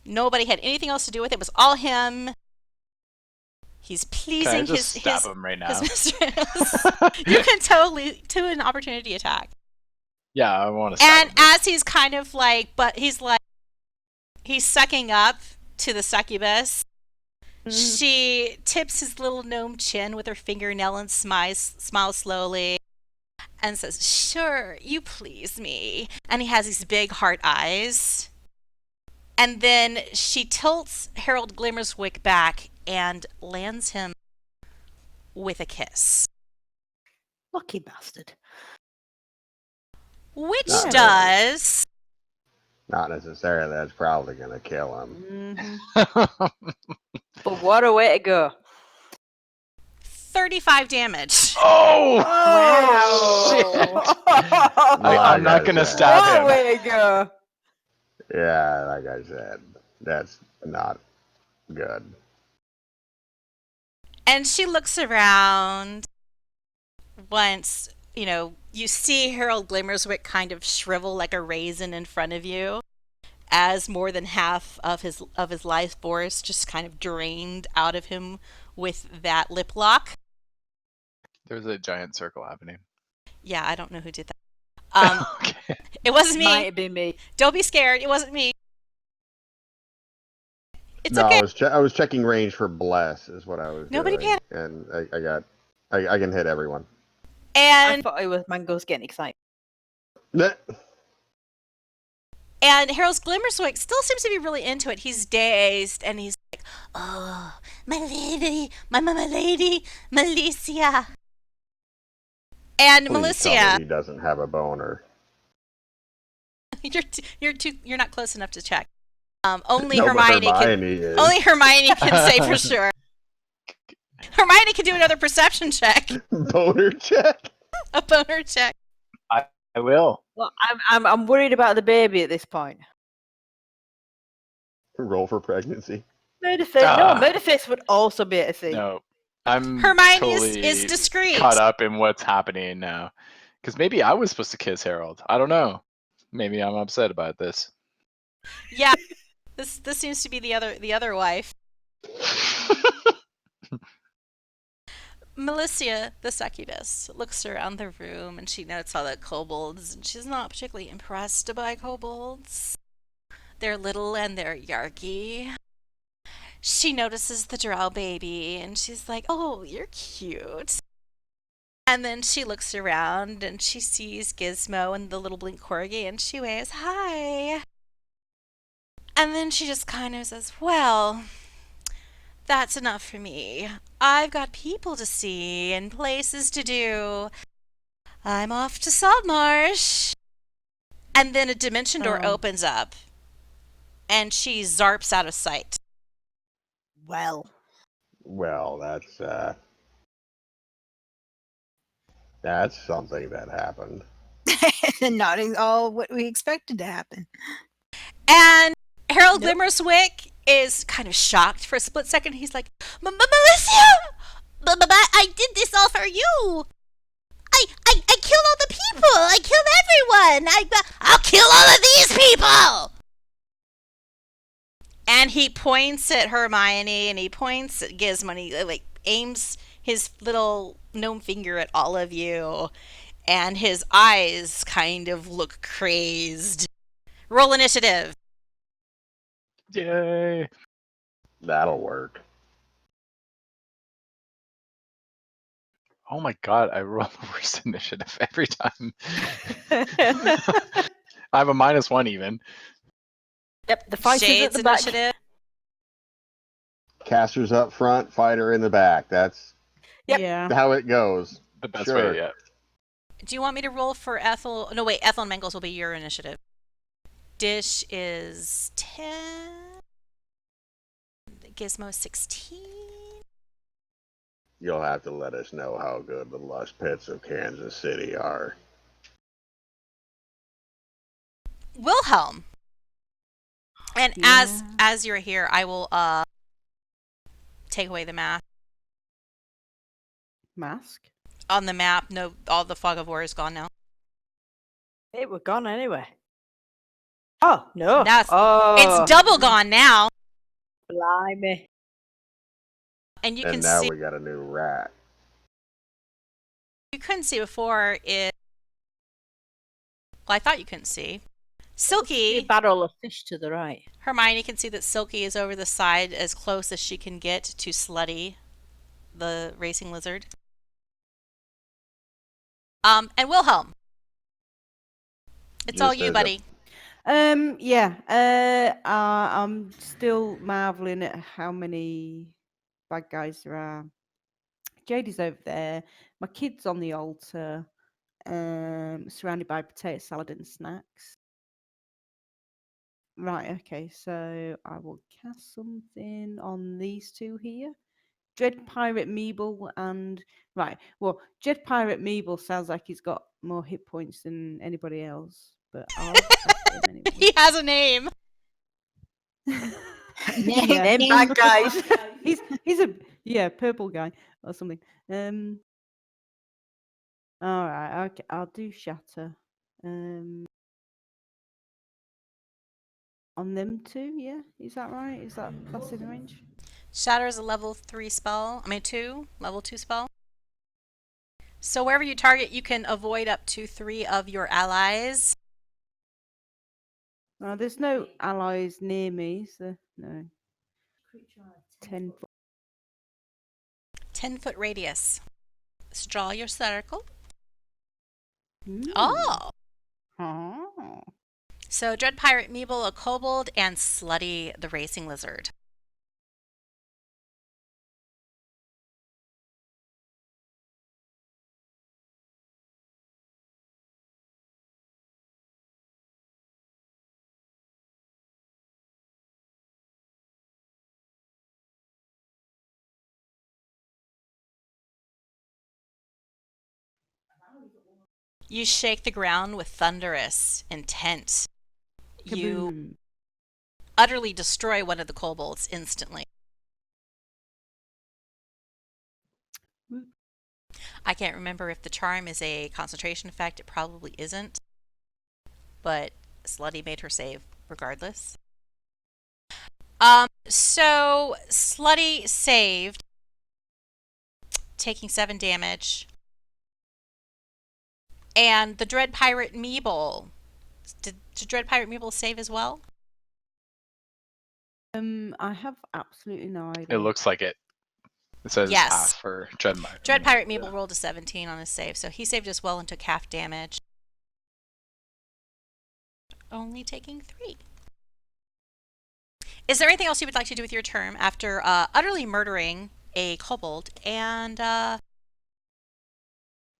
Nobody had anything else to do with it. It was all him. He's Can I pleasing just his stab him right now? his mistress. You can totally do an opportunity attack. Yeah, I want to stab And him. as he's kind of like, but he's sucking up to the succubus. She tips his little gnome chin with her fingernail and smiles slowly and says, "Sure, you please me." And he has these big heart eyes. And then she tilts Harold Glimmerswick back and lands him with a kiss. Lucky bastard. Which Not does Not necessarily. That's probably going to kill him. Mhm. But what a way to go. 35 damage. Oh! Wow. I'm not going to What stab What a him. way to go. Yeah, like I said, that's not good. And she looks around once, you see Harold Glimmerswick kind of shrivel like a raisin in front of you as more than half of his life force just kind of drained out of him with that lip lock. There's a giant circle happening. Yeah, I don't know who did that. Okay. It wasn't me. Might have been me. Don't be scared. It wasn't me. It's No, okay. I was checking range for bless is what I was Nobody doing. And I can hit everyone. I And thought it was Mango's getting excited. And Harold Glimmerswick still seems to be really into it. He's dazed, and he's like, Oh, my lady, my lady, Malicia. and Please tell me Malicia, he doesn't have a boner. You're not close enough to check. Only No, but Hermione can. Hermione is. Only Hermione can say for sure. Hermione can do another perception check, Boner check. a boner check. I will. Well, I'm worried about the baby at this point. Roll for pregnancy. Murderface. No, Murderface would also be at a C. No, I'm Hermione totally is discreet. caught up in what's happening now. Because maybe I was supposed to kiss Harold. I don't know. Maybe I'm upset about this. Yeah, this seems to be the other wife. Melissia, the succubus, looks around the room and she notes all the kobolds, and she's not particularly impressed by kobolds. They're little and they're yarky. She notices the drow baby and she's like, "Oh, you're cute." And then she looks around and she sees Gizmo and the little blink corgi and she waves, "Hi." And then she just kind of says, "Well, that's enough for me. I've got people to see and places to do. I'm off to Saltmarsh." And then a dimension door opens up and she zarps out of sight. Well, that's something that happened. not all what we expected to happen. And Harold Glimmerswick is kind of shocked for a split second. He's like, "Melissia! I did this all for you. I killed all the people. I killed everyone. I'll kill all of these people." And he points at Hermione and he points at Gizmo and he aims his little gnome finger at all of you. And his eyes kind of look crazed. Roll initiative. Yay. That'll work. Oh my god, I roll the worst initiative every time. I have a -1 even. Yep, the fighter's at Shades the back. initiative. Caster's up front, fighter in the back. That's Yep. Yeah. how it goes. The best Sure. way, yeah. Do you want me to roll for Ethel? No, wait, Ethel and Mangles will be your initiative. Dish is 10. Gizmo 16. You'll have to let us know how good the lush pits of Kansas City are. Wilhelm. And Yeah. as you're here, I will take away the math. Mask. On the map, no, all the fog of war is gone now. It were gone anyway. Oh, no. Now it's double gone now. Blimey. And you And can now see, we got a new rat. you couldn't see before it. Well, I thought you couldn't see. A Silky, barrel of fish to the right. Hermione can see that Silky is over the side as close as she can get to Slutty, the racing lizard. And Wilhelm. It's all Just you, as a- buddy. Yeah. I'm still marveling at how many bad guys there are. Jade is over there. My kid's on the altar, surrounded by potato salad and snacks. Right, okay, so I will cast something on these two here. Dread Pirate Meeble and... Right, well, Dread Pirate Meeble sounds like he's got more hit points than anybody else, but I'll cast him anyway. He has a name. Name bad guys. He's a purple guy or something. All right, okay, I'll do shatter. On them two, yeah, is that right? That's in range? Shatter is a level 3 spell. Level 2 spell. So wherever you target, you can avoid up to 3 of your allies. There's no allies near me, so no. 10 foot. 10-foot radius. So draw your circle. Ooh. Oh! Oh. So Dread Pirate Meeble, a kobold, and Slutty, the racing lizard. You shake the ground with thunderous intent. You Kaboom. utterly destroy one of the kobolds instantly. Whoop. I can't remember if the charm is a concentration effect. It probably isn't. But Slutty made her save regardless. So Slutty saved, taking 7 damage. And the Dread Pirate Meeble. Did Dread Pirate Meeble save as well? I have absolutely no It idea. looks like it. It says Yes. half for Dread Pirate. Dread Pirate Meeble rolled a 17 on his save, so he saved as well and took half damage. Only taking 3. Is there anything else you would like to do with your turn after utterly murdering a kobold and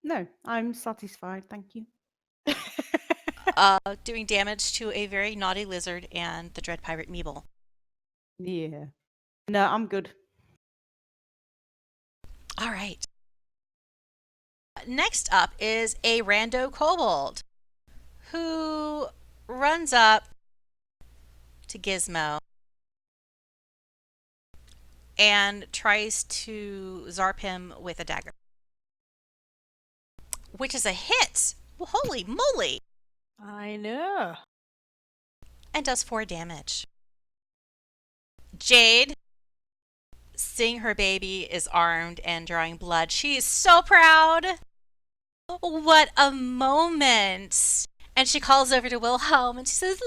No, I'm satisfied. Thank you. doing damage to a very naughty lizard and the Dread Pirate Meeble? Yeah. No, I'm good. All right. Next up is a rando kobold who runs up to Gizmo and tries to zarp him with a dagger, which is a hit. Well, holy moly! I know. And does 4 damage. Jade, seeing her baby is armed and drawing blood, she is so proud. What a moment! And she calls over to Wilhelm and she says,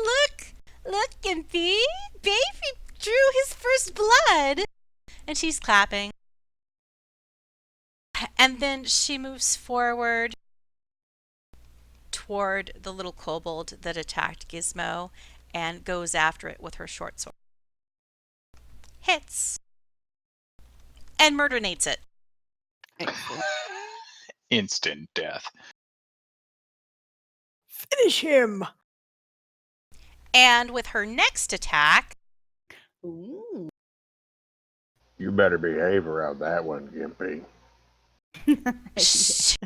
Look, Gimpy, baby drew his first blood. And she's clapping. And then she moves forward toward the little kobold that attacked Gizmo and goes after it with her short sword. Hits. And murdernates it. Excellent. Instant death. Finish him. And with her next attack, Ooh. You better behave around that one, Gimpy. she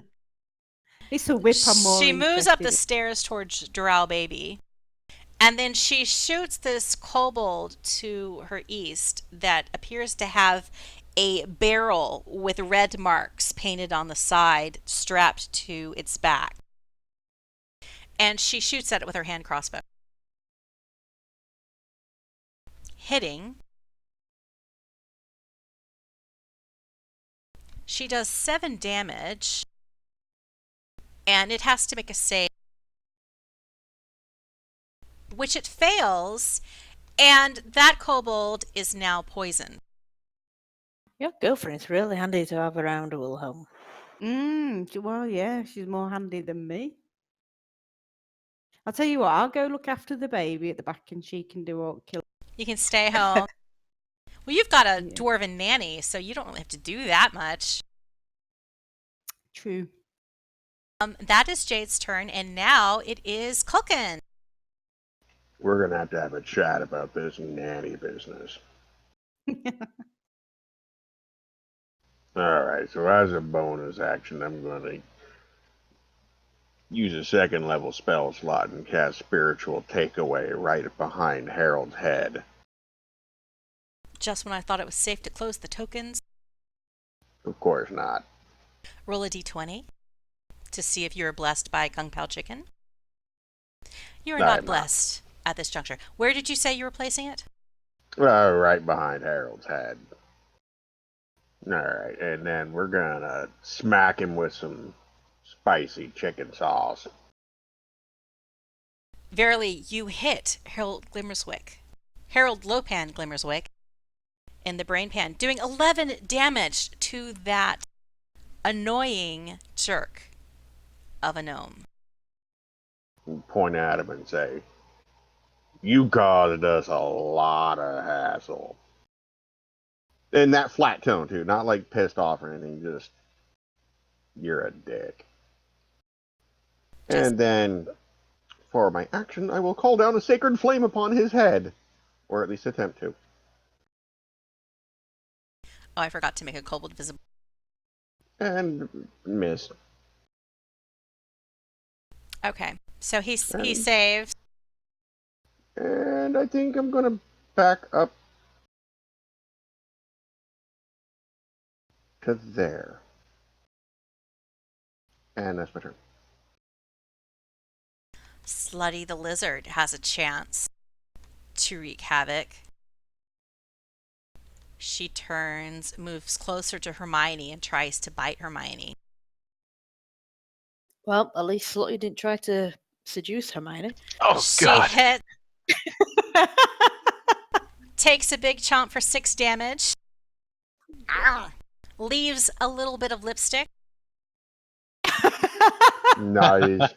It's a whip. I'm more moves up the interested stairs towards Drow Baby. And then she shoots this kobold to her east that appears to have a barrel with red marks painted on the side strapped to its back. And she shoots at it with her hand crossbow. Hitting. She does 7 damage. And it has to make a save, which it fails. And that kobold is now poisoned. Your girlfriend's really handy to have around, Wilhelm. Well, yeah, she's more handy than me. I'll tell you what, I'll go look after the baby at the back and she can do all kill. You can stay home. Well, you've got a Yeah. dwarven nanny, so you don't really have to do that much. True. That is Jade's turn, and now it is Culkin. We're gonna have a chat about this nanny business. Alright, so as a bonus action, I'm gonna use a 2nd level spell slot and cast Spiritual Takeaway right behind Harold's head. Just when I thought it was safe to close the tokens, Of course not. roll a d20 to see if you're blessed by Kung Pao Chicken. You are I'm not not. blessed at this juncture. Where did you say you were placing it? Right behind Harold's head. Alright, and then we're gonna smack him with some spicy chicken sauce. Verily, you hit Harold Lopan Glimmerswick in the brain pan, doing 11 damage to that annoying jerk of a gnome. Point at him and say, "You caused us a lot of hassle." In that flat tone, too. Not like pissed off or anything. Just, you're a dick. And then, for my action, I will call down a sacred flame upon his head. Or at least attempt to. Oh, I forgot to make a kobold visible. And miss. Okay. So he And- saves. And I think I'm gonna back up to there. And that's my turn. Slutty the lizard has a chance to wreak havoc. She turns, moves closer to Hermione, and tries to bite Hermione. Well, at least Slutty didn't try to seduce Hermione. Oh, She God. hits, takes a big chomp for 6 damage. Leaves a little bit of lipstick. Nice.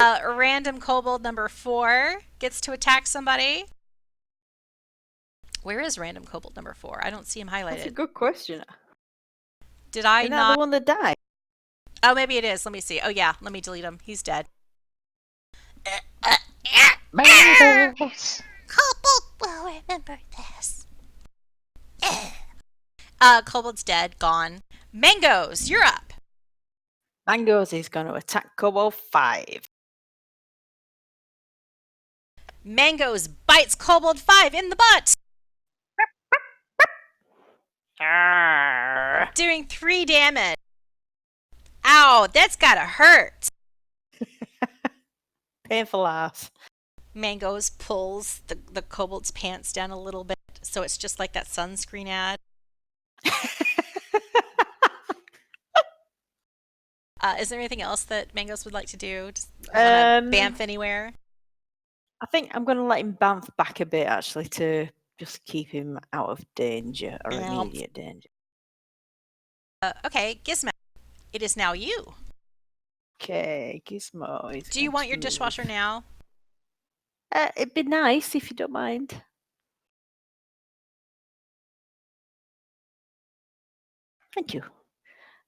Random kobold number 4 gets to attack somebody. Where is random kobold number 4? I don't see him highlighted. That's a good question. Did I Isn't that not? the one that died? Oh, maybe it is. Let me see. Oh, yeah. Let me delete him. He's dead. Mangoes. Kobold will remember this. Kobold's dead. Gone. Mangoes, you're up. Mangoes is going to attack Kobold 5. Mangoes bites Kobold 5 in the butt. Doing 3 damage. Ow, that's gotta hurt. Painful ass. Mangoes pulls the kobold's pants down a little bit, so it's just like that sunscreen ad. Is there anything else that Mangoes would like to do? Just wanna bamf anywhere? I think I'm going to let him bounce back a bit, actually, to just keep him out of danger or Bamf. immediate danger. Okay, Gizmo, it is now you. Okay, Gizmo is Do you going want to your move. dishwasher now? It'd be nice if you don't mind. Thank you.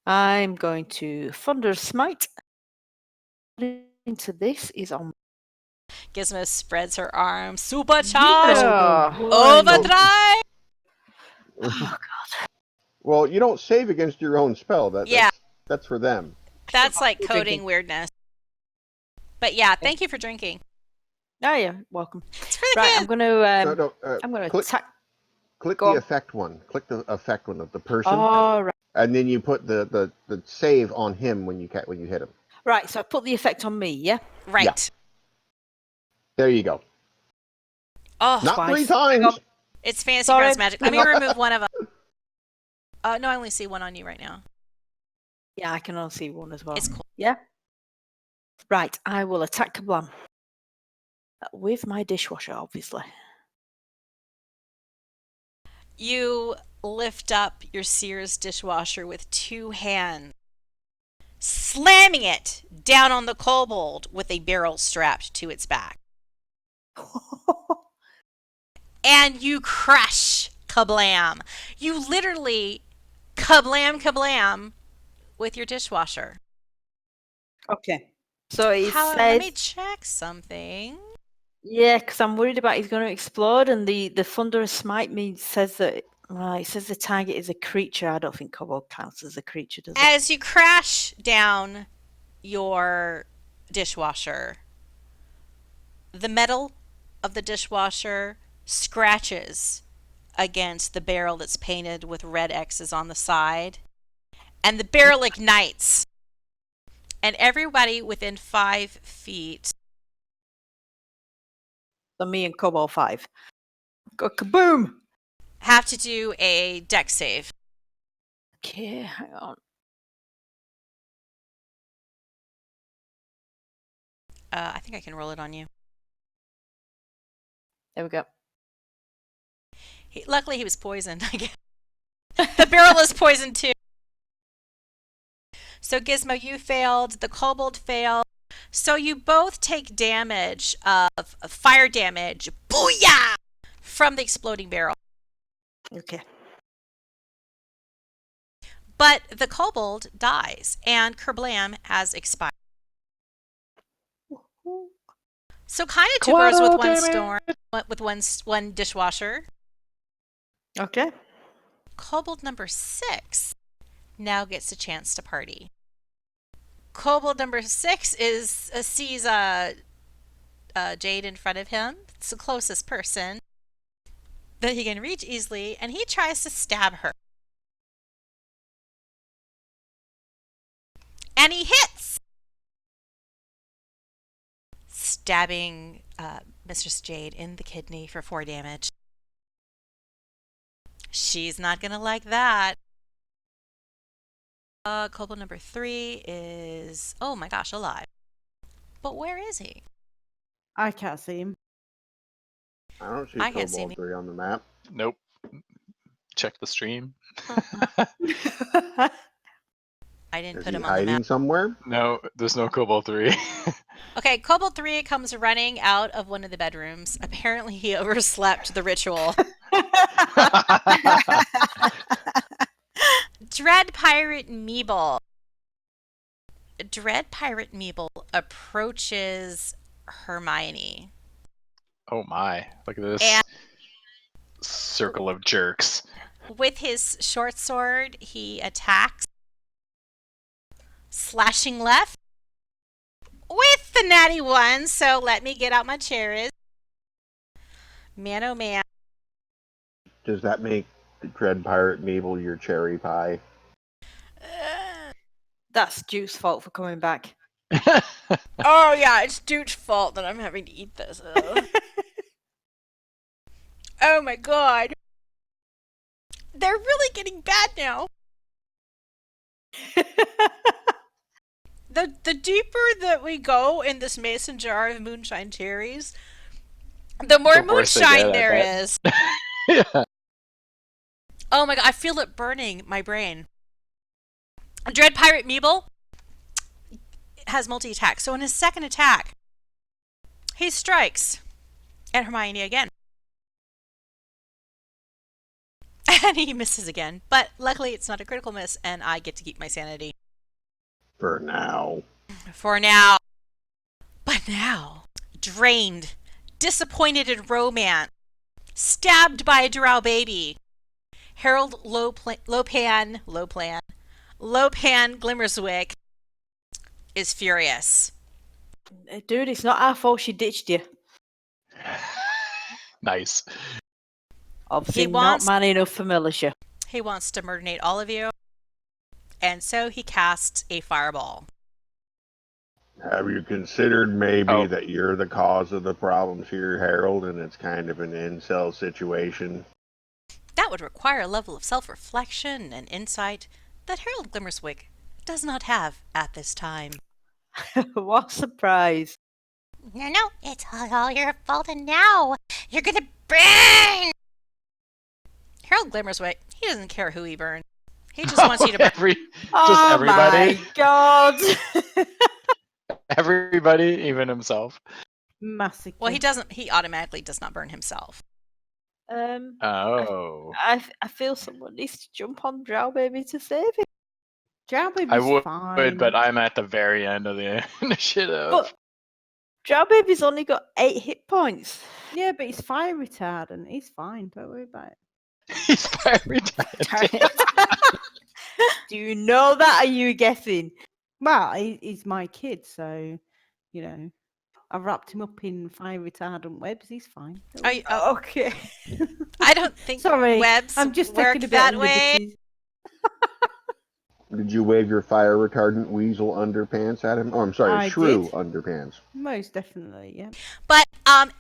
I'm going to Thunder Smite. Into this is on. Gizmo spreads her arms. Supercharge! Yeah. Overdrive! Oh, Well, you don't save against your own spell. Yeah. That's for them. That's like You're coding drinking. weirdness. But yeah, thank you for drinking. Oh yeah, welcome. It's for the Right, kids. I'm going to. No, I'm going to click, attack. click Go the on. effect one. Click the effect one of the person, Oh, right. and then you put the save on him when you hit him. Right, so I put the effect on me, yeah? Right. There you go. Oh, Not twice. 3 times. it's fantasy Sorry. grounds magic. Let me remove one of them. No, I only see one on you right now. Yeah, I can only see one as well. It's cool. Yeah? Right, I will attack Kablam. With my dishwasher, obviously. You lift up your Sears dishwasher with 2 hands, slamming it down on the kobold with a barrel strapped to its back. And you crush kablam. You literally kablam with your dishwasher. Okay. So it Let says... me check something. Yeah, because I'm worried about he's going to explode, and the thunderous smite says that... Well, it says the target is a creature. I don't think kobold counts as a creature, does it? As you crash down your dishwasher, the metal of the dishwasher scratches against the barrel that's painted with red X's on the side, and the barrel ignites. And everybody within 5 feet. So me and Kobold 5. Go kaboom! Have to do a dex save. Okay, hang on. I think I can roll it on you. There we go. Luckily, he was poisoned. I guess. The barrel is poisoned too. So Gizmo, you failed. The kobold failed. So you both take damage of fire damage. Booyah! From the exploding barrel. Okay. But the kobold dies, and Kerblam has expired. So kind of 2 birds with one storm, with one dishwasher. Okay. Kobold number 6 now gets a chance to party. Kobold number 6 sees Jade in front of him. It's the closest person that he can reach easily, and he tries to stab her. And he hits! Stabbing Mistress Jade in the kidney for 4 damage. She's not gonna like that. Kobold number 3 is, oh my gosh, alive. But where is he? I can't see him. I don't see I can't see Kobold 3 on the map. Nope. Check the stream. I didn't Is put he him on the hiding map. somewhere? No, there's no Kobold 3. Okay, Kobold 3 comes running out of one of the bedrooms. Apparently he overslept the ritual. Dread Pirate Meeble. Dread Pirate Meeble approaches Hermione. Oh my, look at this. And circle of jerks. with his short sword, he attacks, slashing left with the natty 1. So let me get out my cherries. Man, oh man. Does that make the Dread Pirate Mabel your cherry pie? That's Duke's fault for coming back. Oh yeah, it's Dude's fault that I'm having to eat this. Oh my god. They're really getting bad now. The deeper that we go in this mason jar of moonshine cherries, the more The worse they moonshine get, I there bet. is. Yeah. Oh my god, I feel it burning my brain. Dread Pirate Meeble has multi-attack. So in his second attack, he strikes at Hermione again. And he misses again. But luckily it's not a critical miss, and I get to keep my sanity. For now. For now. But now, drained, disappointed in romance, stabbed by a drow baby, Harold Lopan Glimmerswick is furious. Dude, it's not our fault she ditched you. Nice. Obviously He wants- not man enough for militia. He wants to murderate all of you, and so he casts a fireball. Have you considered maybe Oh. that you're the cause of the problems here, Harold, and it's kind of an incel situation? That would require a level of self-reflection and insight that Harold Glimmerswick does not have at this time. What a surprise. No, it's all your fault, and now you're gonna burn! Harold Glimmerswick, he doesn't care who he burns. He just wants you to burn. Oh everybody. my god. Everybody, even himself. Massacre. Well, he automatically does not burn himself. Oh. I feel someone needs to jump on Drow Baby to save him. Drow Baby's I would, fine. but I'm at the very end of the initiative. But Drow Baby's only got 8 hit points. Yeah, but he's fire retardant. He's fine. Don't worry about it. He's very retarded. Do you know that? Or are you guessing? Well, he's my kid, so, you know, I wrapped him up in fire retardant webs. He's fine. Don't worry. Okay. I don't think Sorry, webs I'm just work taking a bit that of way. liberties. Did you wave your fire retardant weasel underpants at him? Oh, I'm sorry, I shrew did. underpants. Most definitely, yeah. But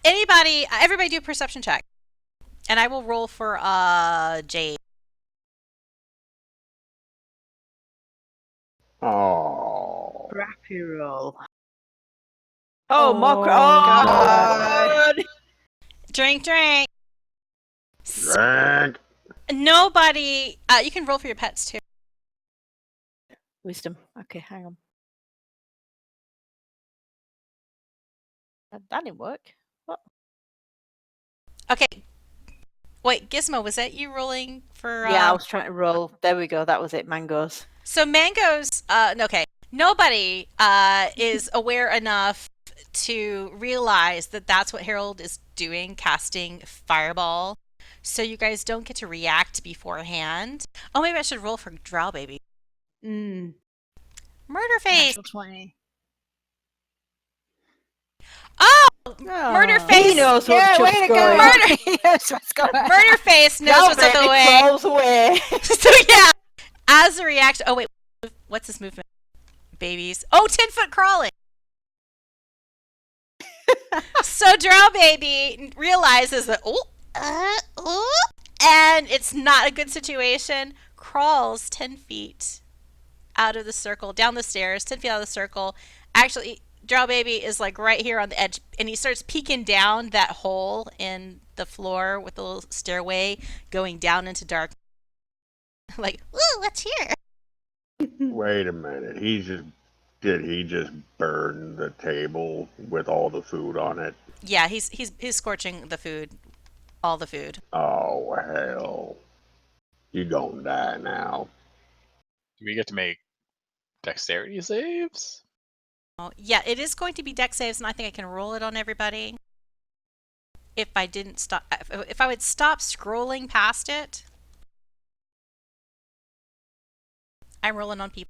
everybody do a perception check. And I will roll for Jade. Oh. Crappy roll. Oh, Oh, mock. Oh, God. God. Drink. Drag. Nobody. You can roll for your pets too. Wisdom. Okay, hang on. That didn't work. What? Okay. Wait, Gizmo, was that you rolling for? Yeah, I was trying to roll. There we go. That was it. Mangoes. So Mango's. Okay. Nobody is aware enough to realize that that's what Harold is doing, casting fireball. So you guys don't get to react beforehand. Oh, maybe I should roll for Drow Baby. Mm. Murder face. Natural 20. Oh, Oh. Murder He face. knows Yeah, what's way to go. going. Murder- Yes, what's going on? Murder face knows what's on the way. Crawls away. So yeah, as a reaction. Oh wait, what's this movement? Babies. Oh, 10-foot crawling. So Drow Baby realizes that and it's not a good situation. Crawls 10 feet out of the circle, down the stairs, 10 feet out of the circle. Actually, Drow Baby is like right here on the edge, and he starts peeking down that hole in the floor with the little stairway going down into dark. Like, ooh, what's here? Wait a minute. Did he just burn the table with all the food on it? Yeah, he's scorching the food, all the food. Oh hell. You gonna die now. Do we get to make dexterity saves? Oh, yeah, it is going to be dex saves, and I think I can roll it on everybody. If I didn't stop, if I would stop scrolling past it, I'm rolling on people.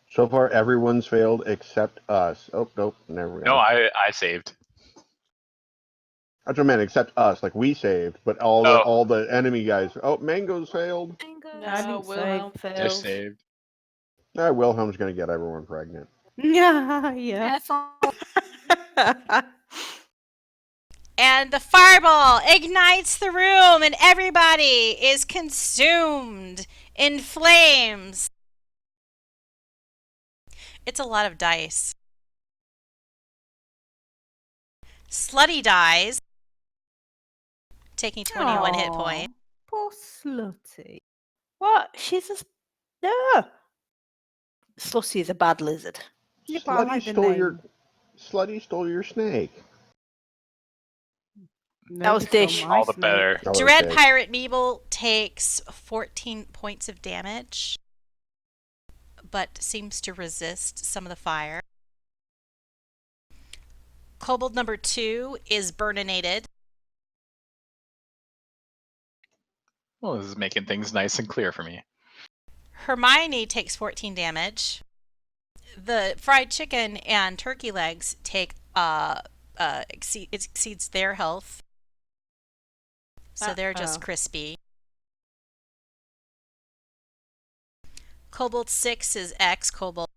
So far, everyone's failed except us. Oh, nope, never mind. No, I saved. That's what I meant, except us. Like, we saved, but all the enemy guys. Oh, Mango's failed. I didn't Wilhelm save. Just failed. saved. Wilhelm's gonna get everyone pregnant. Yeah, yeah. And the fireball ignites the room, and everybody is consumed in flames. It's a lot of dice. Slutty dies, taking 21 hit Aw, point. Poor Slutty. What? She's a... No. Slutty is a bad lizard. Yeah, but I like the name. Slutty stole your snake. That was Nobody Dish. stole my All the snake. better. Oh, Dread okay. Pirate Meeble takes 14 points of damage, but seems to resist some of the fire. Kobold number 2 is burninated. Well, this is making things nice and clear for me. Hermione takes 14 damage. The fried chicken and turkey legs take exceeds their health, so they're just crispy. Kobold 6 is ex-kobold.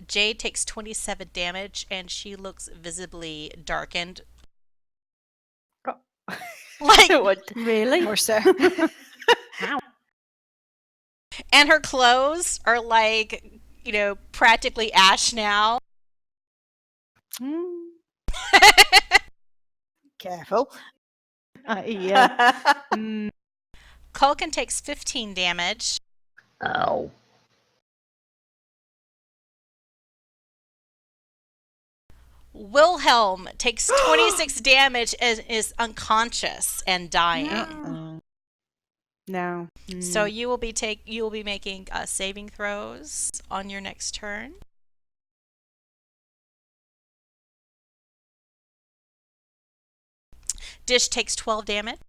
Jade takes 27 damage, and she looks visibly darkened. Like, What? Really? More so. and her clothes are like, practically ash now. Mm. Careful. Yeah. Mm. Culkin takes 15 damage. Ow. Wilhelm takes 26 damage and is unconscious and dying. No. So you will be making saving throws on your next turn. Dish takes 12 damage.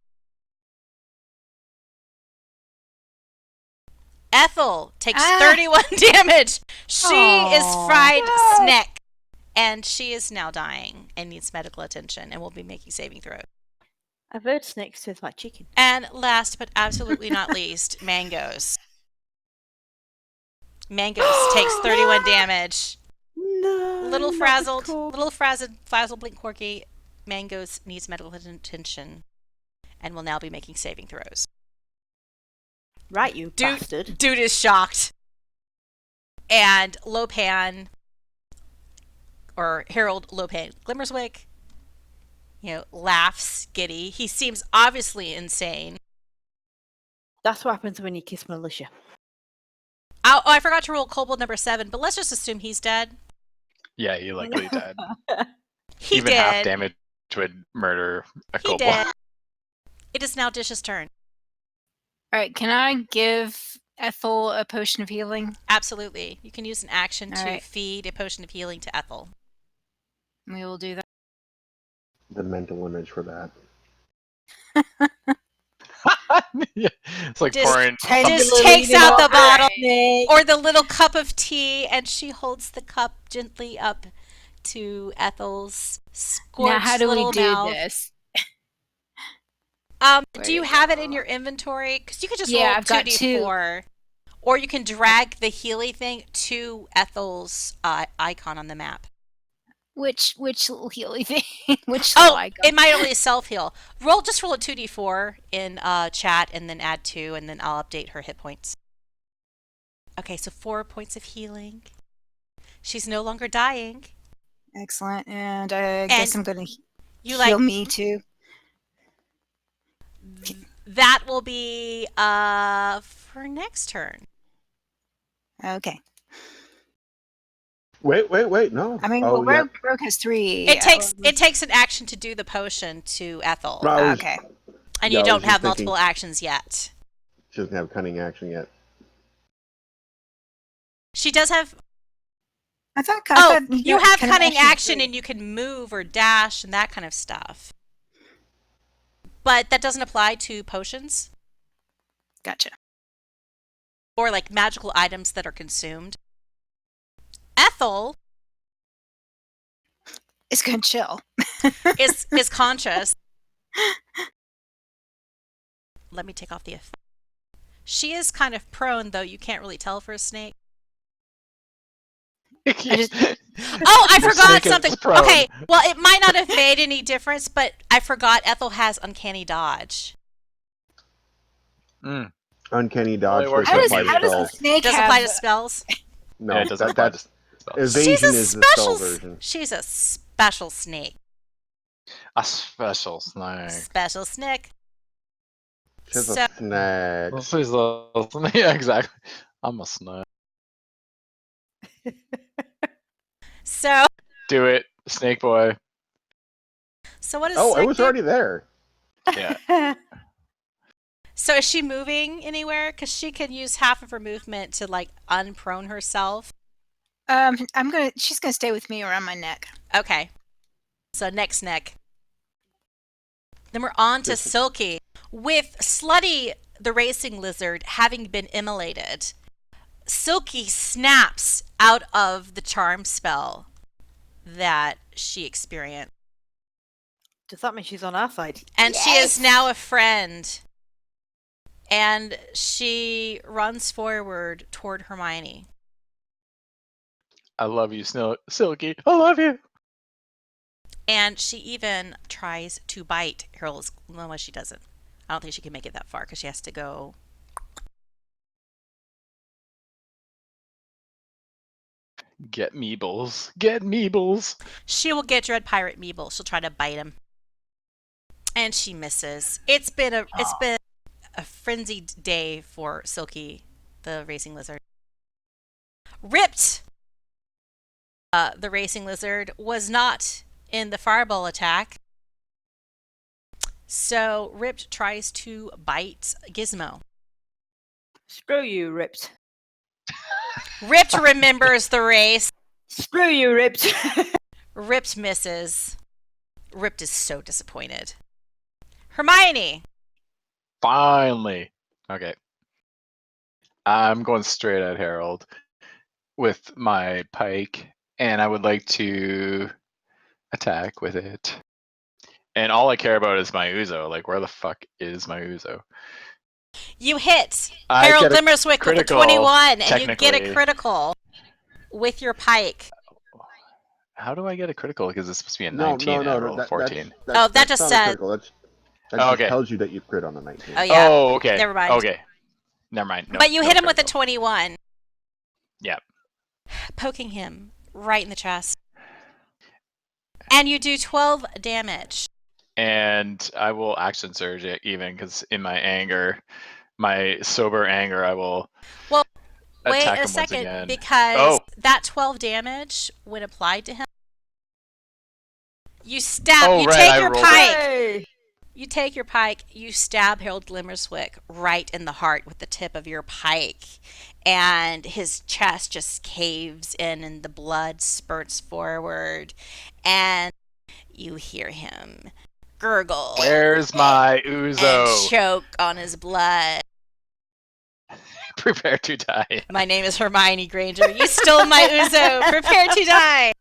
Ethel takes 31 damage. She is fried Snek, and she is now dying and needs medical attention and will be making saving throws. I've heard snakes taste like chicken. And last but absolutely not least, Mangoes. Mangoes takes 31 damage. No. Little not the frazzled cork. blink Corgi. Mangoes needs medical attention and will now be making saving throws. Right, you bastard. Dude is shocked. And Lopan, or Harold Lopan Glimmerswick, laughs giddy. He seems obviously insane. That's what happens when you kiss militia. Oh, I forgot to roll Kobold number 7, but let's just assume he's dead. Yeah, he likely died. He Even did. half damage would murder a He kobold. did. It is now Dish's turn. All right, can I give Ethel a potion of healing? Absolutely. You can use an action All to right. feed a potion of healing to Ethel. We will do that. The mental image for that. Yeah, it's like Just pouring. Just takes out the bottle or the little cup of tea, and she holds the cup gently up to Ethel's scorched Now, how do we little do mouth. this? Do you have it in your inventory? Because you could just Yeah, roll I've got 2d4, or you can drag the Healy thing to Ethel's icon on the map. Which little healy thing? Which little icon? It might only self-heal. Just roll a 2d4 in chat, and then add 2, and then I'll update her hit points. Okay, so 4 points of healing. She's no longer dying. Excellent. And I guess I'm going to You heal me too. That will be for next turn. Okay. Wait, no. I mean, oh, well, Rogue has 3. It takes an action to do the potion to Ethel. Okay. And yeah, you I don't was just have thinking- multiple actions yet. She doesn't have cunning action yet. She does have. I thought you have cunning action and you can move or dash and that kind of stuff. But that doesn't apply to potions. Gotcha. Or like magical items that are consumed. Ethel is going to chill. is conscious. Let me take off the effect. She is kind of prone, though you can't really tell for a snake. I forgot something. Okay, well, it might not have made any difference, but I forgot Ethel has uncanny dodge. Uncanny dodge Well, doesn't apply to how does spells. the snake Doesn't apply to spells. No, Yeah, it doesn't apply to spells. Evasion is the spell version. She's a special snake. A special snake. Special snake. She's a snag. She's a yeah, exactly. I'm a snake. So. Do it, snake boy. So what is? Oh, Snek it was do? already there. Yeah. So is she moving anywhere? Because she could use half of her movement to like unprone herself. She's gonna stay with me around my neck. Okay. So next neck. Then we're on to Silky. With Slutty the racing lizard having been immolated, Silky snaps out of the charm spell that she experienced. Does that mean she's on our side? And she is now a friend. And she runs forward toward Hermione. I love you, Silky. I love you. And she even tries to bite Harold's. Well, she doesn't. I don't think she can make it that far because she has to go. Get Meebles. Get Meebles. She will get Dread Pirate Meeble. She'll try to bite him. And she misses. It's been a frenzied day for Silky, the racing lizard. Ripped, the racing lizard, was not in the fireball attack. So Ripped tries to bite Gizmo. Screw you, Ripped. Ripped remembers the race. Screw you, Ripped. Ripped misses. Ripped is so disappointed. Hermione. Finally. Okay. I'm going straight at Harold with my pike, and I would like to attack with it. And all I care about is my Ouzo. Like, where the fuck is my Ouzo? You hit I Harold get a Glimmerswick with a critical, 21, and you get a technically. critical with your pike. How do I get a critical? Because it's supposed to be a 19 and I rolled a 14. That just not a says. critical. That just tells you that you crit on the 19. Oh, yeah. Oh, okay. Never mind. Okay. Never mind. No, But you no hit him with a critical. 21. Yeah. Poking him right in the chest. And you do 12 damage. And I will action surge it even because in my anger, my sober anger, I will Wait attack a him second, once again. because that 12 damage, when applied to him, you stab, you right, take I your rolled pike, Hey! You take your pike, you stab Harold Glimmerswick right in the heart with the tip of your pike, and his chest just caves in and the blood spurts forward, and you hear him gurgle Where's my and Ouzo? choke on his blood. Prepare to die. My name is Hermione Granger. You stole my Ouzo. Prepare to die.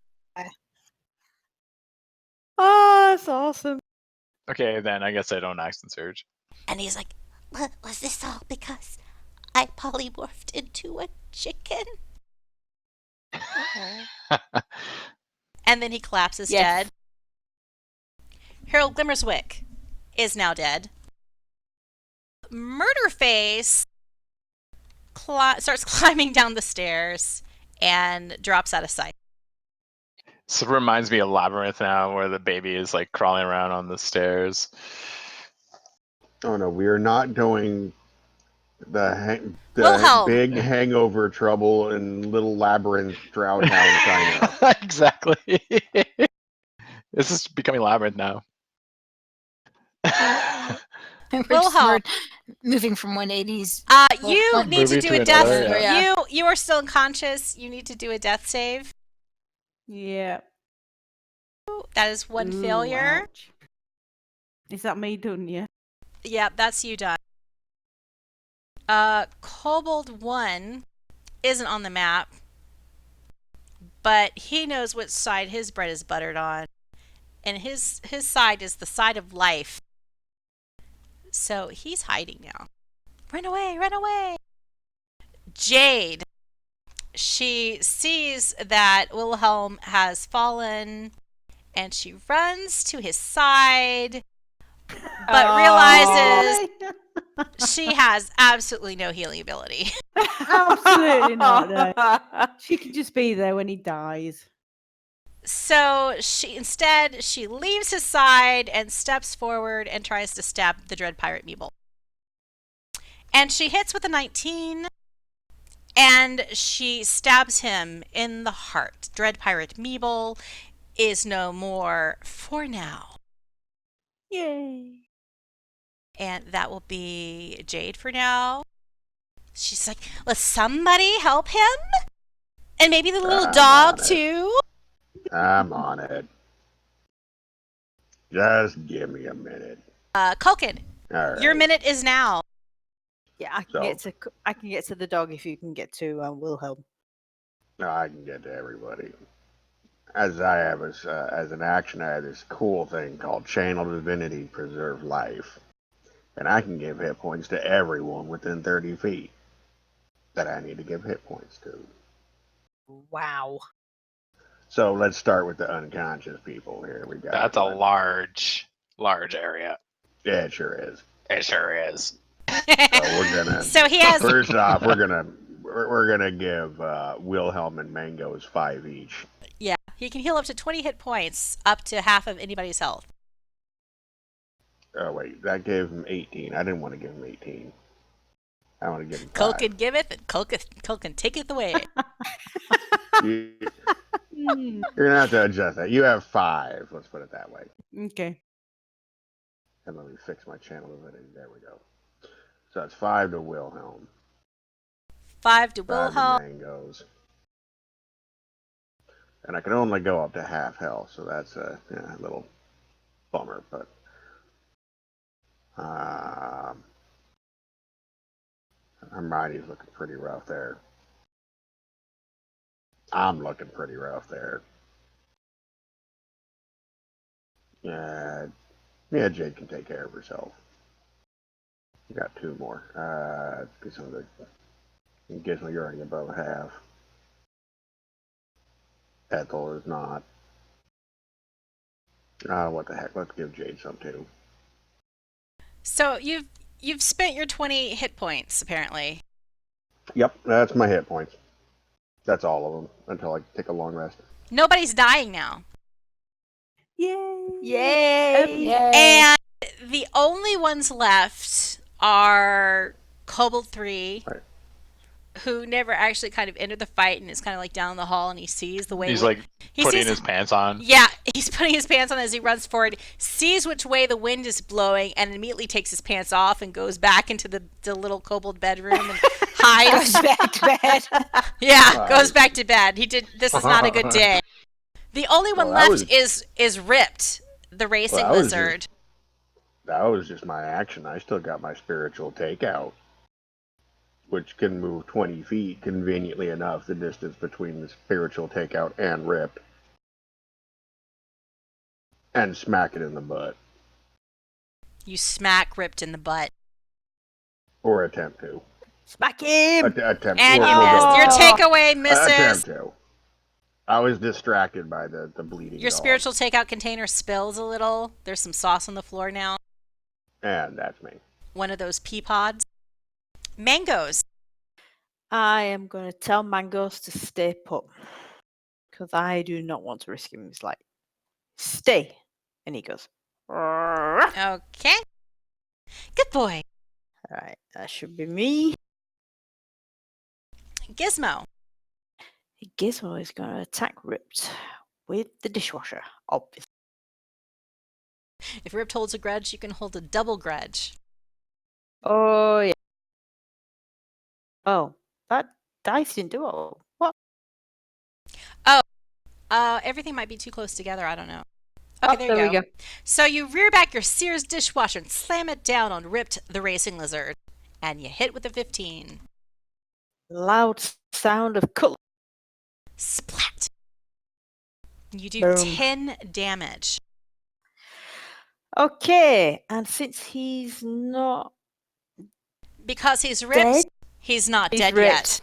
Oh, that's awesome. Okay, then I guess I don't accent surge. And he's like, was this all because I polymorphed into a chicken? And then he collapses Yes. dead. Harold Glimmerswick is now dead. Murderface starts climbing down the stairs and drops out of sight. So it reminds me of Labyrinth now, where the baby is like crawling around on the stairs. Oh no, we are not doing the Wilhelm. big hangover trouble in Little Labyrinth Drowtown, China. Exactly. This is becoming Labyrinth now. We're just Wilhelm. moving from 180s. You one need to movie do to a death. another, yeah. You are still unconscious. You need to do a death save. Yeah. That is one Ooh, failure. ouch. Is that me done, yeah? Yep, that's you done. Kobold 1 isn't on the map, but he knows which side his bread is buttered on. And his side is the side of life. So he's hiding now. Run away, run away! Jade. She sees that Wilhelm has fallen, and she runs to his side, but realizes she has absolutely no healing ability. Absolutely not. No. She could just be there when he dies. So she leaves his side and steps forward and tries to stab the Dread Pirate Meeble. And she hits with a 19, and she stabs him in the heart. Dread Pirate Meeble is no more for now. Yay. And that will be Jade for now. She's like, will somebody help him? And maybe the little I'm dog on it. too? I'm on it. Just give me a minute. Culkin, All right. your minute is now. Yeah, I can get to the dog if you can get to Wilhelm. No, I can get to everybody. As I have as an action, I have this cool thing called Channel Divinity Preserve Life, and I can give hit points to everyone within 30 feet that I need to give hit points to. Wow. So let's start with the unconscious people here. We got That's a one. large area. Yeah, it sure is. It sure is. So we're gonna. So he has First off, we're gonna give Wilhelm and Mangoes 5 each. Yeah, he can heal up to 20 hit points, up to half of anybody's health. Oh wait, that gave him 18. I didn't want to give him 18. I want to give him 5. Culkin giveth, and Culkin taketh away. You're gonna have to adjust that. You have 5. Let's put it that way. Okay. And let me fix my channel divinity. There we go. So that's 5 to Wilhelm. 5 to 5 Wilhelm. to Mangoes. And I can only go up to half health, so that's a little bummer. But Hermione's looking pretty rough there. I'm looking pretty rough there. Yeah, Jade can take care of herself. You got 2 more. Get some of the Gizmo, you're already above half. Ethel is not. What the heck? Let's give Jade some too. So you've spent your 20 hit points, apparently. Yep, that's my hit points. That's all of them until I take a long rest. Nobody's dying now. Yay. Yay! And the only ones left are Kobold 3, Right. who never actually kind of entered the fight and is kind of like down the hall, and he sees the way He's like he putting sees- his pants on. Yeah, he's putting his pants on as he runs forward, sees which way the wind is blowing, and immediately takes his pants off and goes back into the little kobold bedroom and hides. Goes back to bed. Yeah, goes back to bed. This is not a good day. The only one left is Ripped, the racing lizard. That was just my action. I still got my spiritual takeout, which can move 20 feet, conveniently enough, the distance between the spiritual takeout and Rip. And smack it in the butt. You smack Ripped in the butt. Or attempt to. Smack him! Attempt. And you missed. Your takeaway misses. Attempt to. I was distracted by the bleeding Your dog. spiritual takeout container spills a little. There's some sauce on the floor now. And that's me. One of those pea pods. Mangoes. I am going to tell Mangoes to stay put. Because I do not want to risk him. He's like, stay. And he goes, "Rrrr." Okay. Good boy. All right, that should be me. Gizmo. Gizmo is going to attack Ripped with the dishwasher, obviously. If Ripped holds a grudge, you can hold a double grudge. Oh, yeah. Oh, that dice didn't do it. What? Everything might be too close together. I don't know. Okay, Oh, there we you go. So you rear back your Sears dishwasher and slam it down on Ripped, the racing lizard. And you hit with a 15. Loud sound of cut. Splat. You do Boom. 10 damage. Okay, and since he's not Because he's ripped, dead, he's not he's dead ripped. yet.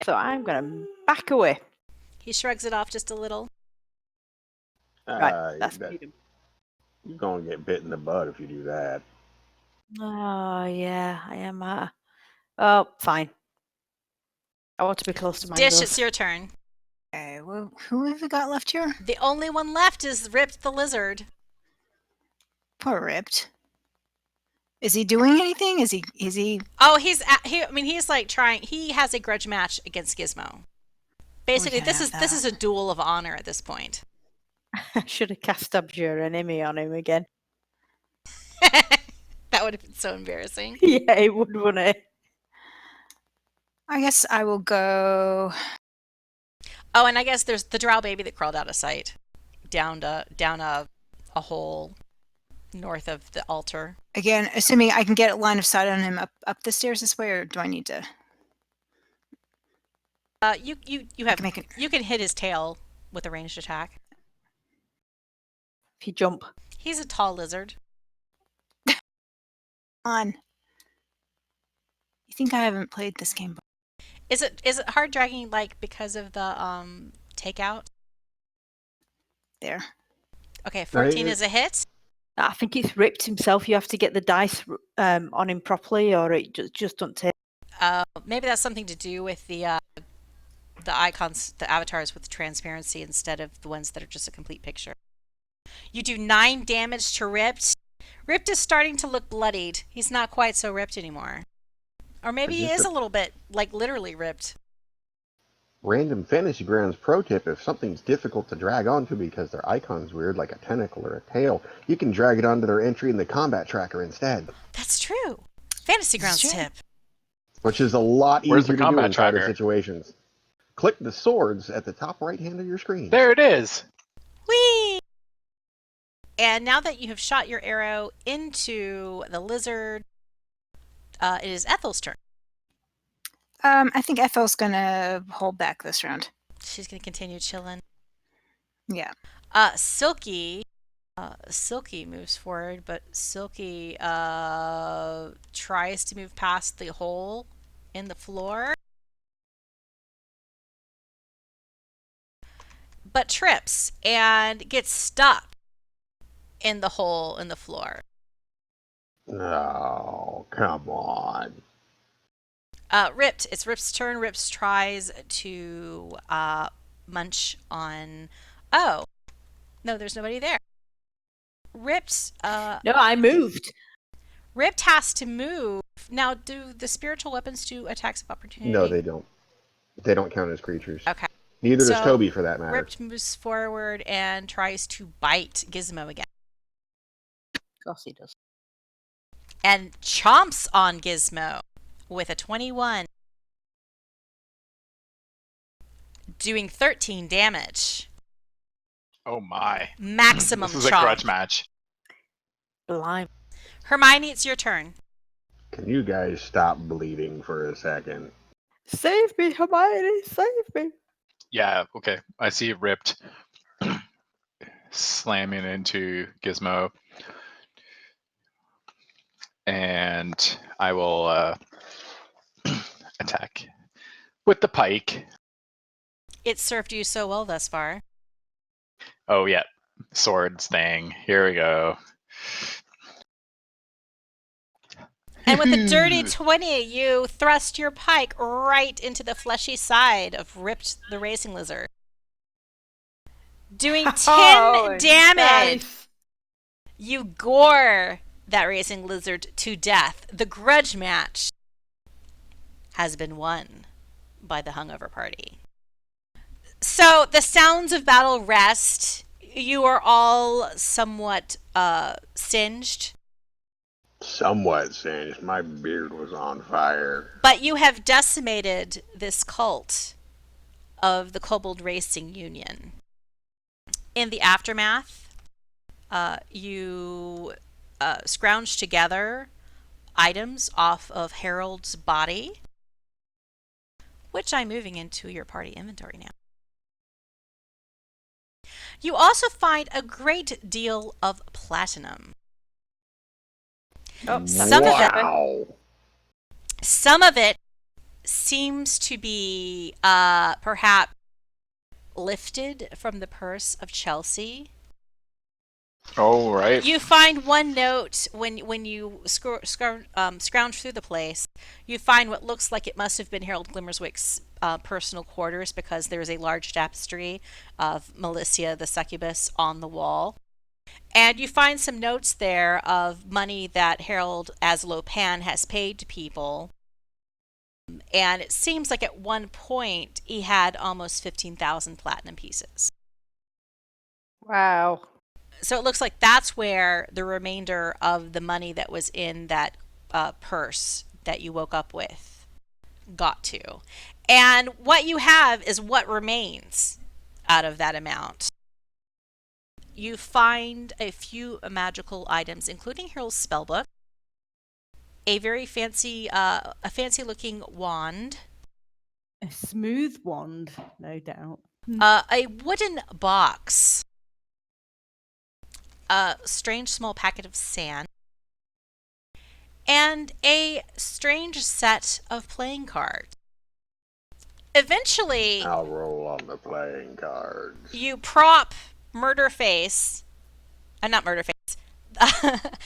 So I'm going to back away. He shrugs it off just a little. Right, that's You're going to get bit in the butt if you do that. Oh, yeah, I am. Oh, fine. I want to be close to my Dish, it's your turn. Okay, well, who have we got left here? The only one left is Ripped the lizard. Poor Ripped. Is he doing anything? Is he? Oh, he's like trying. He has a grudge match against Gizmo. Basically, can this have is a duel of honor at this point. I should have cast Abjure Enemy on him again. That would have been so embarrassing. Yeah, it would, wouldn't it? I guess I will go. Oh, and I guess there's the drow baby that crawled out of sight, down a hole north of the altar. Again, assuming I can get a line of sight on him up the stairs this way, or do I need to? You make can hit his tail with a ranged attack. If you jump. He's a tall lizard. On. You think I haven't played this game before? Is it hard dragging because of the takeout? There. Okay, 14 is a hit. I think it's Ripped himself. You have to get the dice on him properly, or it just don't take. Maybe that's something to do with the icons, the avatars with transparency instead of the ones that are just a complete picture. You do 9 damage to Ripped. Ripped is starting to look bloodied. He's not quite so ripped anymore. Or maybe he is a little bit, literally ripped. Random Fantasy Grounds pro tip: if something's difficult to drag onto because their icon's weird, like a tentacle or a tail, you can drag it onto their entry in the combat tracker instead. That's true. Fantasy Grounds tip. Which is a lot Where's easier the to do in combat fighter tracker? situations. Click the swords at the top right hand of your screen. There it is. Whee! And now that you have shot your arrow into the lizard, it is Ethel's turn. I think Ethel's gonna hold back this round. She's going to continue chilling. Yeah. Silky moves forward, but Silky tries to move past the hole in the floor, but trips and gets stuck in the hole in the floor. Oh, come on. Ripped. It's Rip's turn. Rips tries to munch on... Oh. No, there's nobody there. Ripped... No, I moved. Ripped has to move Now, do the spiritual weapons do attacks of opportunity? No, they don't. They don't count as creatures. Okay. Neither does So, Toby, for that matter. Ripped moves forward and tries to bite Gizmo again. Of course he does. And chomps on Gizmo with a 21. Doing 13 damage. Oh my. Maximum This is chomp. a grudge match. Blind. Hermione, it's your turn. Can you guys stop bleeding for a second? Save me, Hermione, save me. Yeah, okay. I see Ripped slamming into Gizmo. And I will attack with the pike. It served you so well thus far. Oh, yeah. Swords thing. Here we go. And with a dirty 20, you thrust your pike right into the fleshy side of Ripped the Racing Lizard. Doing 10 Oh, damage. nice. You gore that Racing Lizard to death. The grudge match has been won by the Hungover party. So the sounds of battle rest. You are all somewhat singed. Somewhat singed. My beard was on fire. But you have decimated this cult of the Kobold Racing Union. In the aftermath, you scrounge together items off of Harold's body, which I'm moving into your party inventory now. You also find a great deal of platinum. Oh, Some of it seems to be perhaps lifted from the purse of Chelsea. Oh, right. You find one note when you scrounge through the place. You find what looks like it must have been Harold Glimmerswick's personal quarters, because there is a large tapestry of Melissia the succubus on the wall. And you find some notes there of money that Harold as Lopan has paid to people. And it seems like at one point he had almost 15,000 platinum pieces. Wow. So it looks like that's where the remainder of the money that was in that purse that you woke up with got to. And what you have is what remains out of that amount. You find a few magical items, including Harold's spellbook, a very fancy looking wand, A smooth wand, no doubt. a wooden box, a strange small packet of sand, and a strange set of playing cards. Eventually, I'll roll on the playing cards. you prop Murderface, not Murderface,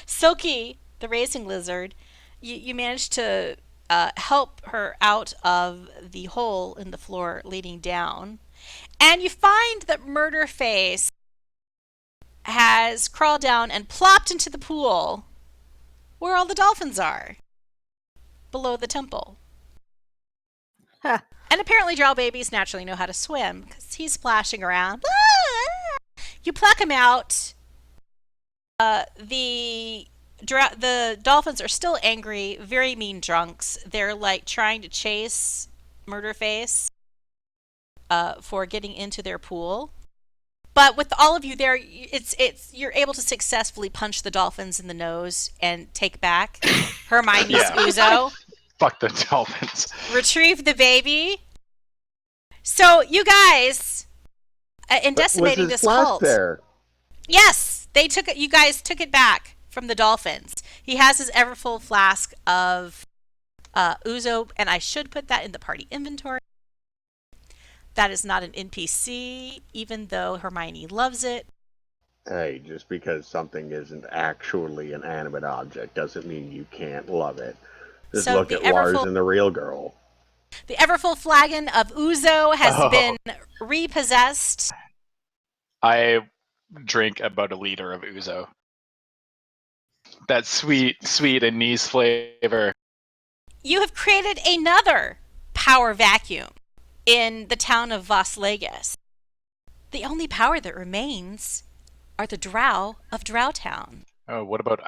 Silky, the racing lizard. You manage to help her out of the hole in the floor leading down. And you find that Murderface has crawled down and plopped into the pool where all the dolphins are, below the temple. Ha. And apparently Drow babies naturally know how to swim, because he's splashing around. You pluck him out. The dolphins are still angry, very mean drunks. They're like trying to chase Murderface for getting into their pool. But with all of you there, you're able to successfully punch the dolphins in the nose and take back Hermione's Ouzo. Fuck the dolphins. Retrieve the baby. So you guys, in decimating was his this flask cult, there? yes, they took it. You guys took it back from the dolphins. He has his ever full flask of Ouzo, and I should put that in the party inventory. That is not an NPC, even though Hermione loves it. Hey, just because something isn't actually an animate object doesn't mean you can't love it. Just So look the at Lars Everfull- and the real girl. The everfull flagon of Ouzo has been repossessed. I drink about a liter of Ouzo. That sweet, sweet anise flavor. You have created another power vacuum in the town of Vas'Legas. The only power that remains are the drow of Drowtown. Oh, what about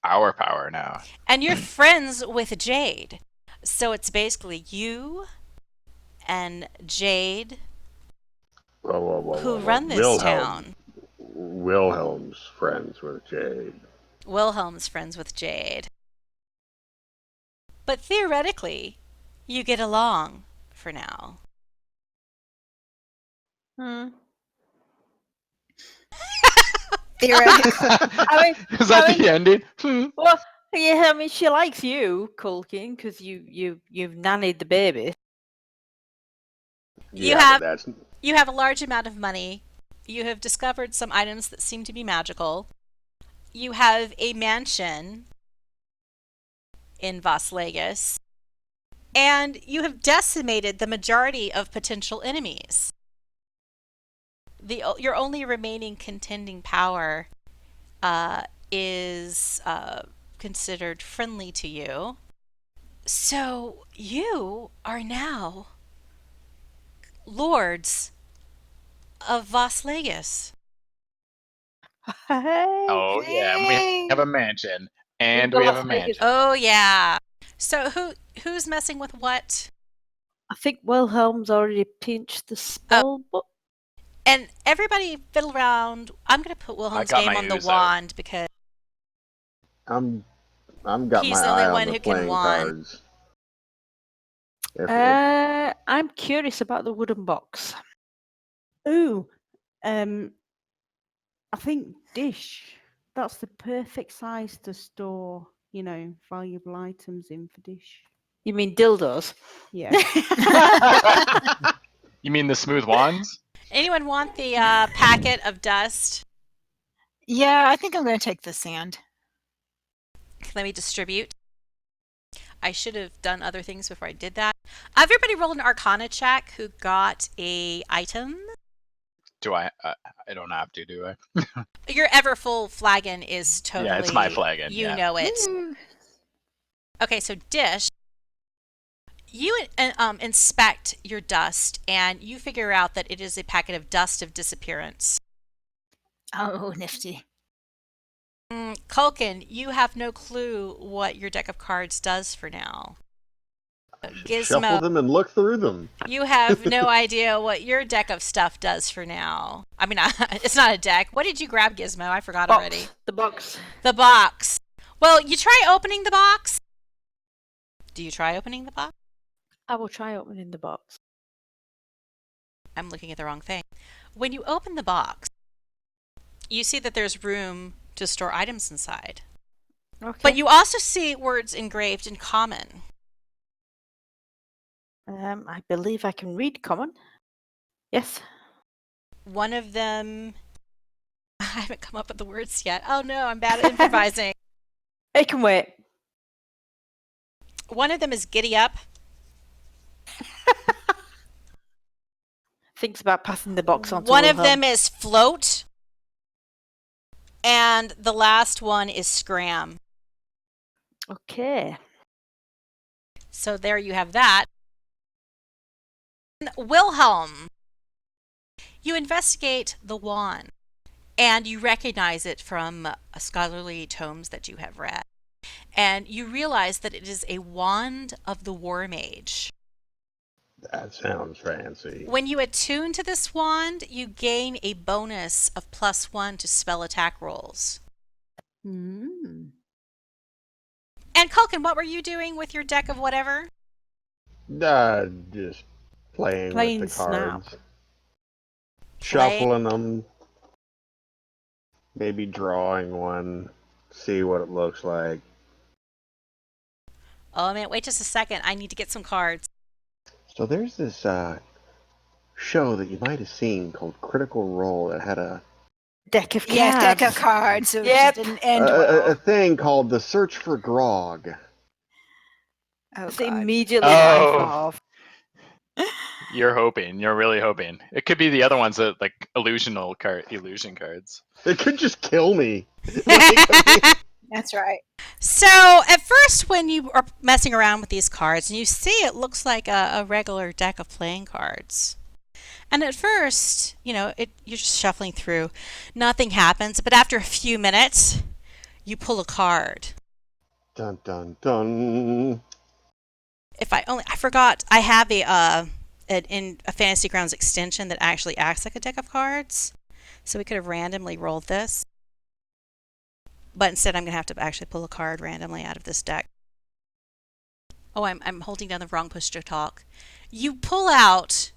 our power now? And you're friends with Jade. So it's basically you and Jade who run this town. Wilhelm's friends with Jade. Wilhelm's friends with Jade. But theoretically, you get along for now. Theoretically. Is that the ending? Well, yeah, I mean, she likes you, Culkin, because you've nannied the baby. You have a large amount of money. You have discovered some items that seem to be magical. You have a mansion in Vas'Legas. And you have decimated the majority of potential enemies. Your only remaining contending power is considered friendly to you. So you are now lords of Vas'Legas. Oh yeah, we have a mansion and In we have a Las Vegas. mansion. Oh yeah. So who's messing with what? I think Wilhelm's already pinched the spell book. And everybody fiddle around. I'm going to put Wilhelm's got name my on the Ouzu out. wand because I'm got he's my the only eye one on the who can playing wand. cards. I'm curious about the wooden box. Ooh, I think dish. That's the perfect size to store, valuable items in for dish. You mean dildos? Yeah. You mean the smooth wands? Anyone want the packet of dust? Yeah, I think I'm going to take the sand. Let me distribute. I should have done other things before I did that. Everybody roll an Arcana check who got a item. Do I? I don't have to, do I? Your ever full flagon is totally. Yeah, it's my flagon. You yeah. know it. Okay, so Dish, you inspect your dust and you figure out that it is a packet of dust of disappearance. Oh, nifty. Culkin, you have no clue what your deck of cards does for now. Shuffle Gizmo, them and look through them. you have no idea what your deck of stuff does for now. I mean, it's not a deck. What did you grab, Gizmo? I forgot already. The box. The box. Well, you try opening the box. Do you try opening the box? I will try opening the box. I'm looking at the wrong thing. When you open the box, you see that there's room to store items inside. Okay. But you also see words engraved in common. I believe I can read common. Yes. One of them... I haven't come up with the words yet. Oh no, I'm bad at improvising. It can wait. One of them is giddy up. Thinks about passing the box on to One of Wilhelm. them is float. And the last one is scram. Okay. So there you have that. Wilhelm. You investigate the wand, and you recognize it from scholarly tomes that you have read. And you realize that it is a wand of the War Mage. That sounds fancy. When you attune to this wand, you gain a bonus of +1 to spell attack rolls. Mm. And Culkin, what were you doing with your deck of whatever? Just playing Playing with the cards. Snap. Shuffling them. Maybe drawing one. See what it looks like. Oh man, wait just a second. I need to get some cards. So there's this show that you might have seen called Critical Role that had a Deck of cards. Yeah, deck of cards. So Yep. it just didn't end well. a thing called The Search for Grog. Oh, It's God. immediately Oh. I thought of. You're hoping. You're really hoping. It could be the other ones that like illusion cards. It could just kill me. That's right. So at first, when you are messing around with these cards, and you see it looks like a regular deck of playing cards. And at first, you're just shuffling through. Nothing happens. But after a few minutes, you pull a card. Dun dun dun. I forgot, I have in a Fantasy Grounds extension that actually acts like a deck of cards. So we could have randomly rolled this. But instead, I'm going to have to actually pull a card randomly out of this deck. Oh, I'm holding down the wrong push to talk. You pull out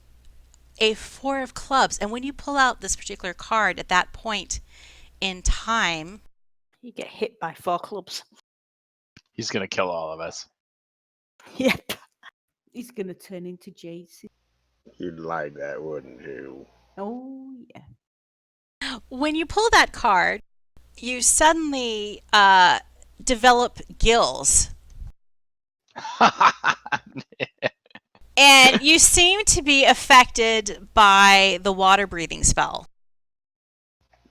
a 4 of clubs. And when you pull out this particular card at that point in time, You get hit by 4 clubs. He's gonna kill all of us. Yep. He's going to turn into Jason. You'd like that, wouldn't you? Oh, yeah. when you pull that card, you suddenly develop gills. And you seem to be affected by the water breathing spell.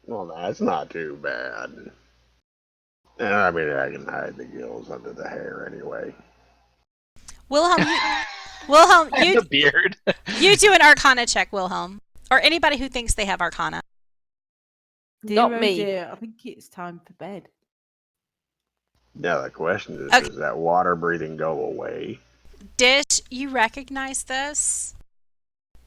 Well, that's not too bad. And I mean, I can hide the gills under the hair anyway. Wilhelm, And the beard. you do an Arcana check, Wilhelm. Or anybody who thinks they have Arcana. Not Dear, oh me. dear, I think it's time for bed. Now the question is, Okay. does that water breathing go away? Dish, you recognize this?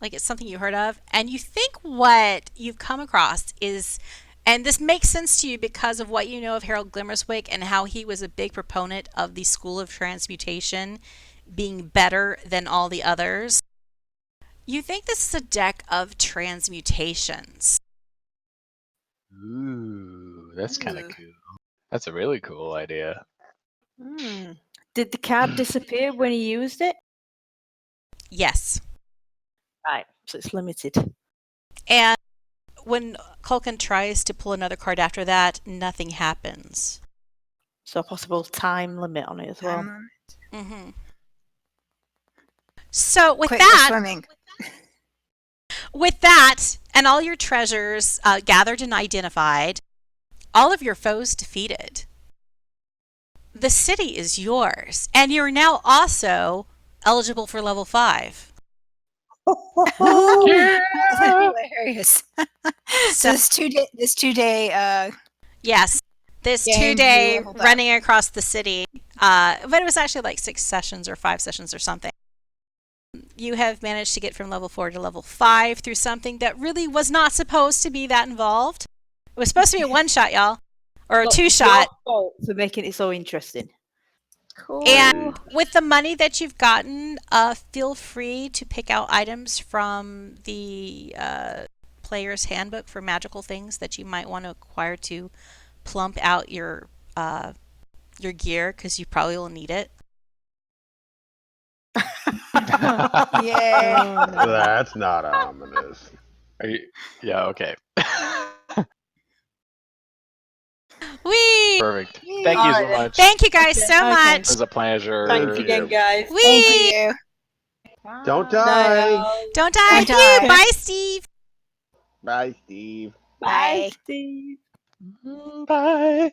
Like it's something you heard of? And you think what you've come across is, and this makes sense to you because of what you know of Harold Glimmerswick and how he was a big proponent of the School of Transmutation being better than all the others. You think this is a deck of transmutations. Ooh, that's kind of Ooh. cool. That's a really cool idea. Did the card disappear when he used it? Yes. Right, so it's limited. And when Culkin tries to pull another card after that, nothing happens. So a possible time limit on it as well. Mm-hmm. So with Quick, we're that, swimming. With that, and all your treasures gathered and identified, all of your foes defeated, the city is yours, and you're now also eligible for level 5. That's hilarious. So this two day Yes, this Game 2-day you leveled up. running across the city, but it was actually like 6 sessions or 5 sessions or something. You have managed to get from level 4 to level 5 through something that really was not supposed to be that involved. It was supposed to be a 1-shot, y'all, or a But 2-shot. your fault for making it so interesting. Cool. And with the money that you've gotten, feel free to pick out items from the player's handbook for magical things that you might want to acquire to plump out your gear, because you probably will need it. Yeah. That's not ominous. Are you? Yeah. Okay. Wee! Perfect. Thank you so Alright then. much. Thank you guys so Okay. much. It was a pleasure. Thanks again, guys. Wee! Thank you. Don't Night, die. all. Don't die. Don't Phew. die. Bye, Steve. Bye, Steve. Bye, Bye. Steve. Bye.